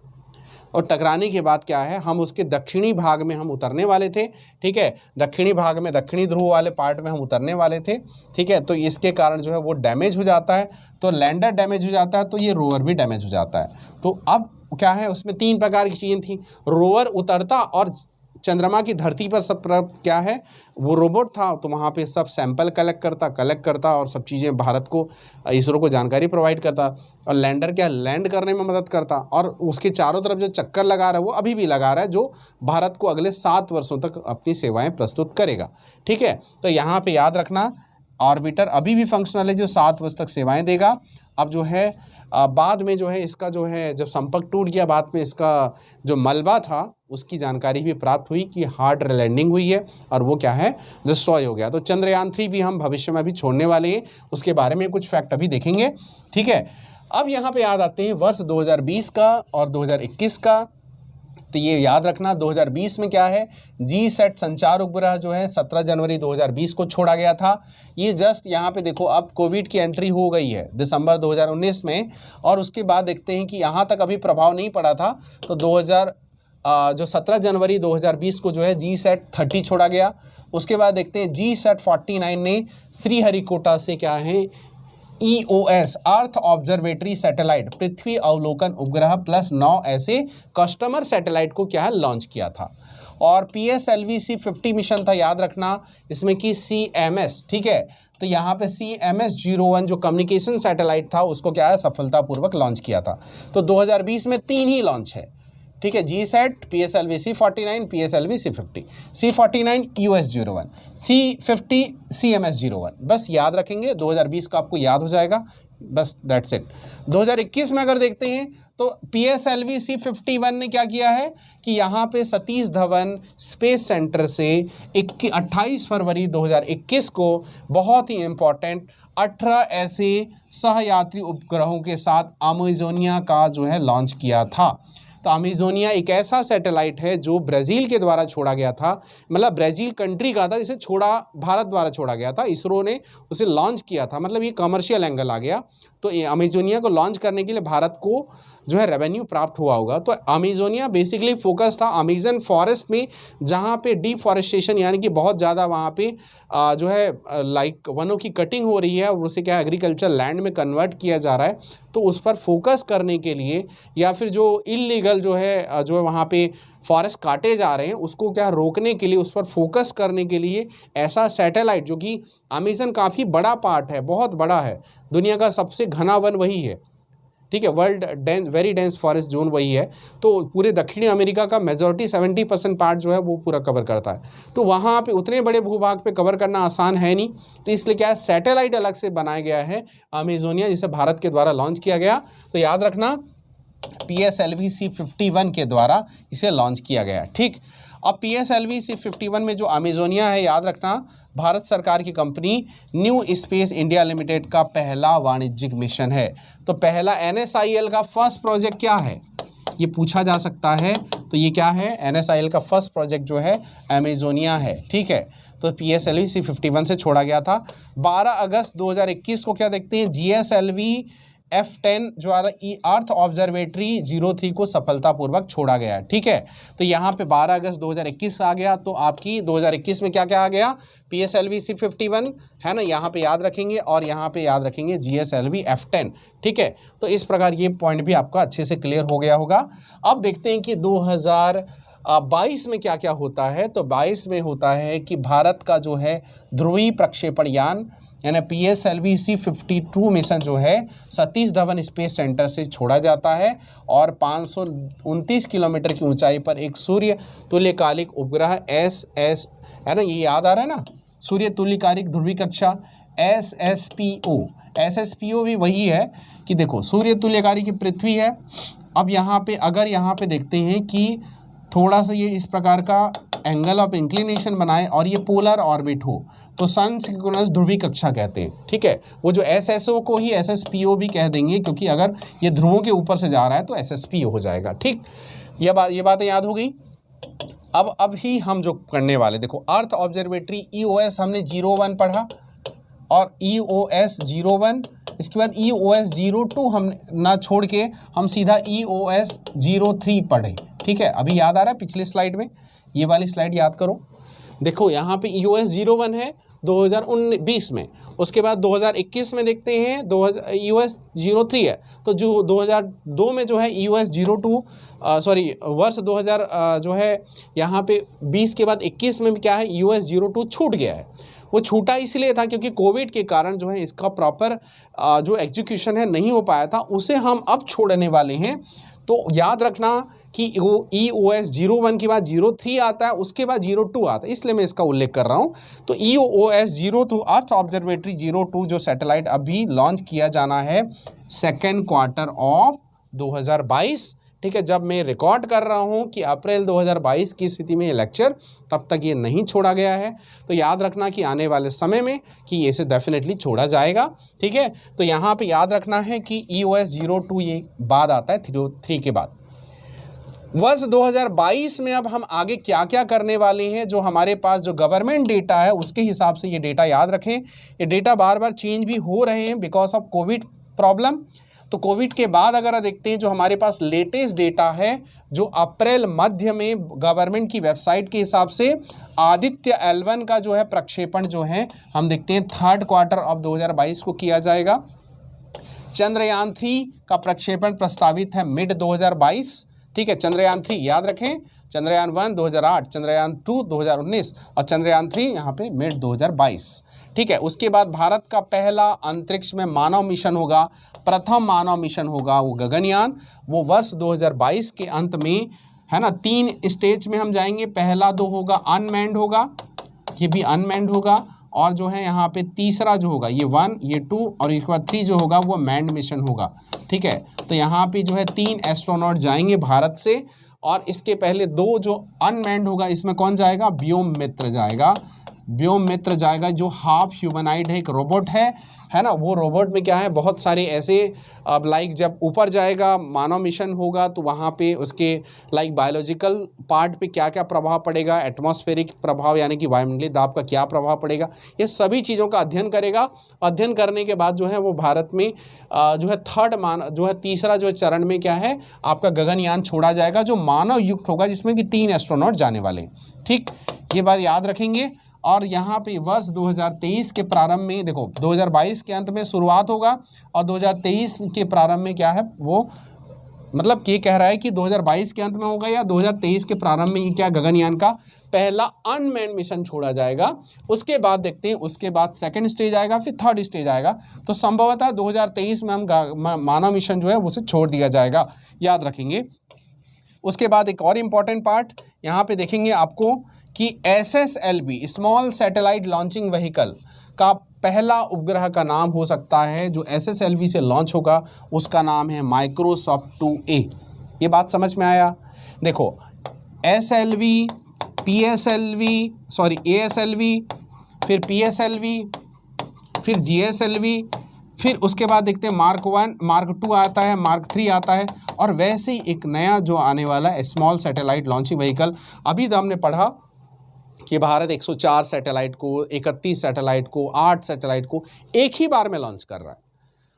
और टकराने के बाद क्या है, हम उसके दक्षिणी भाग में हम उतरने वाले थे, ठीक है, दक्षिणी भाग में, दक्षिणी ध्रुव वाले पार्ट में हम उतरने वाले थे, ठीक है। तो इसके कारण जो है वो डैमेज हो जाता है, तो लैंडर डैमेज हो जाता है, तो ये रोवर भी डैमेज हो जाता है। तो अब क्या है, उसमें 3 प्रकार की चीज़ें थी, रोवर उतरता और चंद्रमा की धरती पर सब क्या है, वो रोबोट था, तो वहाँ पे सब सैंपल कलेक्ट करता और सब चीज़ें भारत को, इसरो को जानकारी प्रोवाइड करता, और लैंडर क्या लैंड करने में मदद करता, और उसके चारों तरफ जो चक्कर लगा रहा है वो अभी भी लगा रहा है, जो भारत को अगले 7 वर्षों तक अपनी सेवाएं प्रस्तुत करेगा, ठीक है। तो यहाँ पे याद रखना, ऑर्बिटर अभी भी फंक्शनल है, जो 7 वर्ष तक सेवाएं देगा। अब जो है बाद में जो है इसका जो है जब संपर्क टूट गया, बाद में इसका जो मलबा था उसकी जानकारी भी प्राप्त हुई कि हार्ड लैंडिंग हुई है और वो क्या है, डिस्ट्रॉय हो गया। तो चंद्रयान 3 भी हम भविष्य में अभी छोड़ने वाले हैं, उसके बारे में कुछ फैक्ट अभी देखेंगे, ठीक है। अब यहाँ पे याद आते हैं वर्ष 2020 का और 2021 का। तो ये याद रखना, 2020 में क्या है, GSAT संचार उपग्रह जो है 17 जनवरी 2020 को छोड़ा गया था। ये जस्ट यहाँ पे देखो, अब कोविड की एंट्री हो गई है दिसंबर 2019 में, और उसके बाद देखते हैं कि यहाँ तक अभी प्रभाव नहीं पड़ा था। तो 17 जनवरी 2020 को जो है GSAT 30 छोड़ा गया। उसके बाद देखते हैं GSAT 49 ने श्रीहरिकोटा से क्या है, EOS अर्थ ऑब्जर्वेटरी सैटेलाइट, पृथ्वी अवलोकन उपग्रह प्लस 9 ऐसे कस्टमर सैटेलाइट को क्या है लॉन्च किया था। और PSLV-C50 मिशन था, याद रखना, इसमें कि CMS, ठीक है। तो यहाँ पे CMS-01 जो कम्युनिकेशन सैटेलाइट था उसको क्या है सफलतापूर्वक लॉन्च किया था। तो 2020 में 3 ही लॉन्च है, ठीक है, GSAT, PSLV-C49, PSLV-C50, C49 EOS-01, C50 CMS-01, बस याद रखेंगे, 2020 का आपको याद हो जाएगा, बस दैट्स इट। 2021 में अगर देखते हैं तो PSLV-C51 ने क्या किया है कि यहाँ पे सतीश धवन स्पेस सेंटर से 28 फरवरी 2021 को बहुत ही इम्पॉर्टेंट 18 ऐसे सहयात्री उपग्रहों के साथ अमेजोनिया का जो है लॉन्च किया था। तो अमेजोनिया एक ऐसा सैटेलाइट है जो ब्राज़ील के द्वारा छोड़ा गया था, मतलब ब्राज़ील कंट्री का था, जिसे भारत द्वारा छोड़ा गया था, इसरो ने उसे लॉन्च किया था, मतलब ये कमर्शियल एंगल आ गया। तो अमेजोनिया को लॉन्च करने के लिए भारत को जो है रेवेन्यू प्राप्त हुआ होगा। तो अमेजोनिया बेसिकली फोकस था अमेजन फॉरेस्ट में, जहाँ पे डिफॉरेस्टेशन यानी कि बहुत ज़्यादा वहाँ पे जो है लाइक वनों की कटिंग हो रही है और उसे क्या एग्रीकल्चर लैंड में कन्वर्ट किया जा रहा है। तो उस पर फोकस करने के लिए, या फिर जो इल्लीगल जो है वहाँ पे फॉरेस्ट काटे जा रहे हैं उसको क्या रोकने के लिए, उस पर फोकस करने के लिए ऐसा सैटेलाइट, जो कि अमेजन काफ़ी बड़ा पार्ट है, बहुत बड़ा है, दुनिया का सबसे घना वन वही है, ठीक है, world very dense forest zone वही है। तो पूरे दक्षिणी अमेरिका का मेजॉरिटी 70% पार्ट जो है वो पूरा कवर करता है। तो वहाँ पे उतने बड़े भूभाग पे कवर करना आसान है नहीं, तो इसलिए क्या है सैटेलाइट अलग से बनाया गया है अमेजोनिया, जिसे भारत के द्वारा लॉन्च किया गया। तो याद रखना PSLV-C51 के द्वारा इसे लॉन्च किया गया, ठीक। अब PSLV-C51 में जो अमेजोनिया है, याद रखना भारत सरकार की company new space India limited का पहला वाणिज्यिक मिशन है। तो पहला NSIL का फर्स्ट प्रोजेक्ट क्या है, ये पूछा जा सकता है। तो ये क्या है, NSIL का फर्स्ट प्रोजेक्ट जो है अमेजोनिया है, ठीक है। तो PSLV-C51 से छोड़ा गया था। 12 अगस्त 2021 को क्या देखते हैं, GSLV F10 जो अर्थ ऑब्जर्वेटरी 03 को सफलतापूर्वक छोड़ा गया है, ठीक है। तो यहाँ पे 12 अगस्त 2021 आ गया। तो आपकी 2021 में क्या क्या आ गया, PSLV-C51 है ना, यहाँ पे याद रखेंगे, और यहाँ पे याद रखेंगे GSLV F10, ठीक है। तो इस प्रकार ये पॉइंट भी आपका अच्छे से क्लियर हो गया होगा। अब देखते हैं कि 2022 में क्या क्या होता है। तो 22 में होता है कि भारत का जो है ध्रुवीय प्रक्षेपण यान यानी PSLV-C52 मिशन जो है सतीश धवन स्पेस सेंटर से छोड़ा जाता है, और 529 किलोमीटर की ऊंचाई पर एक सूर्य तुल्यकालिक उपग्रह SS है ना, ये याद आ रहा है ना, सूर्य तुल्यकालिक ध्रुवीय कक्षा SSPO भी वही है कि देखो सूर्य तुल्यकालिक की पृथ्वी है। अब यहाँ पे अगर यहाँ पे देखते हैं कि थोड़ा सा ये इस प्रकार का एंगल ऑफ इंक्लिनेशन बनाए और ये पोलर ऑर्बिट हो तो सन सिंक्रोनस ध्रुवीय कक्षा कहते हैं, ठीक है। वो जो SSO को ही SSPO भी कह देंगे, क्योंकि अगर ये ध्रुवों के ऊपर से जा रहा है तो SSPO हो जाएगा, ठीक। ये बातें याद हो गई। अब अभी हम जो करने वाले, देखो अर्थ ऑब्जर्वेटरी EOS हमने 01 पढ़ा और EOS 01, इसके बाद EOS 02 हम ना छोड़ के हम सीधा EOS 03 पढ़े। ठीक है, अभी याद आ रहा है पिछले स्लाइड में, ये वाली स्लाइड याद करो। देखो यहाँ पे EOS 01 है 2019 में, उसके बाद 2021 में देखते हैं EOS 03 है, तो जो 2002 में जो है EOS 02 वर्ष 2000 जो है यहाँ पे 20 के बाद 21 में क्या है EOS 02 छूट गया है। वो छूटा इसलिए था क्योंकि कोविड के कारण जो है इसका प्रॉपर जो एग्जीक्यूशन है नहीं हो पाया था, उसे हम अब छोड़ने वाले हैं। तो याद रखना कि वो EOS 01 के बाद 03 आता है, उसके बाद 02 आता है, इसलिए मैं इसका उल्लेख कर रहा हूँ। तो EOS 02 अर्थ ऑब्जर्वेटरी 02 जो सैटेलाइट अभी लॉन्च किया जाना है सेकेंड क्वार्टर ऑफ 2022। ठीक है, जब मैं रिकॉर्ड कर रहा हूँ कि अप्रैल 2022 की स्थिति में ये लेक्चर, तब तक ये नहीं छोड़ा गया है। तो याद रखना कि आने वाले समय में कि इसे डेफिनेटली छोड़ा जाएगा। ठीक है, तो यहाँ पे याद रखना है कि EOS 02 ये बाद आता है 03 के बाद। वर्ष 2022 में अब हम आगे क्या क्या करने वाले हैं, जो हमारे पास जो गवर्नमेंट डेटा है उसके हिसाब से ये डेटा याद रखें। ये डेटा बार बार चेंज भी हो रहे हैं बिकॉज ऑफ कोविड प्रॉब्लम। तो कोविड के बाद अगर देखते हैं जो हमारे पास लेटेस्ट डेटा है, जो अप्रैल मध्य में गवर्नमेंट की वेबसाइट के हिसाब से आदित्य L1 का जो है प्रक्षेपण जो है हम देखते हैं थर्ड क्वार्टर ऑफ 2022 को किया जाएगा। चंद्रयान 3 का प्रक्षेपण प्रस्तावित है मिड 2022। ठीक है, चंद्रयान 3 याद रखें, चंद्रयान 1 2008, चंद्रयान 2 2019 और चंद्रयान 3 यहाँ पे मिड 2022। ठीक है, उसके बाद भारत का पहला अंतरिक्ष में मानव मिशन होगा, प्रथम मानव मिशन होगा वो गगनयान, वो वर्ष 2022 के अंत में है ना। 3 स्टेज में हम जाएंगे, पहला तो होगा अनमैन्ड होगा, ये भी अनमैन्ड होगा, और जो है यहाँ पे तीसरा जो होगा ये 1, ये 2 और इसके बाद 3 जो होगा वो मैन्ड मिशन होगा। ठीक है, तो यहाँ पे जो है 3 एस्ट्रोनॉट जाएंगे भारत से, और इसके पहले 2 जो अनमैन्ड होगा इसमें कौन जाएगा, व्योम मित्र जाएगा। व्योम मित्र जाएगा जो हाफ ह्यूमनाइड है, एक रोबोट है ना। वो रोबोट में क्या है, बहुत सारे ऐसे अब लाइक जब ऊपर जाएगा मानव मिशन होगा तो वहाँ पे उसके लाइक बायोलॉजिकल पार्ट पे क्या क्या प्रभाव पड़ेगा, एटमॉस्फेरिक प्रभाव यानी कि वायुमंडलीय दाब का क्या प्रभाव पड़ेगा, ये सभी चीज़ों का अध्ययन करेगा। अध्ययन करने के बाद जो है वो भारत में जो है तीसरा जो चरण में क्या है आपका गगनयान छोड़ा जाएगा, जो मानव युक्त होगा, जिसमें कि 3 एस्ट्रोनॉट जाने वाले हैं। ठीक, ये बात याद रखेंगे। और यहाँ पे वर्ष 2023 के प्रारंभ में, देखो 2022 के अंत में शुरुआत होगा और 2023 के प्रारंभ में क्या है वो, मतलब ये कह रहा है कि 2022 के अंत में होगा या 2023 के प्रारंभ में ये क्या गगनयान का पहला अनमैन्ड मिशन छोड़ा जाएगा। उसके बाद देखते हैं, उसके बाद सेकंड स्टेज आएगा, फिर थर्ड स्टेज आएगा। तो संभवतः 2023 में हम मानव मिशन जो है उसे छोड़ दिया जाएगा, याद रखेंगे। उसके बाद एक और इम्पॉर्टेंट पार्ट यहाँ पे देखेंगे आपको कि SSLV small satellite launching vehicle का पहला उपग्रह का नाम हो सकता है जो SSLV से लॉन्च होगा, उसका नाम है माइक्रोसॉफ्ट 2A। ये बात समझ में आया। देखो ASLV, फिर PSLV, फिर GSLV, फिर उसके बाद देखते हैं मार्क 1, मार्क 2 आता है, मार्क 3 आता है, और वैसे ही एक नया जो आने वाला है स्मॉल सैटेलाइट लॉन्चिंग व्हीकल। अभी तो हमने पढ़ा कि भारत 104 सैटेलाइट को, 31 सैटेलाइट को, 8 सैटेलाइट को एक ही बार में लॉन्च कर रहा है,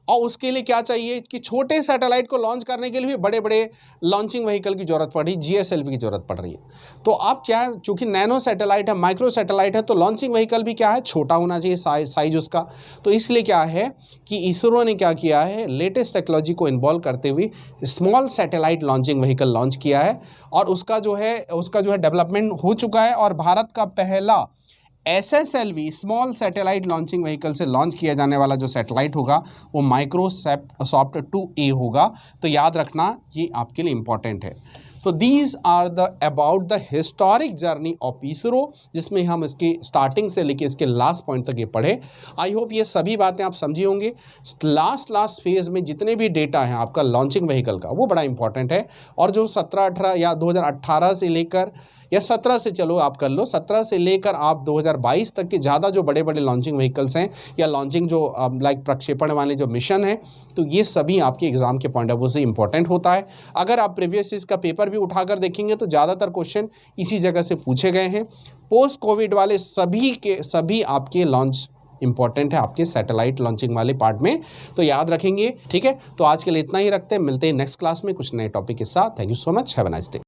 और उसके लिए क्या चाहिए कि छोटे सैटेलाइट को लॉन्च करने के लिए भी बड़े बड़े लॉन्चिंग व्हीकल की ज़रूरत पड़ रही, GSLV की ज़रूरत पड़ रही है। तो अब क्या है, चूँकि नैनो सैटेलाइट है, माइक्रो सैटेलाइट है, तो लॉन्चिंग व्हीकल भी क्या है, छोटा होना चाहिए साइज उसका। तो इसलिए क्या है कि इसरो ने क्या किया है, लेटेस्ट टेक्नोलॉजी को इन्वॉल्व करते हुए small satellite launching vehicle launch किया है, और उसका जो है डेवलपमेंट हो चुका है। और भारत का पहला SSLV small satellite launching vehicle से लॉन्च किया जाने वाला जो सैटेलाइट होगा वो माइक्रोसॉफ्ट 2A होगा। तो याद रखना ये आपके लिए इम्पॉर्टेंट है। तो these are the about the historic journey of ISRO, जिसमें हम इसके स्टार्टिंग से लेके इसके लास्ट पॉइंट तक ये पढ़े। आई होप ये सभी बातें आप समझी होंगे। लास्ट फेज़ में जितने भी डेटा हैं आपका लॉन्चिंग व्हीकल का वो बड़ा इंपॉर्टेंट है, और जो 17-18 या 2018 से लेकर या 17 से, चलो आप कर लो 17 से लेकर आप 2022 तक के ज़्यादा जो बड़े बड़े लॉन्चिंग व्हीकल्स हैं या लॉन्चिंग जो लाइक प्रक्षेपण वाले जो मिशन हैं, तो ये सभी आपके एग्जाम के पॉइंट ऑफ व्यू से इंपॉर्टेंट होता है। अगर आप प्रीवियस इसका पेपर भी उठाकर देखेंगे तो ज़्यादातर क्वेश्चन इसी जगह से पूछे गए हैं। पोस्ट कोविड वाले सभी के सभी आपके लॉन्च इंपॉर्टेंट है आपके सैटेलाइट लॉन्चिंग वाले पार्ट में, तो याद रखेंगे। ठीक है, तो आज के लिए इतना ही रखते हैं, मिलते हैं नेक्स्ट क्लास में कुछ नए टॉपिक के साथ। Thank you so much, have a nice day.